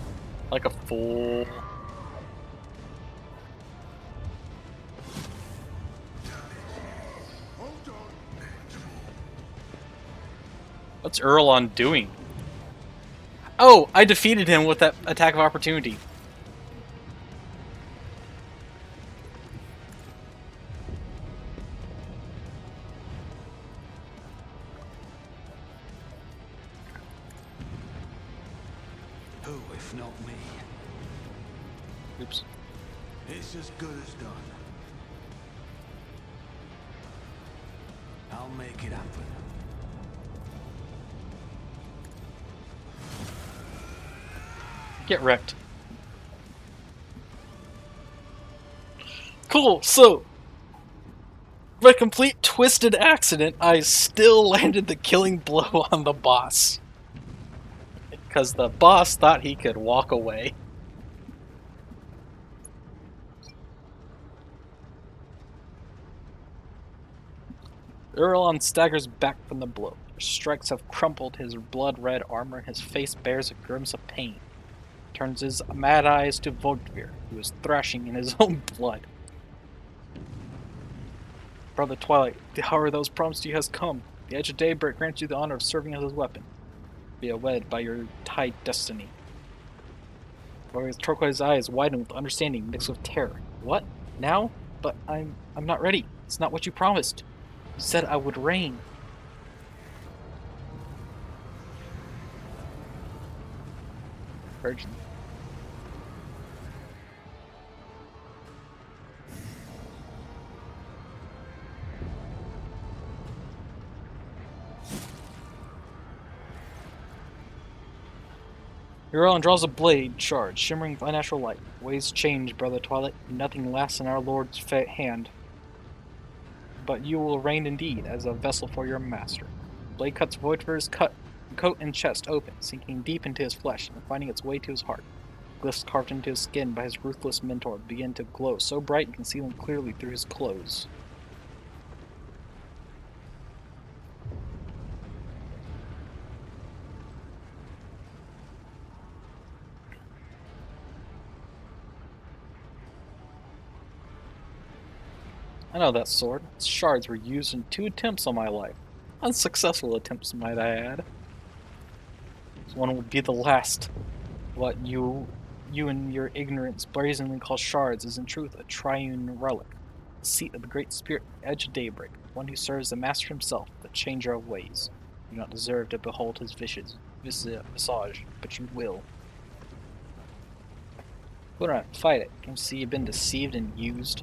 Like a fool. What's Erlon doing? Oh, I defeated him with that attack of opportunity. Who, if not me? Oops. It's as good as done. I'll make it happen. Get wrecked. Cool, so by a complete twisted accident, I still landed the killing blow on the boss. Because the boss thought he could walk away. Erlon staggers back from the blow. His strikes have crumpled his blood-red armor, his face bears a grimace of pain. Turns his mad eyes to Vodvir, who is thrashing in his own blood. Brother Twilight, the hour of those promised you has come. The edge of daybreak grants you the honor of serving as his weapon. Be wed by your tied destiny. Warrior's turquoise eyes widen with understanding mixed with terror. What? Now? But I'm not ready. It's not what you promised. You said I would reign. Virgin. Eurelon draws a blade charge, shimmering with unnatural light. Ways change, Brother Twilight. Nothing lasts in our Lord's hand. But you will reign indeed, as a vessel for your master. Blade cuts Voidver's coat and chest open, sinking deep into his flesh and finding its way to his heart. Glyphs carved into his skin by his ruthless mentor begin to glow so bright you can see them clearly through his clothes. I know that sword. Its shards were used in 2 attempts on my life. Unsuccessful attempts, might I add. This one will be the last. What you in your ignorance brazenly call shards is in truth a triune relic. The seat of the great spirit, edge of daybreak, one who serves the master himself, the changer of ways. You do not deserve to behold his visage, but you will. Go around, fight it. Can't see you've been deceived and used.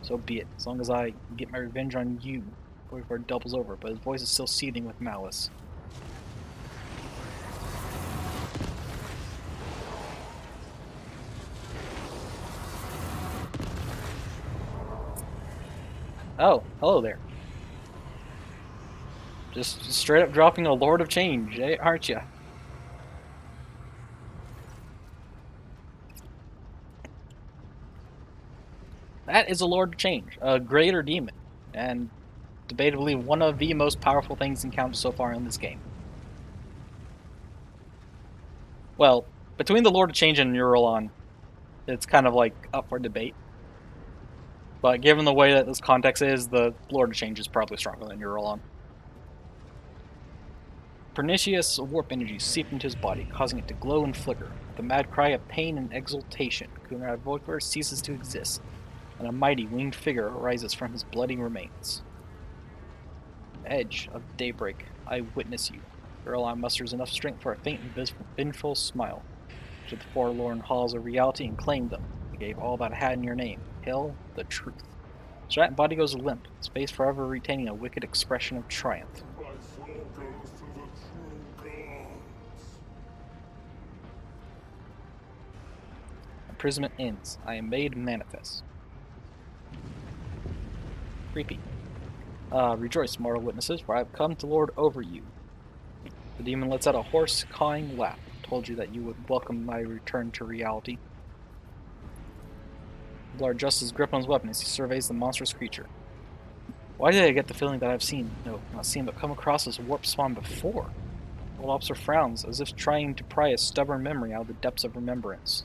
So be it, as long as I get my revenge on you before it doubles over, but his voice is still seething with malice. Oh, hello there. Just straight up dropping a Lord of Change, aren't ya? That is a Lord of Change, a greater demon, and debatably one of the most powerful things encountered so far in this game. Well, between the Lord of Change and Eurelon, it's kind of like up for debate. But given the way that this context is, the Lord of Change is probably stronger than Eurelon. Pernicious warp energy seeped into his body, causing it to glow and flicker. With a mad cry of pain and exultation, Kunrad Volkvar ceases to exist, and a mighty winged figure arises from his bloody remains. Edge of daybreak, I witness you. Eurelon musters enough strength for a faint and vengeful smile. To the forlorn halls of reality and claimed them. I gave all that I had in your name. Hail the truth. Stratton's body goes limp, his face forever retaining a wicked expression of triumph. My soul goes to the true gods. Imprisonment ends. I am made manifest. Creepy. Rejoice, mortal witnesses, for I have come to lord over you. The demon lets out a hoarse, cawing laugh. Told you that you would welcome my return to reality. The Lord adjusts his grip on his weapon as he surveys the monstrous creature. Why did I get the feeling that I've seen, no, not seen, but come across this warp spawn before? Old officer frowns, as if trying to pry a stubborn memory out of the depths of remembrance.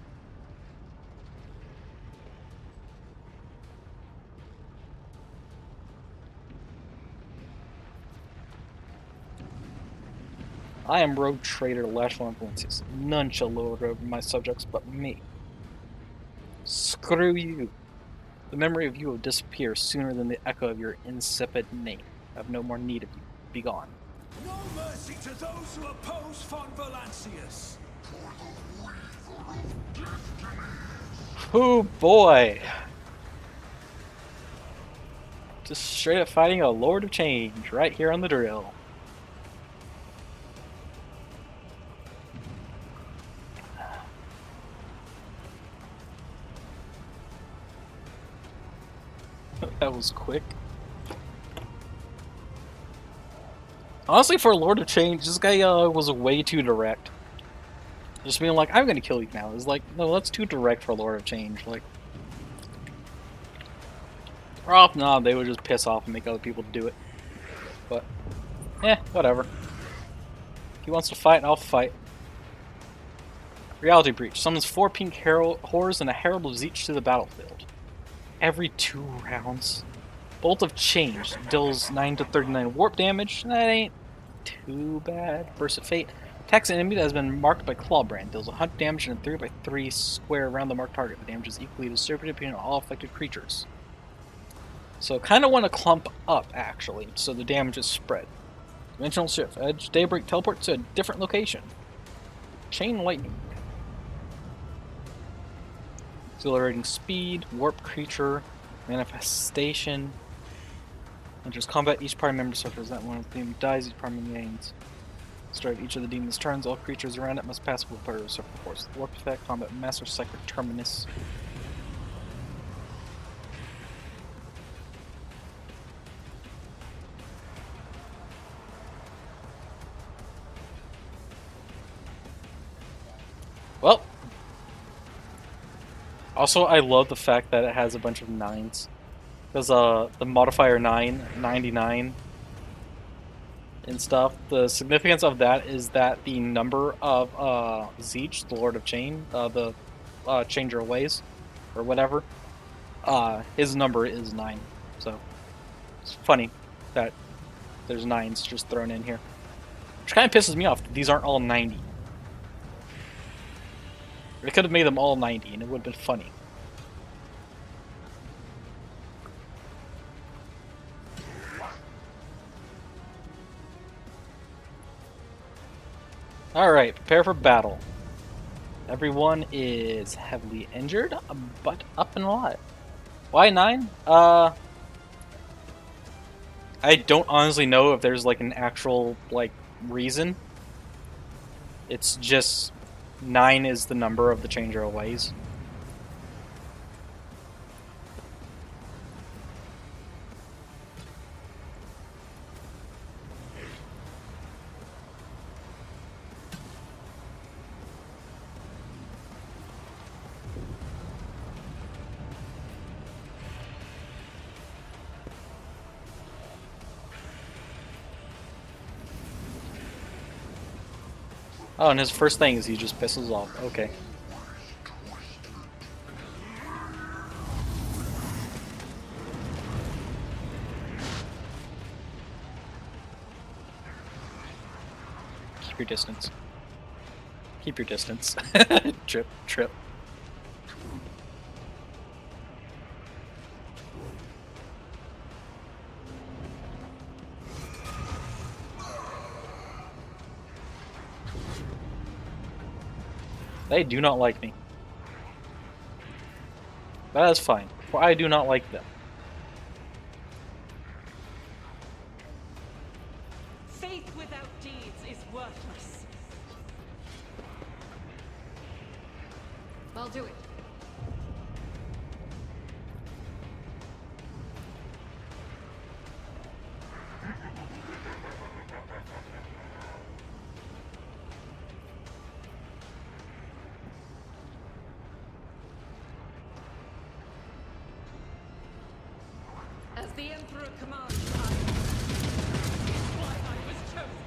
I am rogue traitor Lashon Valencius. None shall lord over my subjects but me. Screw you. The memory of you will disappear sooner than the echo of your insipid name. I have no more need of you. Be gone. No mercy to those who oppose Von Valancius. Oh boy. Just straight up fighting a Lord of Change right here on the drill. That was quick. Honestly, for a Lord of Change, this guy was way too direct. Just being like, I'm gonna kill you now. It's like, no, that's too direct for a Lord of Change. Like, oh, no, they would just piss off and make other people do it. But, whatever. If he wants to fight, I'll fight. Reality Breach. Summons 4 pink horrors and a Herald of Zeech to the battlefield. Every 2 rounds. Bolt of Change deals 9 to 39 warp damage. That ain't too bad. Burst of Fate. Attacks an enemy that has been marked by Clawbrand. Deals 100 damage in a 3x3 square around the marked target. The damage is equally distributed between all affected creatures. So kind of want to clump up, actually, so the damage is spread. Dimensional Shift. Edge Daybreak teleports to a different location. Chain Lightning. Accelerating Speed. Warp Creature. Manifestation. Enters combat. Each party member suffers that one of the demon dies. Each party member gains. Start each of the demon's turns. All creatures around it must pass with a surfer force. Warp effect. Combat Master Cycler Terminus. Well. Also, I love the fact that it has a bunch of 9s. Because the modifier 9, 99, and stuff, the significance of that is that the number of Zeech, the Lord of Chain, the Changer of Ways, or whatever, his number is 9. So, it's funny that there's 9s just thrown in here. Which kind of pisses me off that these aren't all 90. They could have made them all 90 and it would have been funny. Alright, prepare for battle. Everyone is heavily injured, but up and alive. Why 9? I don't honestly know if there's like an actual like reason. It's just 9 is the number of the Changer of Ways. Oh, and his first thing is he just pisses off. Okay. Keep your distance. Keep your distance. Trip, trip. They do not like me. That is fine, for I do not like them. Faith without deeds is worthless. I'll do it. As the Emperor commands, it's why I was chosen.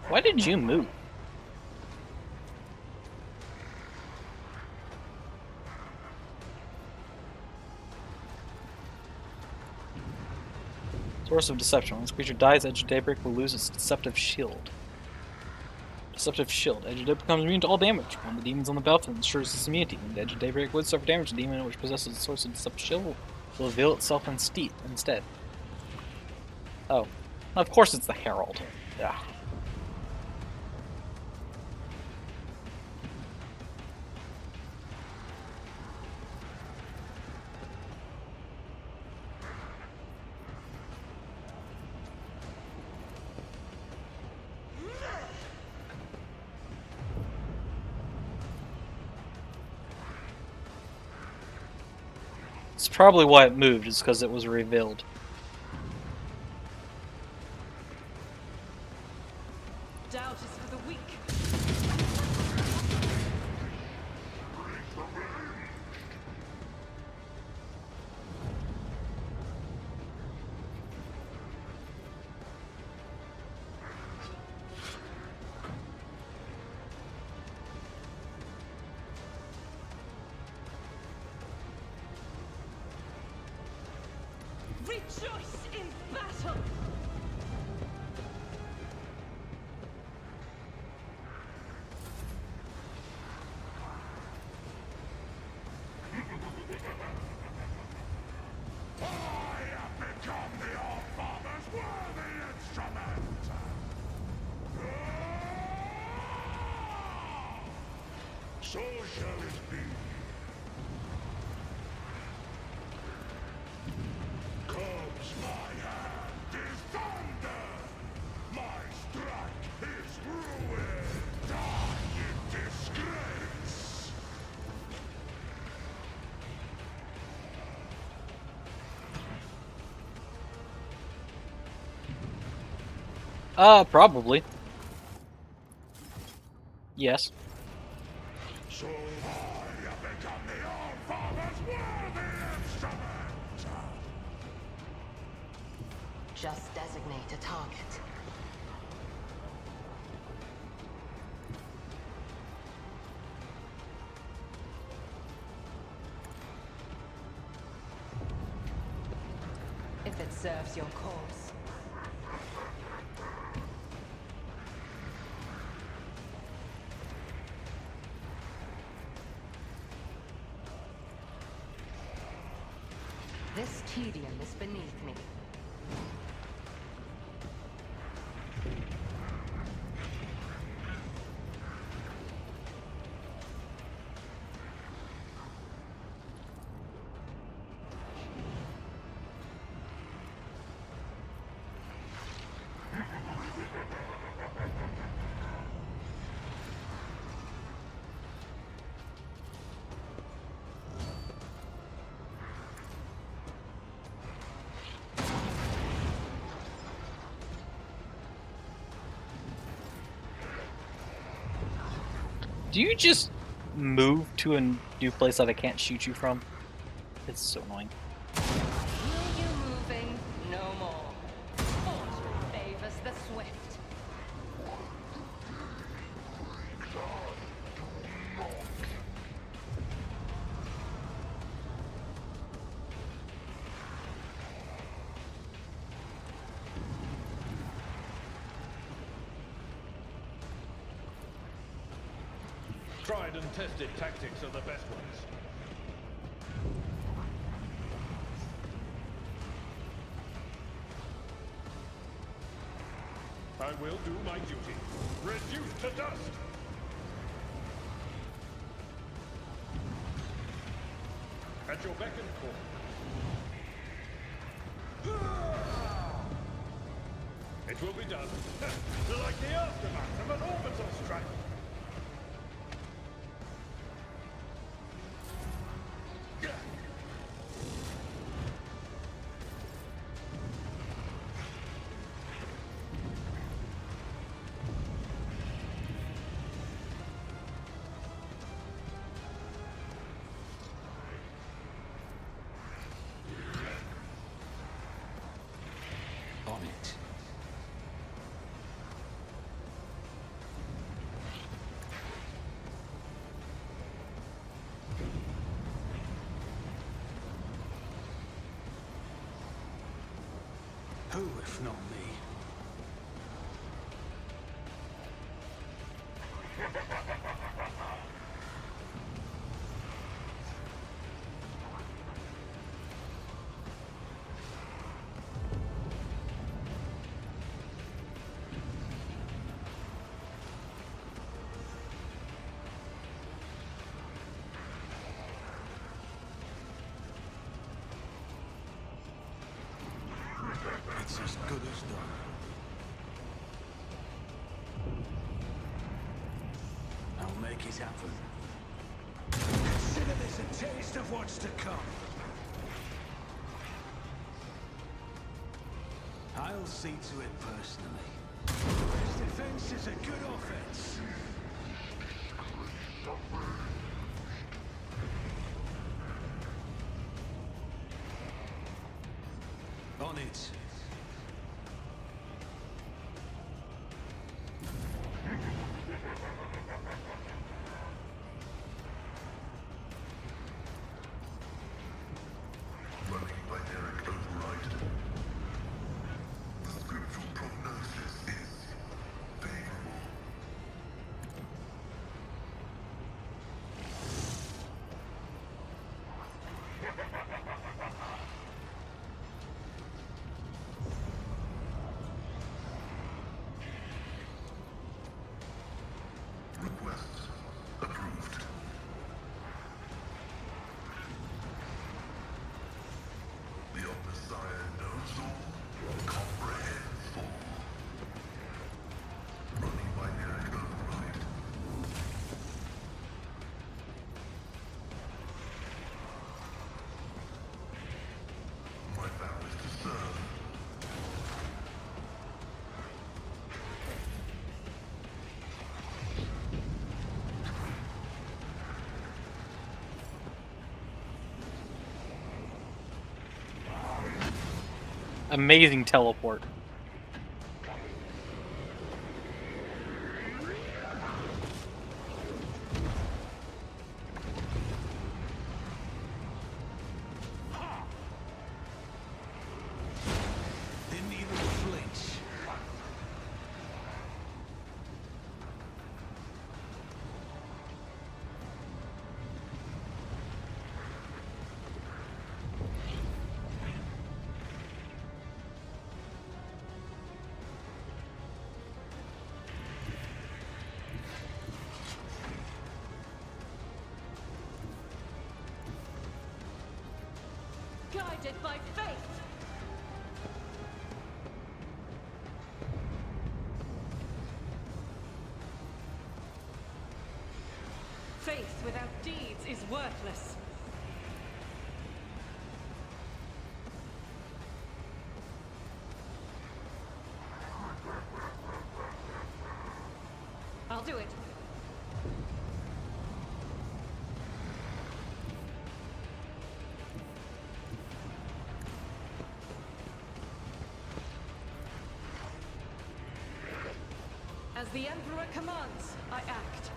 Why did you move? Source of deception. When this creature dies, Edge of Daybreak will lose its deceptive shield. Deceptive shield. Edge of Daybreak becomes immune to all damage. When the demon's on the battlefield, ensures its immunity. When the Edge of Daybreak would suffer damage, the demon which possesses the source of deceptive shield will reveal itself instead. Oh. Of course it's the Herald. Yeah. It's probably why it moved, is because it was revealed. Doubt is for the weak. Rejoice in battle! I have become the All-Father's worthy instrument! So shall it be. Comes my hand is thunder! My strike is ruin! Die in disgrace! Probably. Yes. So I have become the All-Father's worthy instrument! Just designate a target. If it serves your cause. This tedium is beneath me. Do you just move to a new place that I can't shoot you from? It's so annoying. Will you moving? No more. Fortune favors the swift. Tried and tested tactics are the best ones. I will do my duty. Reduced to dust! At your beck and call. It will be done. Like the aftermath of an orbital strike. On it. Who, if not me? It's as good as done. I'll make it happen. Consider this a taste of what's to come. I'll see to it personally. Best defense is a good offense. On it. Running by Eric override. The spiritual prognosis is favorable. Request approved. The Omnissiah knows all, comprehends all. Running binary override. My vow is to serve. Amazing teleport. Didn't even flinch. Guided by faith. Faith without deeds is worthless. I'll do it. As the Emperor commands, I act.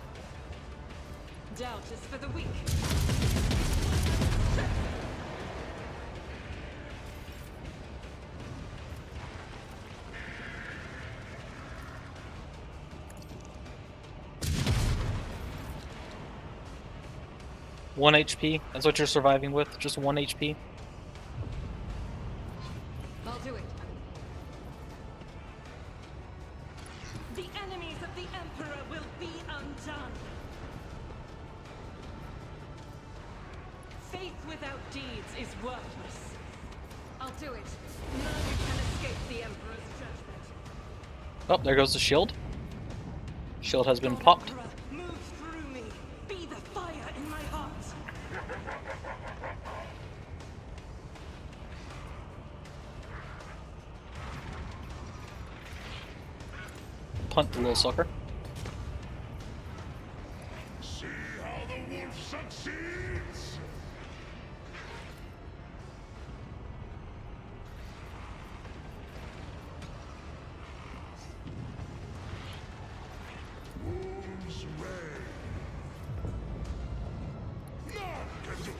Doubt is for the weak. One HP. That's what you're surviving with. Just 1 HP. I'll do it. The enemies of the Emperor will be undone. Faith without deeds is worthless. I'll do it. None can escape the Emperor's judgment. Oh, there goes the shield. Shield has been God popped. Emperor, move through me. Be the fire in my heart. Punt the little sucker. See how the wolf succeeds? Wolves reign. None can do.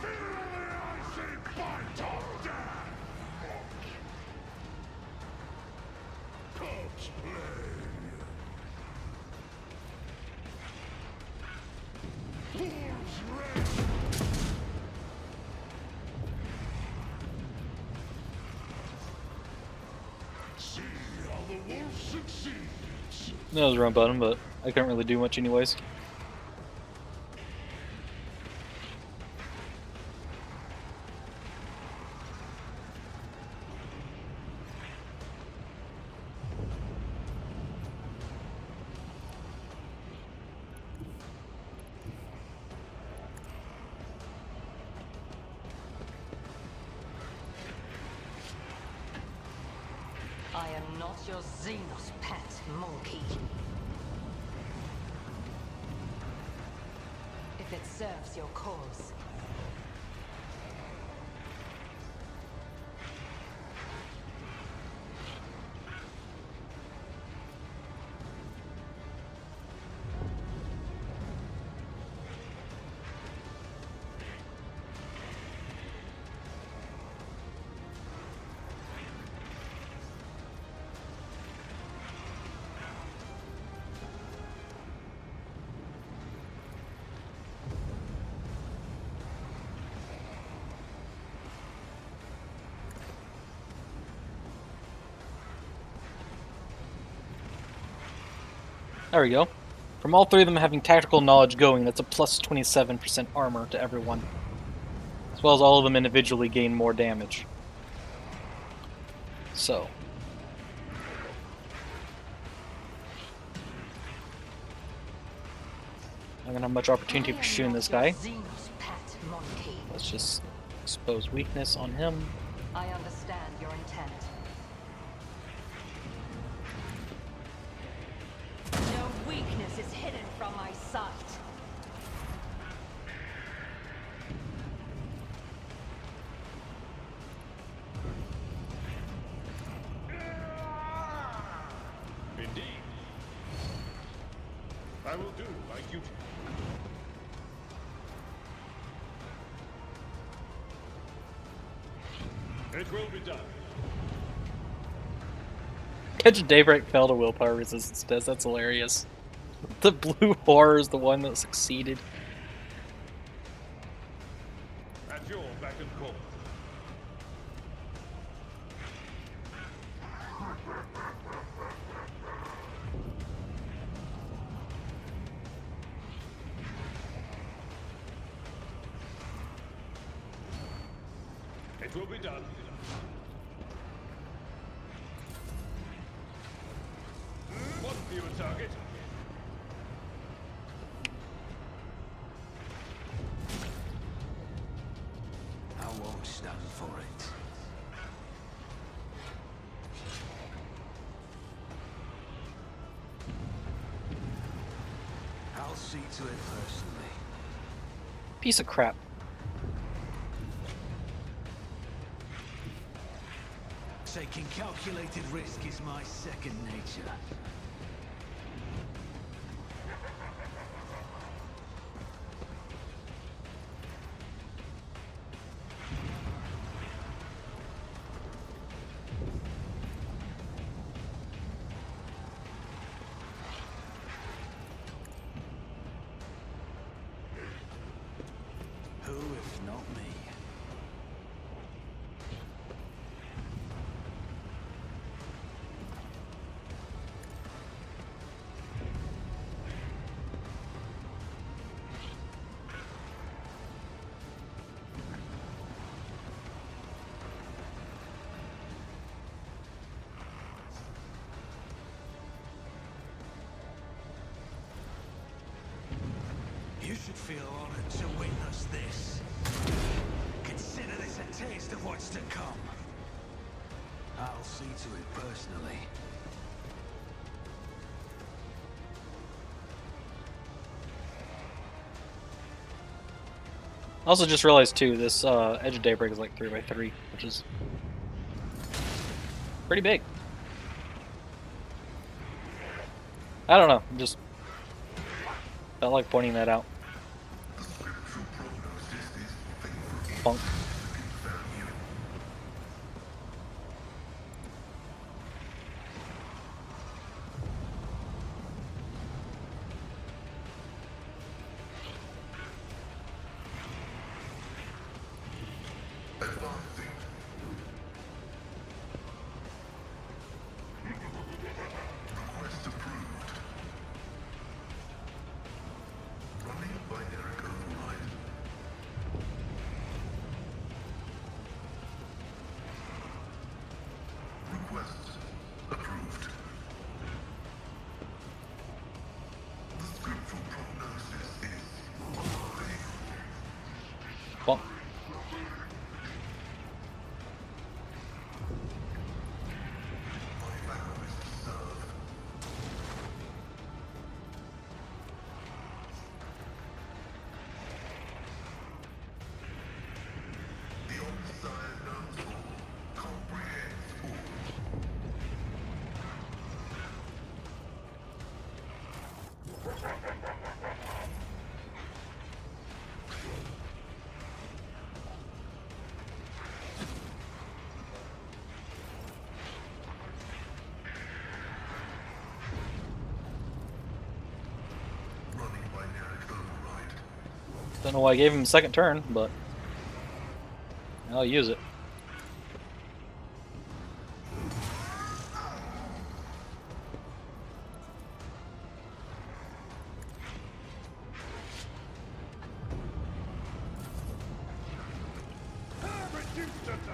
Feel the icy bite of death. That was run button, but I couldn't really do much anyways. I am not your Xenos pet, monkey. If it serves your cause. There we go. From all three of them having tactical knowledge going, that's a plus 27% armor to everyone. As well as all of them individually gain more damage. So. I'm gonna have much opportunity for shooting this guy. Let's just expose weakness on him. I understand your intent. No weakness is hidden from my sight. Indeed. I will do my duty. It will be done. Catch a Daybreak fell to willpower resistance test. That's hilarious. The blue horror is the one that succeeded. At your beck and call. It will be done. What do you target? I won't stand for it. I'll see to it personally. Piece of crap. Taking calculated risk is my second nature. Who, if not me? You should feel honored to witness this. Consider this a taste of what's to come. I'll see to it personally. I also just realized too, this Edge of Daybreak is like 3x3, which is pretty big. I don't know, just felt like pointing that out. Bunk. Request approved. Well, My vow is to serve. The Omnissiah knows all, comprehends all. Running binaric override. don't know why I gave him a second turn, but I'll use it. Reduced to dust.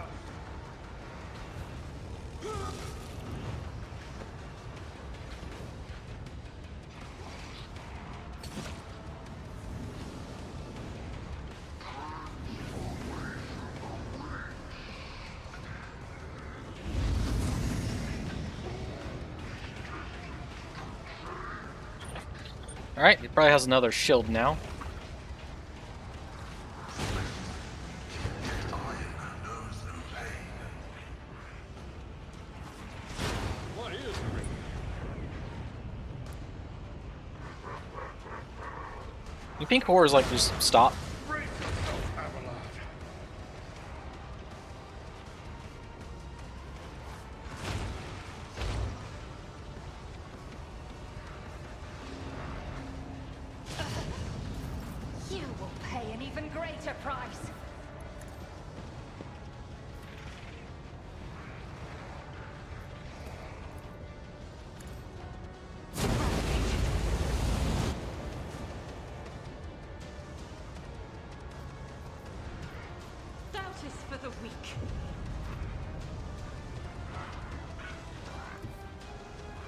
Alright, he probably has another shield now. What is the ring? You think horrors like just stop? Brace yourself, Abelard. You will pay an even greater price. Doubt is for the weak.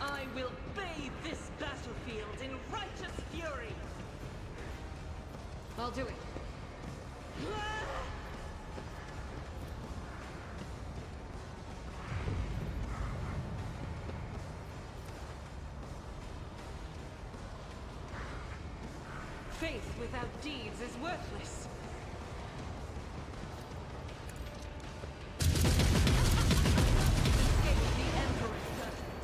I will bathe this battlefield in righteous fury. I'll do it. Faith without deeds is worthless. Escape the Emperor's judgment.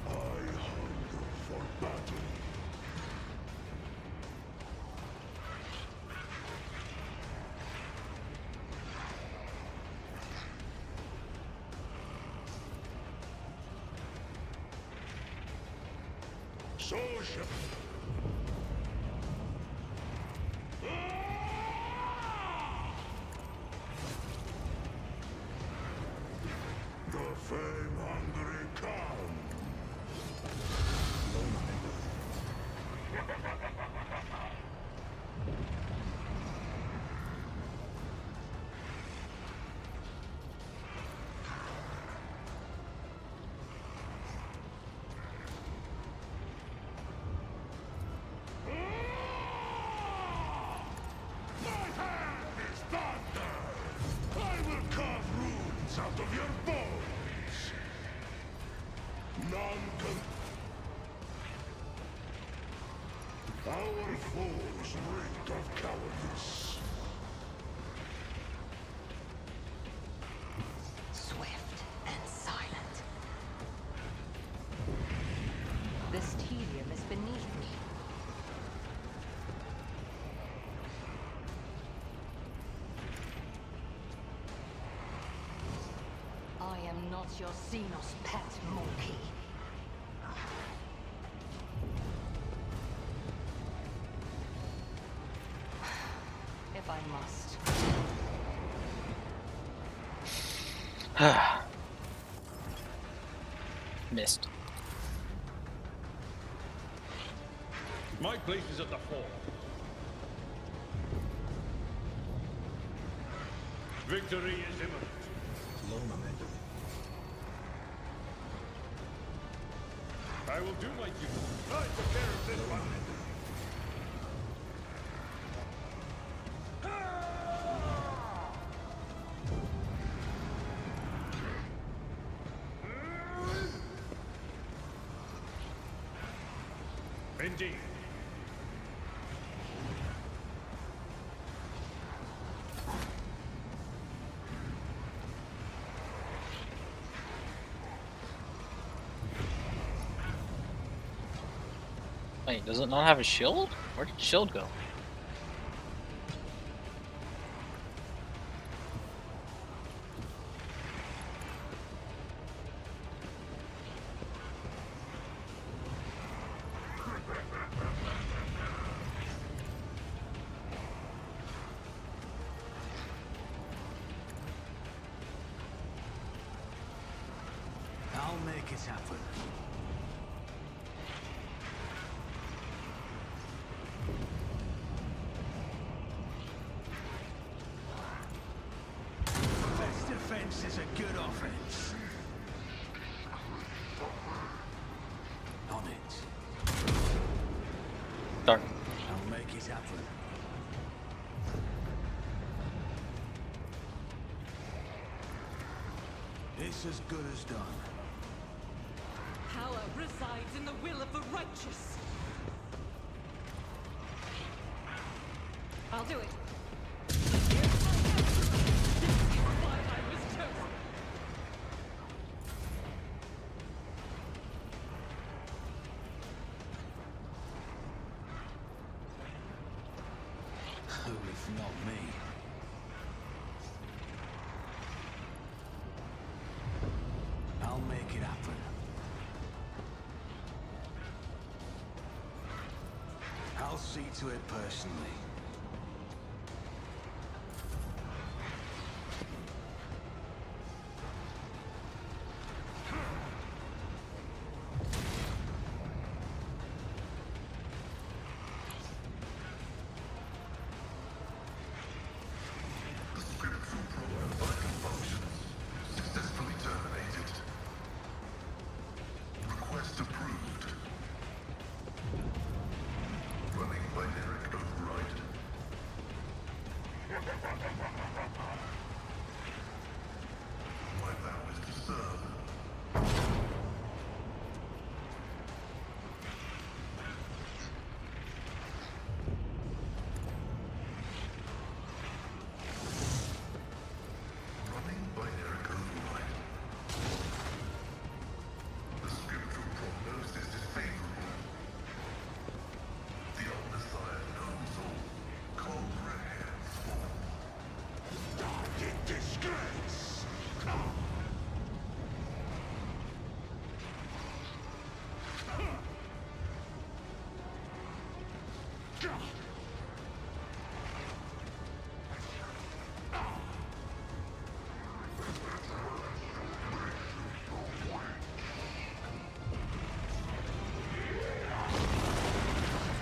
I hunger for battle. Soldier. The fame-hungry come. My hand is thunder! I will carve runes out of your bones! None can... Our foes reeked of cowardice. Swift and silent. This tedium is beneath me. I am not your Xenos pet monkey. If I must. Missed. My place is at the fort. Victory is imminent. Low momentum. I will do my duty. I took care of this one. Indeed. Wait, does it not have a shield? Where did the shield go? I'll make it happen. Best defense is a good offense. On it. Dark. I'll make it happen. It's as good as done. Power resides in the will of the righteous. I'll do it. Why I was chosen. Who if not me? I'll make it happen. I'll see to it personally. The scriptural program vital functions successfully terminated. Request approved. Running binaric override. My vow is to serve. Running binaric override. The scriptural prognosis is favorable. The Omnissiah knows all. Comprehends all. Die in disgrace!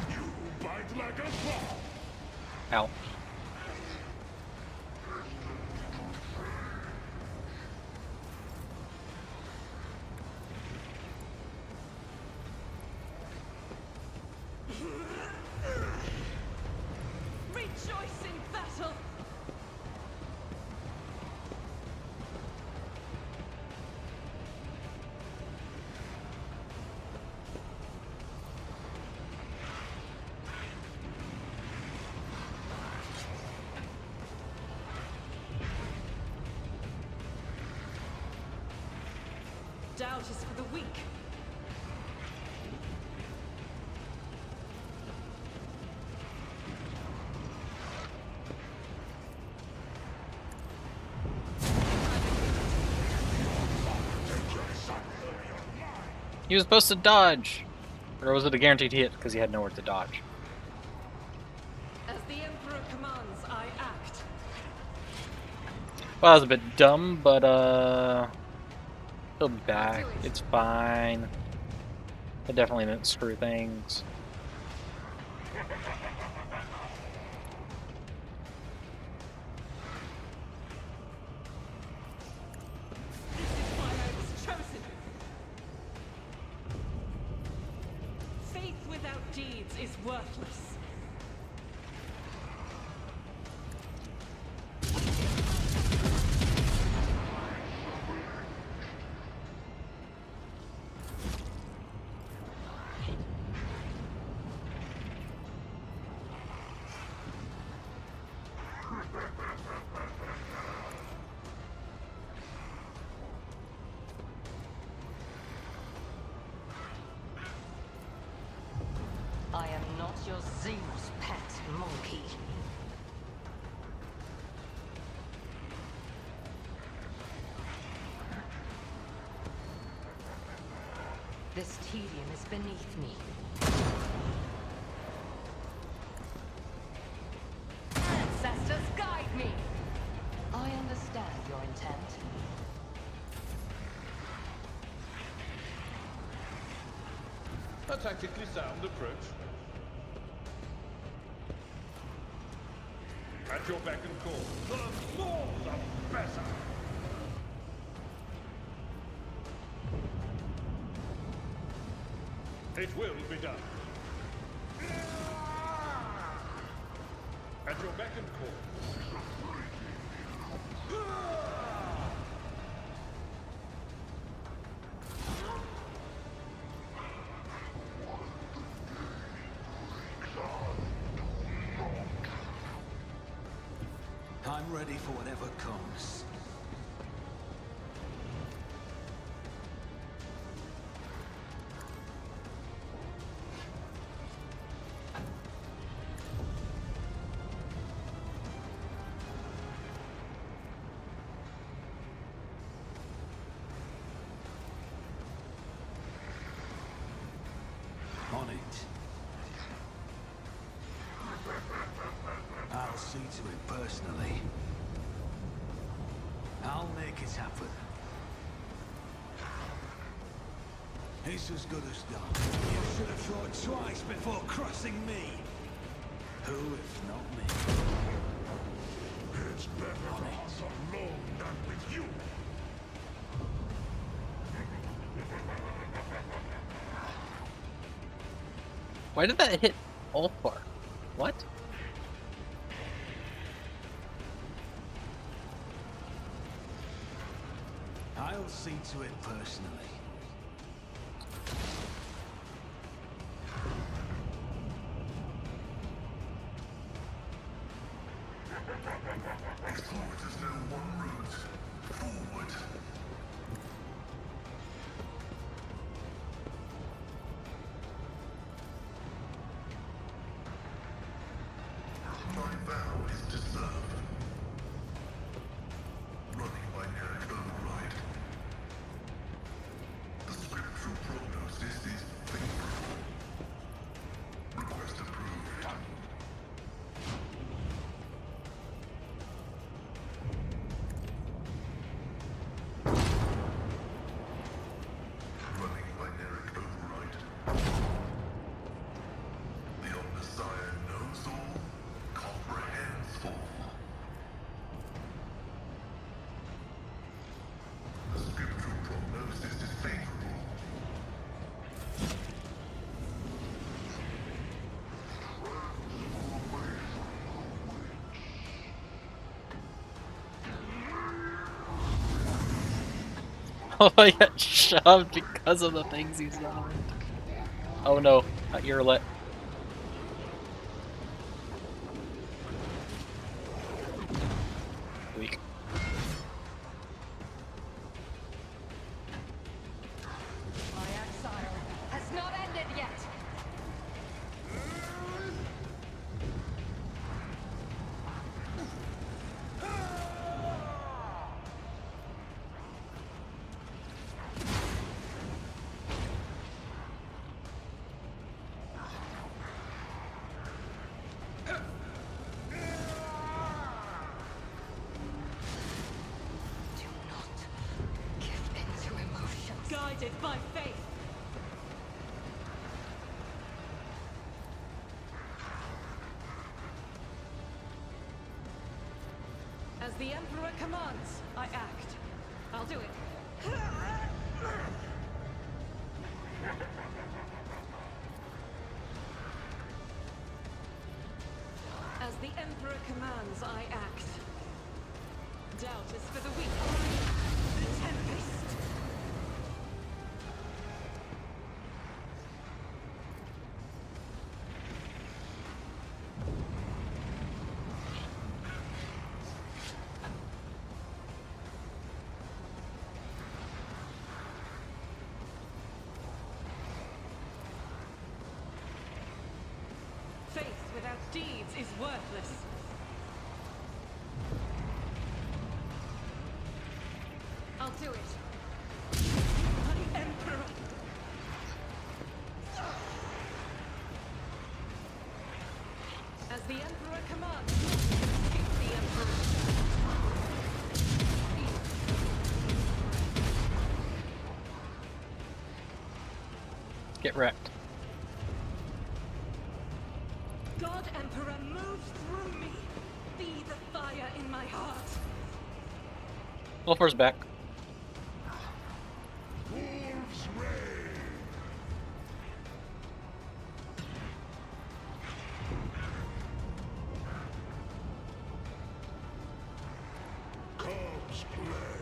You bite like a claw! Ow. Rejoice in battle. Doubt is for the weak. He was supposed to dodge. Or was it a guaranteed hit because he had nowhere to dodge? As the Emperor commands, I act. Well, that was a bit dumb, but he'll be back. It's fine. It definitely didn't screw things. This is why I was chosen. Faith without deeds is worthless. I am not your Xenos pet, monkey. This tedium is beneath me. Ancestors, guide me! I understand your intent. A tactically sound approach. At your beck and call. The more the better. It will be done. At your beck and call. I'm ready for whatever comes. On it. I'll see to it personally. I'll make it happen. It's as good as done. You should have thought twice before crossing me. Who if not me? It's better On for it. us alone than with you. Why did that hit Ulfar? What? I'll see to it personally. I thought there's no one route forward. My vow is to serve. Running by Eric override. The scriptural prognosis is favorable. Request approved. Running by Eric override. The Omnissiah knows all, comprehends all. The scriptural prognosis is favorable. Oh, I got shoved because of the things he's done. Oh no, not your let. Weak. My exile has not ended yet! guided by faith. As the Emperor commands, I act. I'll do it. As the Emperor commands, I act. Doubt is for the weak. The Tempest. Faith without deeds is worthless. I'll do it. My Emperor. As the Emperor commands, keep the Emperor. Get wrecked. God Emperor, move through me. Be the fire in my heart. Wolfer's back. Wolves reign. Cubs play.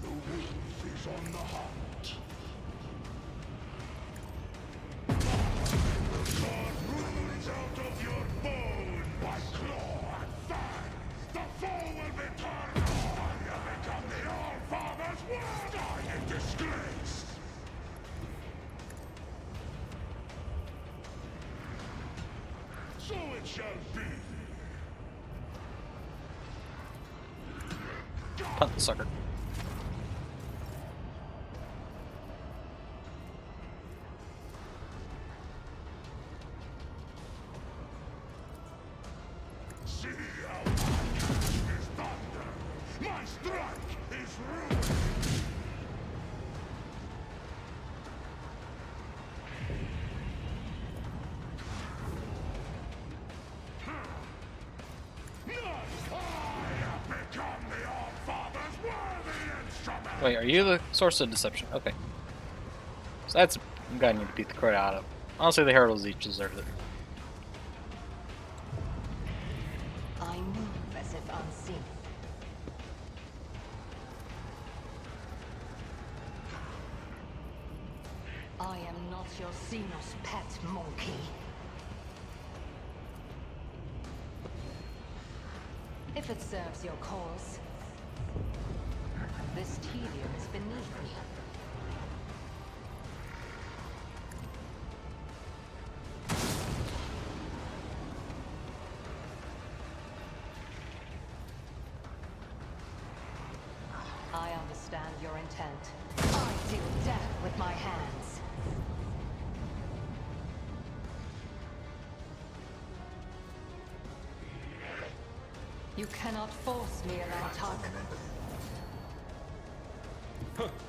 The wolf is on the hunt. The god rules out of your bone by claw and fang. The foe will be turned on. You become the All-Father's word. Die in disgrace. So it shall be. Punt the sucker. See how my cast is thunder. My strike is ruin. I have become the All-Father's worthy instrument. Wait, are you the source of deception? Okay. So that's a guy I need to beat the crap out of. Honestly, the heralds each deserve it. I move as if unseen. I am not your Xenos pet monkey. If it serves your cause, this tedium is beneath me. I understand your intent. I deal death with my hands. You cannot force me, Alantark.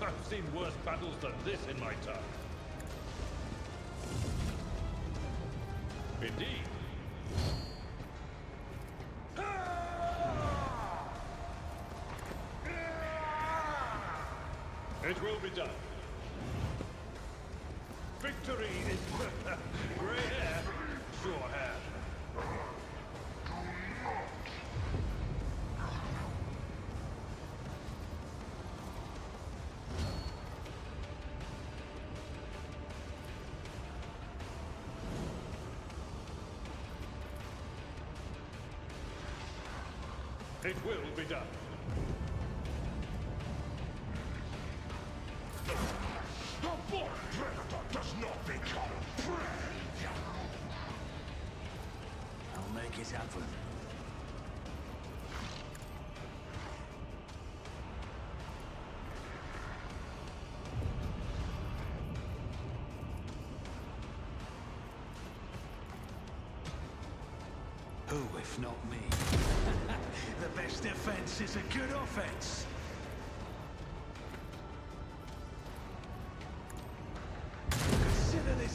I've seen worse battles than this in my time. Indeed. It will be done. Victory is gray hair, sure hair. It will be done. A born predator does not become prey. I'll make it happen. Who, if not me? The best defense is a good offense.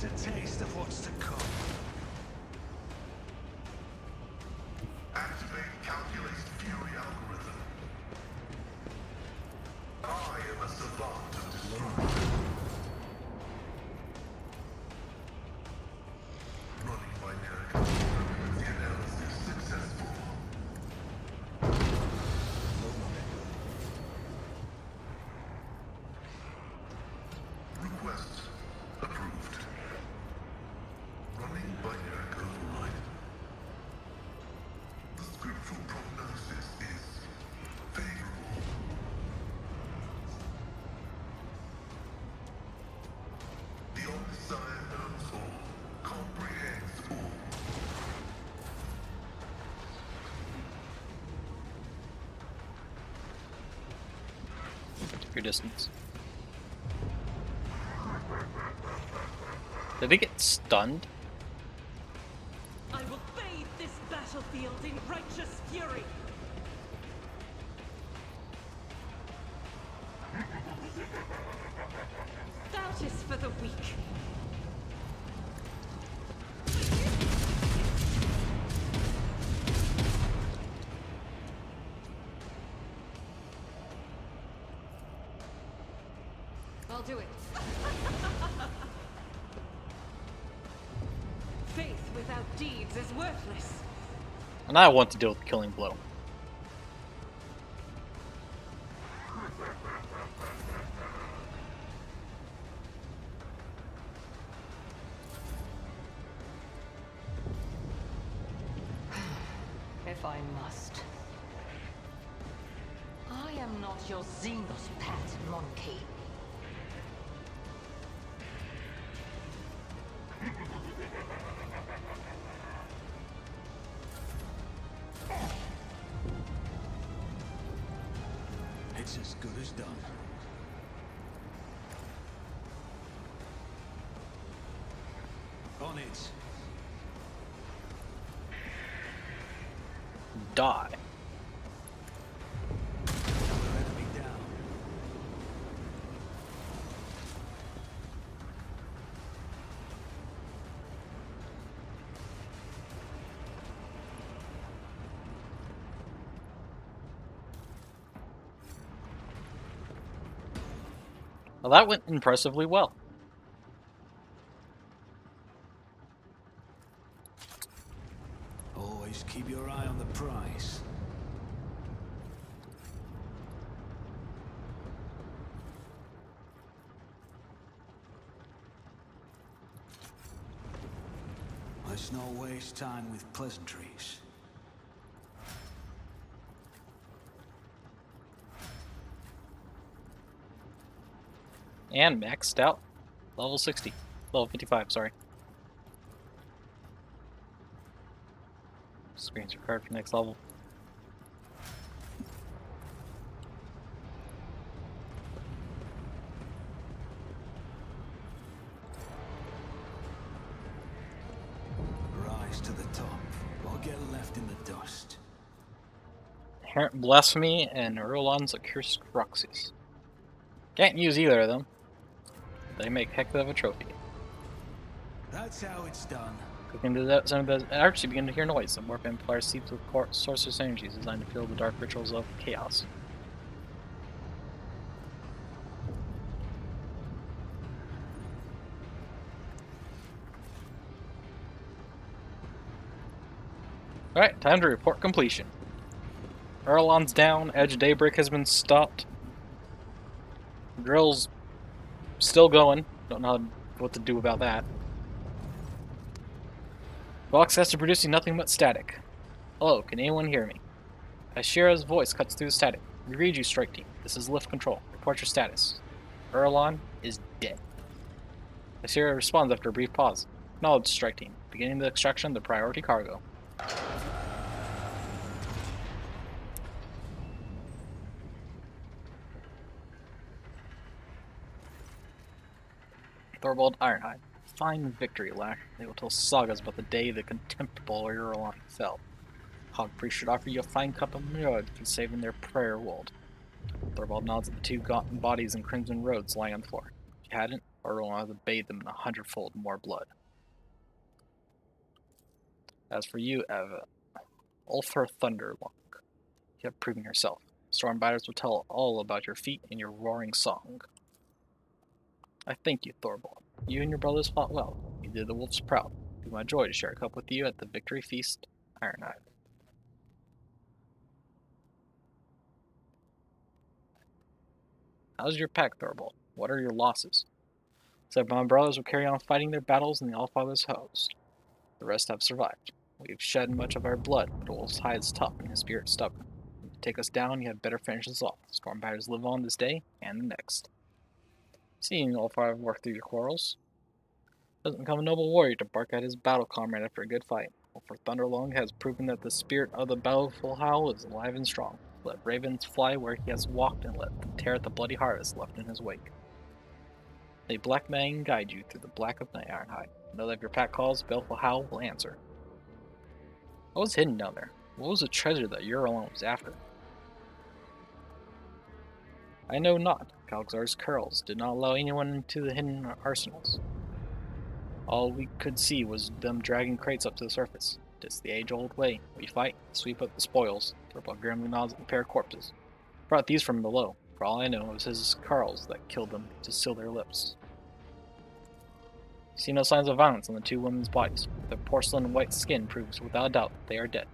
this a taste of what's to come? Activate calculated fury algorithm. I am a savant of destruction. Running binary control. The analysis successful. Request approved. Running binary override. The scriptural prognosis is favorable. The Omniscient knows all, comprehends all. Your distance. Did he get stunned? I will bathe this battlefield in righteous fury. That is for the weak. I'll do it. Faith without deeds is worthless. And I want to deal with the killing blow. If I must. I am not your Xenos pet monkey. It's as good as done. On it. Die. Enemy down. Well, that went impressively well. Always keep your eye on the prize. Let's not waste time with pleasantries. And maxed out. Level 60. Level 55, sorry. Experience required for next level. Rise to the top, or get left in the dust. Inherent Blasphemy and Urlan's Accursed Roxys. Can't use either of them. They make heck of a trophy. That's how it's done. Clicking to the center of the arch, you begin to hear noise. The warp empire seeps with sorcerer's energies designed to fill the dark rituals of chaos. Alright, time to report completion. Erlon's down, Edge of Daybreak has been stopped. Drill's still going. Don't know what to do about that. Box has to producing nothing but static. Hello, can anyone hear me? Ashira's voice cuts through the static. We read you, Strike Team. This is Lift Control. Report your status. Erlon is dead. Ashira responds after a brief pause. Acknowledge, Strike Team. Beginning the extraction of the priority cargo. Thorvald Ironhide. Fine victory, Lack. They will tell sagas about the day the contemptible Erlon fell. Hog Priest should offer you a fine cup of mud for saving their prayer world. Thorvald nods at the two gaunt bodies in crimson robes lying on the floor. If you hadn't, or will have to bathe them in 100-fold more blood. As for you, Eva, Ulfr Thunderlong, you have proven yourself. Stormbiters will tell all about your feat and your roaring song. I thank you, Thorvald. You and your brothers fought well. You did the wolves proud. It will be my joy to share a cup with you at the victory feast, Ironhide. How's your pack, Thorvald? What are your losses? Some of my brothers will carry on fighting their battles in the Allfather's host. The rest have survived. We've shed much of our blood, but Wolf's hide is tough and his spirit stubborn. If you take us down, you had better finish us off. Stormbiters live on this day and the next. Seeing all five work through your quarrels, doesn't become a noble warrior to bark at his battle comrade after a good fight. For Thunderlong has proven that the spirit of the battleful howl is alive and strong. Let ravens fly where he has walked, and let them tear at the bloody harvest left in his wake. May Black Man guide you through the black of night, Ironhide. Know that if your pack calls, Baleful Howl will answer. What was hidden down there? What was the treasure that Euralon was after? I know not. Kalxar's curls did not allow anyone into the hidden arsenals. All we could see was them dragging crates up to the surface. It's the age-old way. We fight, sweep up the spoils, Thorvald grimly nods at the pair of corpses. Brought these from below. For all I know, it was his curls that killed them to seal their lips. See no signs of violence on the two women's bodies. Their porcelain white skin proves without a doubt that they are dead.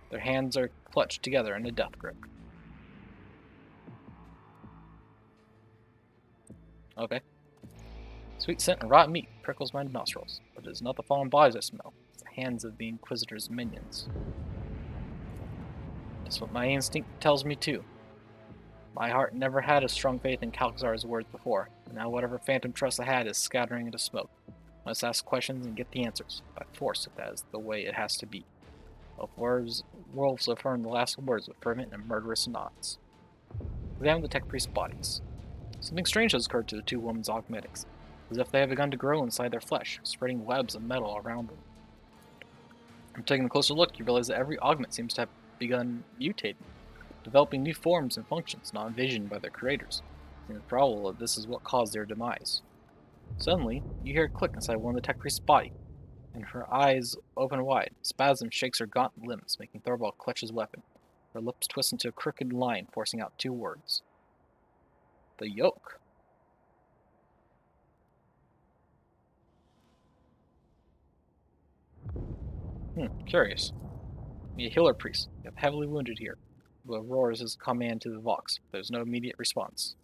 Their hands are clutched together in a death grip. Okay. Sweet scent of rotten meat prickles my nostrils, but it is not the fallen bodies I smell. It's the hands of the Inquisitor's minions. That's what my instinct tells me too. My heart never had a strong faith in Kalxar's words before, and now whatever phantom trust I had is scattering into smoke. I must ask questions and get the answers, by force if that is the way it has to be. Wolves affirm the last words with fervent and murderous nods. Examine the tech priest's bodies. Something strange has occurred to the two women's augmetics, as if they have begun to grow inside their flesh, spreading webs of metal around them. From taking a closer look, you realize that every augment seems to have begun mutating, developing new forms and functions not envisioned by their creators, and it's probable that this is what caused their demise. Suddenly, you hear a click inside one of the tech priest's body, and her eyes open wide. Spasm shakes her gaunt limbs, making Thorvald clutch his weapon. Her lips twist into a crooked line, forcing out two words. The yoke. Curious. Be a healer priest. You have heavily wounded here. Will roars his command to the Vox. There's no immediate response.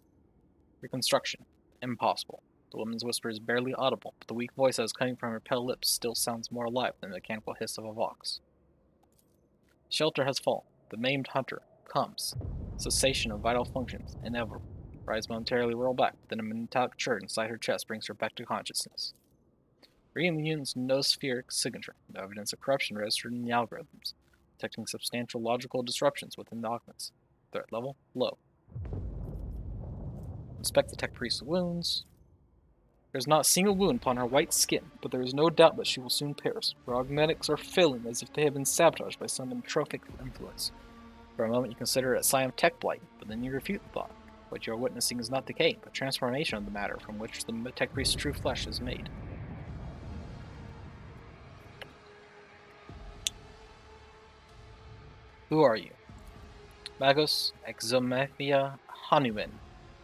Reconstruction. Impossible. The woman's whisper is barely audible, but the weak voice that is coming from her pale lips still sounds more alive than the mechanical hiss of a Vox. Shelter has fallen. The maimed hunter comes. Cessation of vital functions, inevitable. Rise momentarily whirl back, then a metallic churn inside her chest brings her back to consciousness. Reading the unit's nospheric signature, no evidence of corruption registered in the algorithms, detecting substantial logical disruptions within the augments. Threat level, low. Inspect the tech priest's wounds. There is not a single wound upon her white skin, but there is no doubt that she will soon perish. Her augmetics are failing as if they have been sabotaged by some entropic influence. For a moment you consider it a sign of tech blight, but then you refute the thought. What you are witnessing is not decay, but transformation of the matter from which the tech priest's true flesh is made. Who are you? Magos Exomethia Hanuman.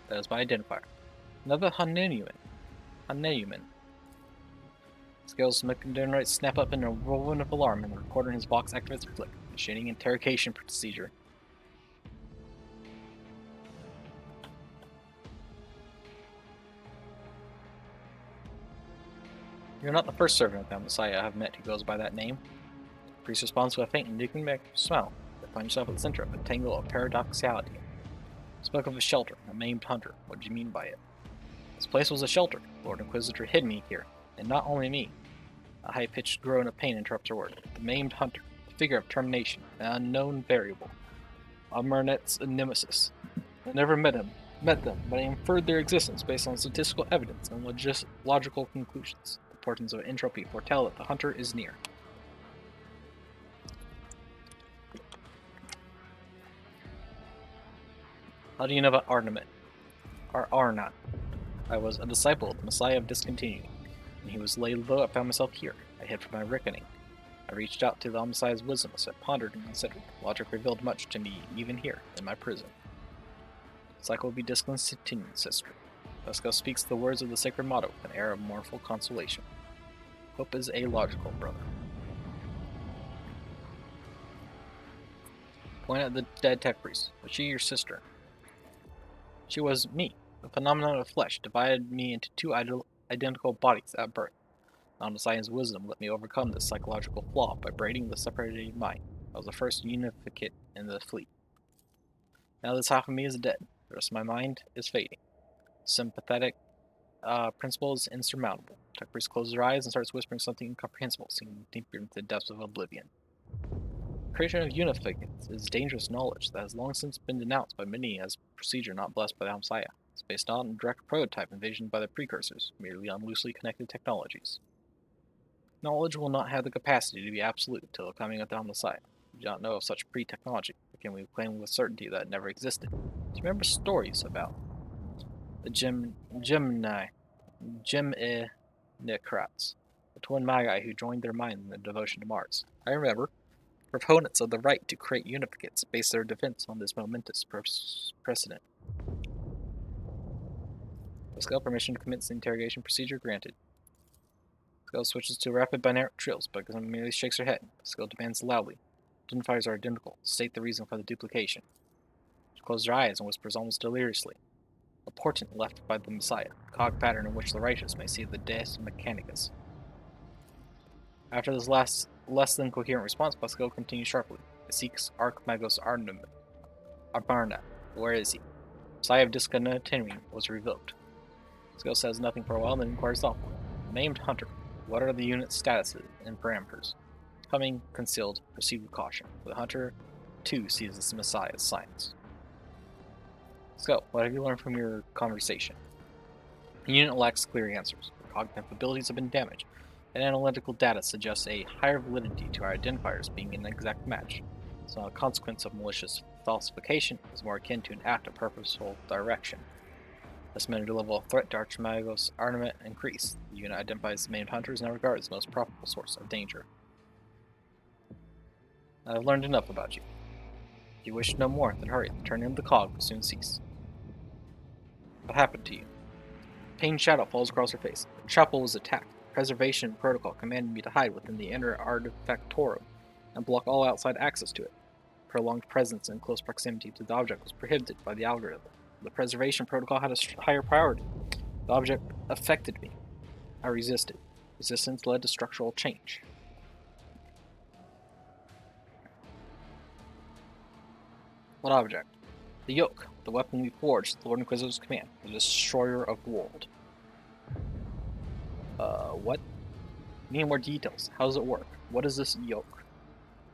That is my identifier. Another Hanuman. Scales McDonald snap up in a whirlwind of alarm, and the recorder in his box activates a flick, initiating interrogation procedure. You're not the first servant of the Messiah I have met who goes by that name. The priest responds with a faint and enigmatic smile. You find yourself at the center of a tangle of paradoxality. You spoke of a shelter, a maimed hunter. What did you mean by it? This place was a shelter. Lord Inquisitor hid me here, and not only me. A high-pitched groan of pain interrupts her word. The maimed hunter, the figure of termination, an unknown variable. Amernet's nemesis. I never met them, but I inferred their existence based on statistical evidence and logical conclusions. The portents of entropy foretell that the hunter is near. How do you know about Arnament? Arnat? I was a disciple of the Messiah of Discontinuity. When he was laid low, I found myself here. I hid from my reckoning. I reached out to the Messiah's wisdom as I pondered and considered. Logic revealed much to me, even here, in my prison. The cycle will be discontinued, sister. Pascal speaks the words of the sacred motto with an air of mournful consolation. Hope is illogical, brother. Point at the dead tech priest. Was she your sister? She was me. The phenomenon of flesh divided me into two identical bodies at birth. Omniscience wisdom let me overcome this psychological flaw by braiding the separated mind. I was the first unificate in the fleet. Now this half of me is dead. The rest of my mind is fading. Sympathetic principle is insurmountable. Tech priest closes her eyes and starts whispering something incomprehensible, sinking deeper into the depths of oblivion. Creation of unificates is dangerous knowledge that has long since been denounced by many as procedure not blessed by the Messiah. It's based on a direct prototype envisioned by the precursors, merely on loosely connected technologies. Knowledge will not have the capacity to be absolute until the coming of the Messiah. We do not know of such pre-technology, but can we claim with certainty that it never existed? Do you remember stories about the Gymnicrats, the twin magi who joined their mind in their devotion to Mars? I remember. Proponents of the right to create unificates base their defense on this momentous precedent. Pascal, permission to commence the interrogation procedure granted. Pascal switches to rapid binary trills, but merely shakes her head. Pascal demands loudly. Identifiers are identical. State the reason for the duplication. She closes her eyes and whispers almost deliriously. A portent left by the Messiah, a cog pattern in which the righteous may see the Deus Mechanicus. After this less than coherent response, Pascal continues sharply. It seeks Archmagos Arbarna. Where is he? Messiah of Discontinuity was revoked. Pascal says nothing for a while, then inquires thoughtfully. Named Hunter. What are the unit's statuses and parameters? Coming, concealed, proceed with caution. The Hunter, too, sees this Messiah's signs. Pascal, what have you learned from your conversation? The unit lacks clear answers. Their cognitive abilities have been damaged, and analytical data suggests a higher validity to our identifiers being an exact match. It's not a consequence of malicious falsification, it's more akin to an act of purposeful direction. Estimated level of threat to Archimagos armament increased. The unit identifies the main hunters and regards the most probable source of danger. I have learned enough about you. If you wish to know more, then hurry. The turning of the cog will soon cease. What happened to you? Pain shadow falls across her face. The chapel was attacked. Preservation protocol commanded me to hide within the inner artifactorum and block all outside access to it. Prolonged presence in close proximity to the object was prohibited by the algorithm. The preservation protocol had a higher priority. The object affected me. I resisted. Resistance led to structural change. What object? The yoke, the weapon we forged at the Lord Inquisitor's command, the destroyer of the world. What? Need more details. How does it work? What is this yoke?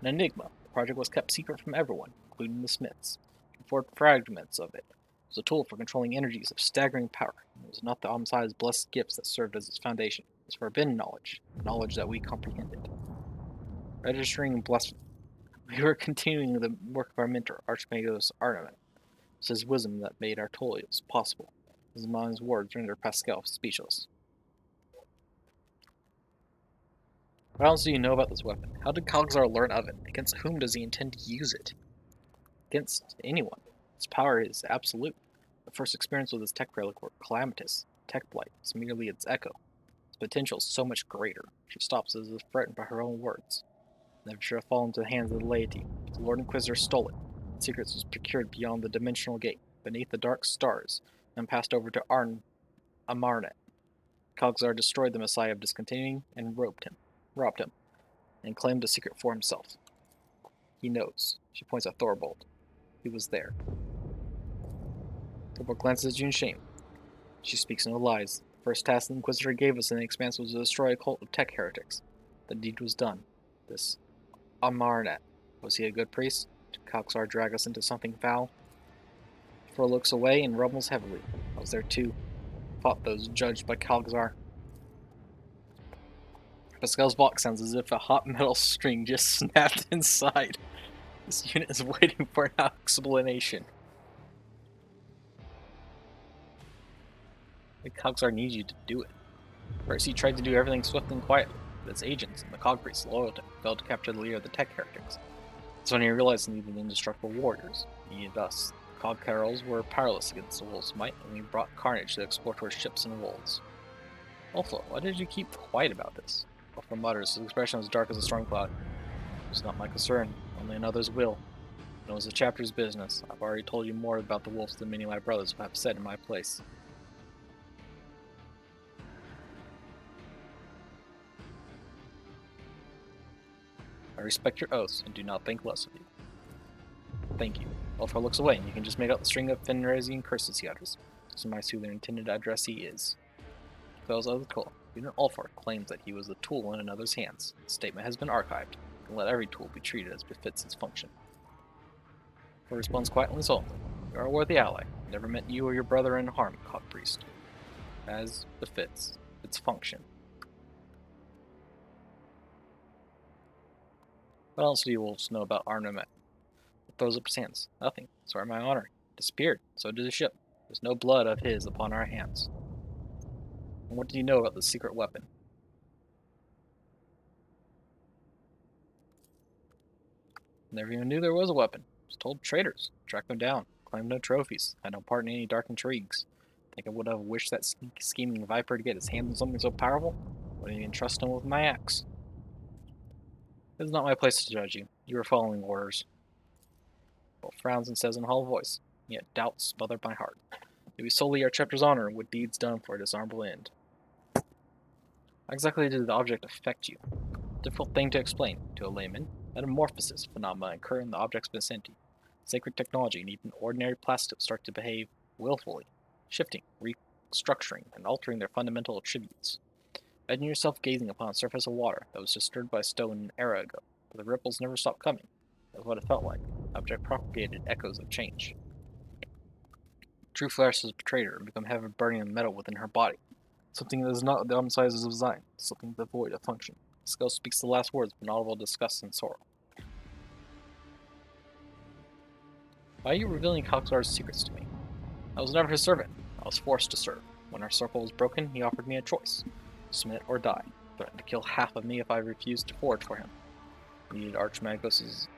An enigma. The project was kept secret from everyone, including the Smiths. We forged fragments of it. It was a tool for controlling energies of staggering power. It was not the Omnissiah's blessed gifts that served as its foundation. It was forbidden knowledge, knowledge that we comprehended. Registering blasphemy. We were continuing the work of our mentor, Archimagos Armament. It was his wisdom that made our toils possible. His mind's words rendered Pascal speechless. What else do you know about this weapon? How did Kalgzar learn of it? Against whom does he intend to use it? Against anyone. Its power is absolute. The first experience with this tech relic were calamitous. Tech blight is merely its echo. Its potential is so much greater. She stops as if threatened by her own words. Never should have fallen into the hands of the laity. The Lord Inquisitor stole it. Its secrets was procured beyond the dimensional gate, beneath the dark stars, and passed over to Amarnet. Kalgzar destroyed the Messiah of Discontinuing and robbed him, and claimed the secret for himself. He knows. She points at Thorvald. He was there. Thorvald glances at June's shame. She speaks no lies. The first task the Inquisitor gave us in the Expanse was to destroy a cult of tech heretics. The deed was done. This Amarnet. Was he a good priest? Did Kalgzar drag us into something foul? Thor looks away and rumbles heavily. I was there too. Fought those judged by Kalgzar. Pascal's box sounds as if a hot metal string just snapped inside. This unit is waiting for an explanation. The Cogsar needs you to do it. First, he tried to do everything swiftly and quietly, but his agents and the Cog priests loyal to him failed to capture the leader of the tech heretics. That's when he realized he needed indestructible warriors. He needed us. The Cog Carol's were powerless against the wolves' might, and we brought carnage to Explorator's ships and wolves. Ulfa, why did you keep quiet about this? Ulfa mutters, his expression was dark as a storm cloud. It's not my concern, only another's will. It was the chapter's business. I've already told you more about the wolves than many of my brothers have said in my place. I respect your oaths and do not think less of you. Thank you. Ulfar looks away, and you can just make out the string of Fenrisian curses he utters. Surmise who their intended addressee is. Those of the Cole, even Ulfar claims that he was a tool in another's hands. The statement has been archived, and let every tool be treated as befits its function. He responds quietly and solemnly. You are a worthy ally. Never meant you or your brother in harm, Cog Priest. As befits its function. What else do you wolves know about Arnhem? He throws up his hands. Nothing. So are my honor. Disappeared. So did the ship. There's no blood of his upon our hands. And what do you know about the secret weapon? Never even knew there was a weapon. Just told traitors. Tracked them down. Claimed no trophies. Had no part in any dark intrigues. Think I would have wished that scheming viper to get his hands on something so powerful? Wouldn't even trust him with my axe. It is not my place to judge you. You are following orders. Wolf frowns and says in a hollow voice, yet doubts smother my heart. It was solely our chapter's honor with deeds done for a dishonorable end. How exactly did the object affect you? Difficult thing to explain to a layman. Metamorphosis phenomena occur in the object's vicinity. Sacred technology and even ordinary plastic start to behave willfully, shifting, restructuring, and altering their fundamental attributes. Imagine yourself gazing upon a surface of water that was disturbed by a stone an era ago, but the ripples never stopped coming. That's what it felt like. The object propagated echoes of change. True flesh is betrayed her and become heavy burning of metal within her body. Something that is not the sizes of design, something devoid of function. The skull speaks the last words of inaudible disgust and sorrow. Why are you revealing Coxar's secrets to me? I was never his servant. I was forced to serve. When our circle was broken, he offered me a choice. Submit or die. Threatened to kill half of me if I refused to forge for him. He needed Archmagos'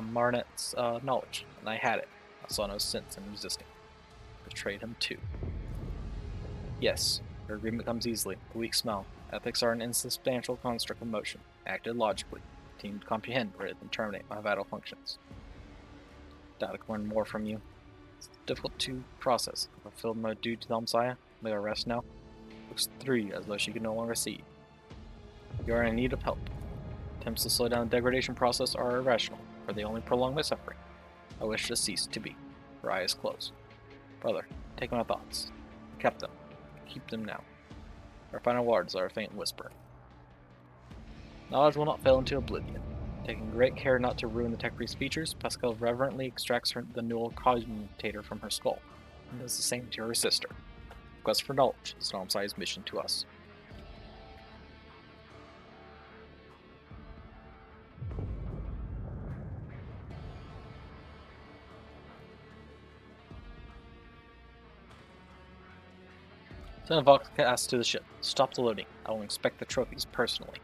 Marnet's knowledge, and I had it. I saw no sense in resisting. Betrayed him too. Yes, your agreement comes easily. A weak smell. Ethics are an insubstantial construct of motion. Acted logically. Team to comprehend rather than terminate my vital functions. Doubt I can learn more from you. It's difficult to process. I've fulfilled my duty to the Messiah. May I rest now? Looks through you as though she could no longer see. You are in need of help. Attempts to slow down the degradation process are irrational, for they only prolong my suffering. I wish to cease to be. Her eye is closed. Brother, take my thoughts. I kept them. Keep them now. Our final words are a faint whisper. Knowledge will not fail into oblivion. Taking great care not to ruin the tech priest's features, Pascal reverently extracts the neural commutator from her skull, and does the same to her sister. The quest for knowledge is Nomsai's mission to us. Send a Vox cast to the ship. Stop the loading. I will inspect the trophies personally.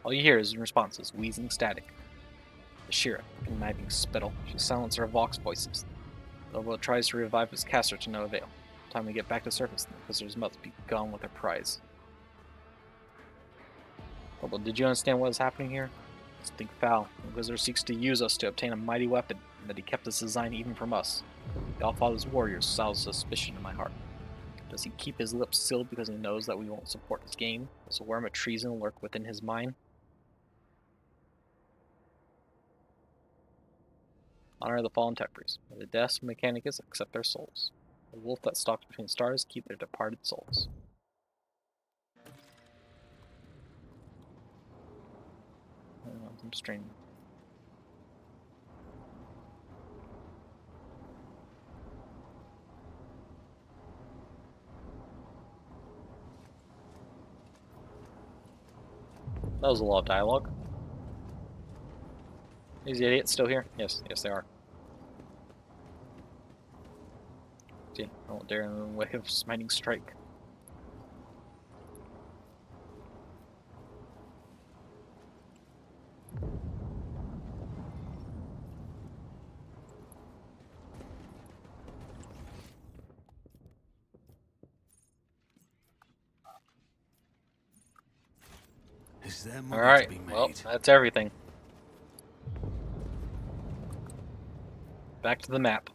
All you hear is in response is wheezing static. The Shira, conniving spittle, she silences her Vox voices. Lobo tries to revive his caster to no avail. Time to get back to surface, and the Inquisitors must be gone with their prize. Lobo, did you understand what is happening here? Think foul. The Inquisitor seeks to use us to obtain a mighty weapon, and that he kept this design even from us. The Allfather's warriors souse suspicion in my heart. Does he keep his lips sealed because he knows that we won't support his game? Does a worm of treason lurk within his mind? Honor the fallen tech priests. May the deaths of Mechanicus accept their souls. The wolf that stalks between stars keep their departed souls. I'm straining. That was a lot of dialogue. These idiots still here? Yes, they are. See, I won't dare in the way of smiting strike. Is there money to Alright, be well, made? that's everything. Back to the map.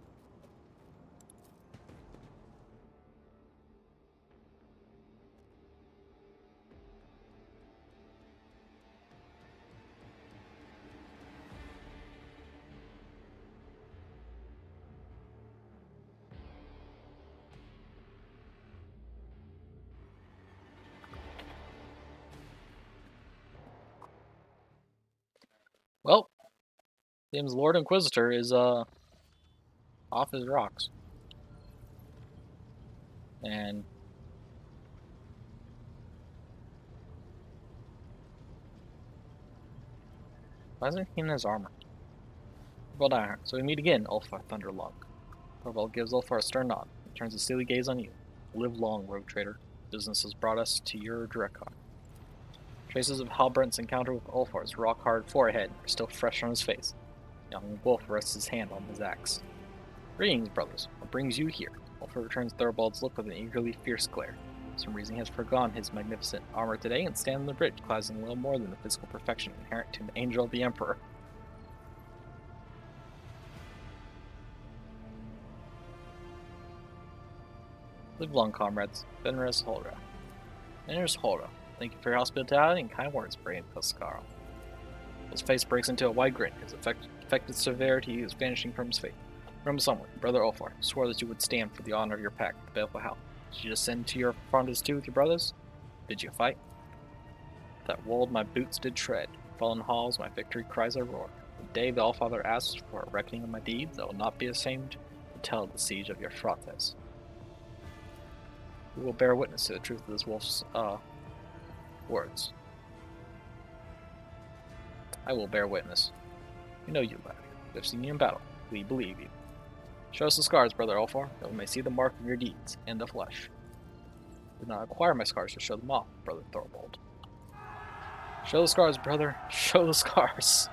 Well, seems Lord Inquisitor is off his rocks. And why isn't he in his armor? Well, down. So we meet again, Ulfar Thunderlong. Thorvald gives Ulfar a stern nod and turns a steely gaze on you. Live long, rogue trader. Business has brought us to your direct car. Traces of Halbrandt's encounter with Ulfar's rock-hard forehead are still fresh on his face. Young Wolf rests his hand on his axe. Greetings, brothers. What brings you here? Ulfar returns Thorvald's look with an eagerly fierce glare. For some reason he has forgone his magnificent armor today and stands on the bridge, clad in little more than the physical perfection inherent to an angel of the Emperor. Live long, comrades. Venerous Holra. Venerous Holra, thank you for your hospitality and kind words, brave Pescaro. His face breaks into a wide grin. His affected severity is vanishing from his face. From someone, Brother Ulfar, swore that you would stand for the honor of your pack, the Baleful Howl. Did you descend to your Frondas too with your brothers? Did you fight? That wold my boots did tread. Fallen halls, my victory cries I roar. The day the Allfather asks for a reckoning of my deeds, I will not be ashamed to tell of the siege of Eufrates. We will bear witness to the truth of this wolf's words. I will bear witness. We know you, lad. We have seen you in battle. We believe you. Show us the scars, Brother Ulfar, that we may see the mark of your deeds in the flesh. I did not acquire my scars to show them off, Brother Thorvald. Show the scars, brother. Show the scars.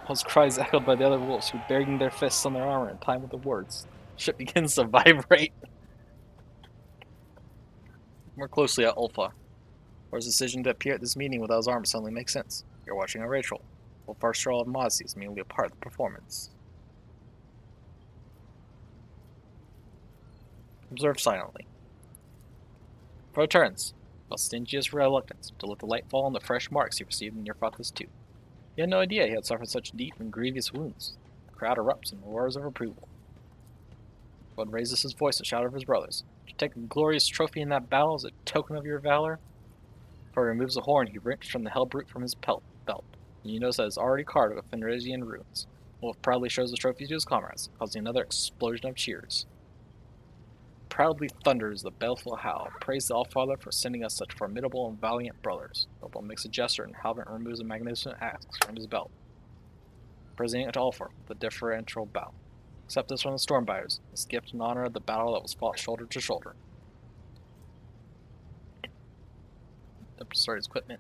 Those cries echoed by the other wolves who banged their fists on their armor in time with the words. The ship begins to vibrate. More closely at Ulfa. Ulfar's decision to appear at this meeting without his armor suddenly makes sense. You're watching a ritual. Ulfar's straw of modesty is merely a part of the performance. Observe silently. For returns, while stingiest reluctance to let the light fall on the fresh marks he received in Eufrates II. He had no idea he had suffered such deep and grievous wounds. The crowd erupts in roars of approval. One raises his voice to shout of his brothers. To take a glorious trophy in that battle as a token of your valor? For he removes the horn he wrenched from the Hellbrute from his belt, and you notice that it is already carved with Fenrisian runes. Wolf proudly shows the trophy to his comrades, causing another explosion of cheers. Proudly thunders the baleful howl. Praise the Allfather for sending us such formidable and valiant brothers. Thorvald makes a gesture and Halbrand removes a magnificent axe from his belt, presenting it to Ulfar with a deferential bow. Accept this from the Stormbiters, this gift in honor of the battle that was fought shoulder to shoulder. Start his equipment.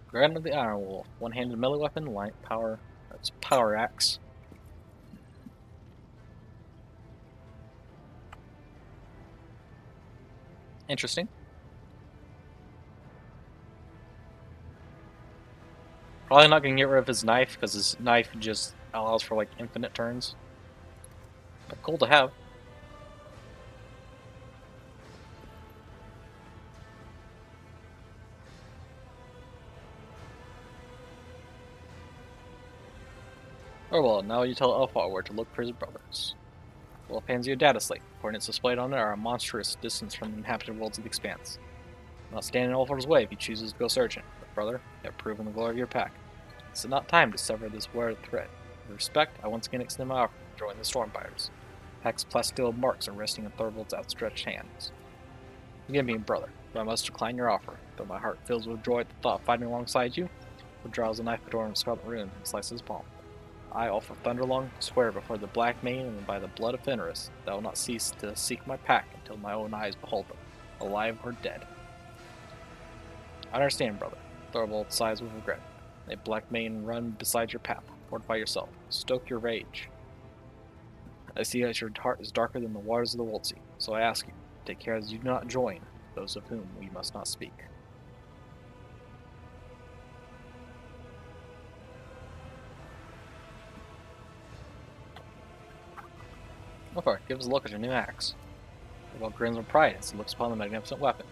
Grand of the Iron Wolf, one-handed melee weapon, light power. That's power axe. Interesting. Probably not gonna get rid of his knife because his knife just allows for like infinite turns. But cool to have. Oh well, now you tell Ulfar where to look for his brothers. Wolf hands you a data slate. Coordinates displayed on it are a monstrous distance from the inhabited worlds of the Expanse. Not stand in Ulfar's way if he chooses to go searching, but brother, you have proven the glory of your pack. It's not time to sever this weird thread. With respect, I once again extend my offer to join the Stormbiters. Pack's plasteel marks are resting in Thorvald's outstretched hands. Forgive me, brother, but I must decline your offer. Though my heart fills with joy at the thought of fighting alongside you, he draws a knife between a scarlet rune and slices his palm. I, Alpha Thunderlong, swear before the Black Mane and by the blood of Fenris, that I will not cease to seek my pack until my own eyes behold them, alive or dead. I understand, brother. Thorvald sighs with regret. A Black Mane run beside your path. Fortify yourself. Stoke your rage. I see that your heart is darker than the waters of the Woldsea, so I ask you, take care that you do not join those of whom we must not speak. Lothar, give us a look at your new axe. Thorvald grins with pride as he looks upon the magnificent weapon.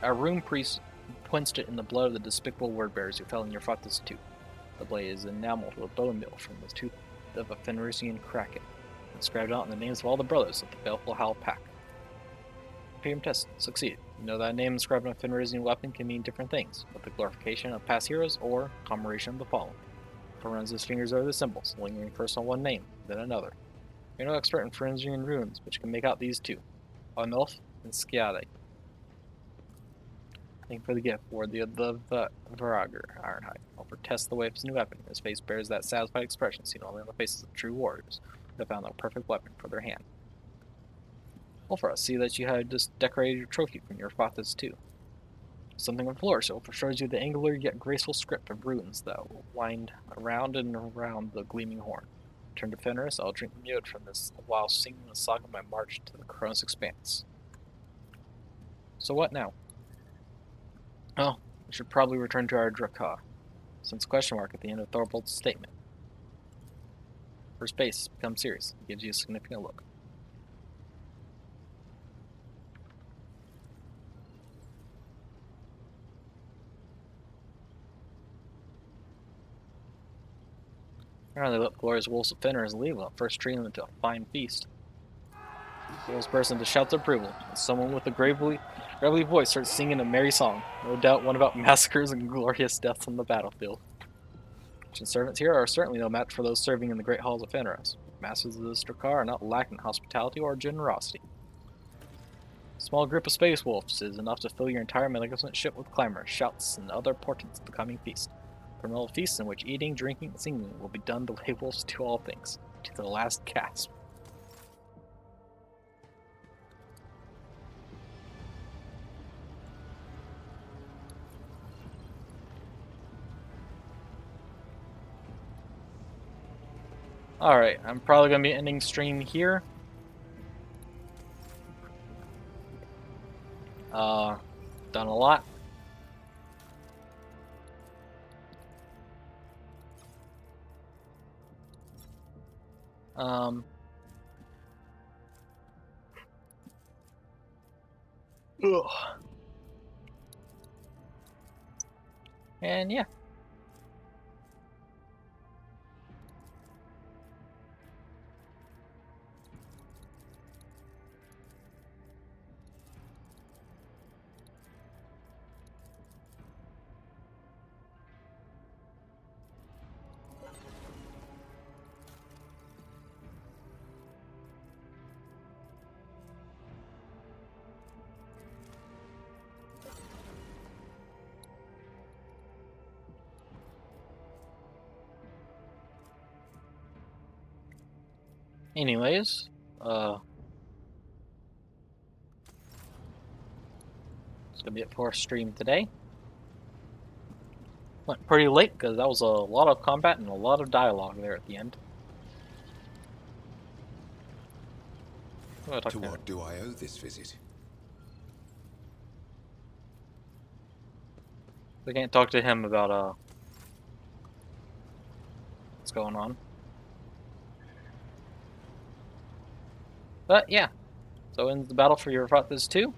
Our room priest quenched it in the blood of the despicable word-bearers who fell in Eufrates II. The blade is enameled with a bone meal from the tooth of a Fenrisian kraken, inscribed out in the names of all the brothers of the baleful Howl Pack. Imperium test succeeded. You know that a name inscribed on a Fenrisian weapon can mean different things, but the glorification of past heroes or commemoration of the fallen. He runs his fingers over the symbols, lingering first on one name, then another. You're no expert in Fenrisian runes, but you can make out these two, Onulf and Skiade. Thank you for the gift, worthy of the Varager, Ironhide. I'll test the way of his new weapon. His face bears that satisfied expression seen only on the faces of true warriors who have found the perfect weapon for their hand. Ulfra, see that you had just decorated your trophy from your Eufrates II. Something of flourish. Ulfra shows you the angular yet graceful script of runes that wind around and around the gleaming horn. Turn to Fenris, I'll drink mute from this while singing the song of my march to the Kronos expanse. So what now? Oh, we should probably return to our Drakar, since question mark at the end of Thorvald's statement. First base becomes serious. It gives you a significant look. Apparently, let glorious wolves of Fenris leave without first treating them to a fine feast. The wolves burst into shouts of approval, and someone with a gravelly voice starts singing a merry song, no doubt one about massacres and glorious deaths on the battlefield. Kitchen servants here are certainly no match for those serving in the great halls of Fenris. Masters of this Drakar are not lacking hospitality or generosity. A small group of space wolves is enough to fill your entire magnificent ship with clamor, shouts, and other portents of the coming feast. A feast in which eating, drinking, and singing will be done the way wolves do all things, to the last gasp. Alright, I'm probably going to be ending stream here. Done a lot. Ugh. And yeah. Anyways, it's gonna be it for our stream today. Went pretty late because that was a lot of combat and a lot of dialogue there at the end. To what do I owe this visit? We can't talk to him about what's going on. But yeah, so ends the battle for Eufrates II.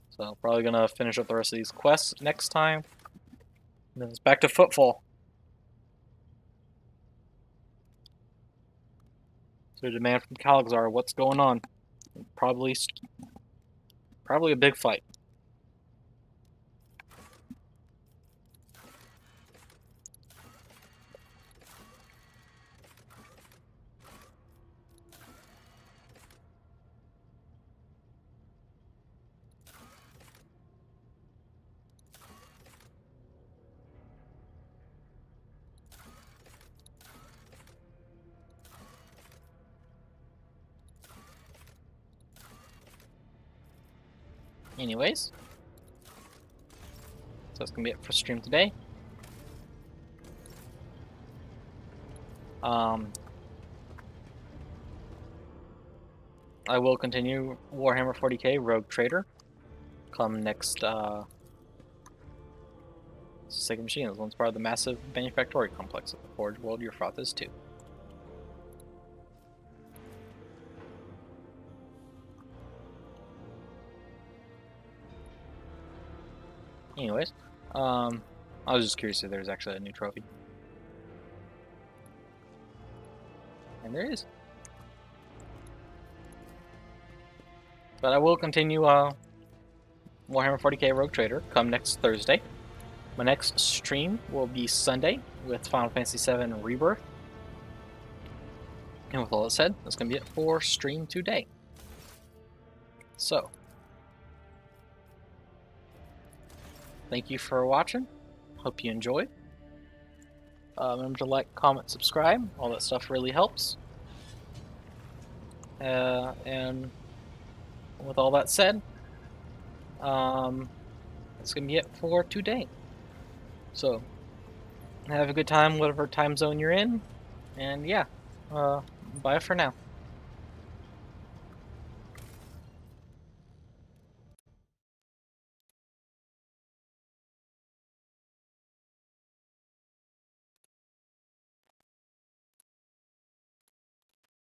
So probably gonna finish up the rest of these quests next time. And then it's back to Footfall. So demand from Kalagzar, what's going on? Probably a big fight. Anyways, so that's gonna be it for stream today. I will continue Warhammer 40k Rogue Trader come next Sega Machine. This one's part of the massive manufactory complex of the Forge World Eufrates II. Anyways, I was just curious if there's actually a new trophy. And there is. But I will continue Warhammer 40k Rogue Trader come next Thursday. My next stream will be Sunday with Final Fantasy VII Rebirth. And with all that said, that's going to be it for stream today. So, thank you for watching. Hope you enjoyed. Remember to like, comment, subscribe. All that stuff really helps. And with all that said, that's going to be it for today. So, have a good time, whatever time zone you're in. And yeah, bye for now.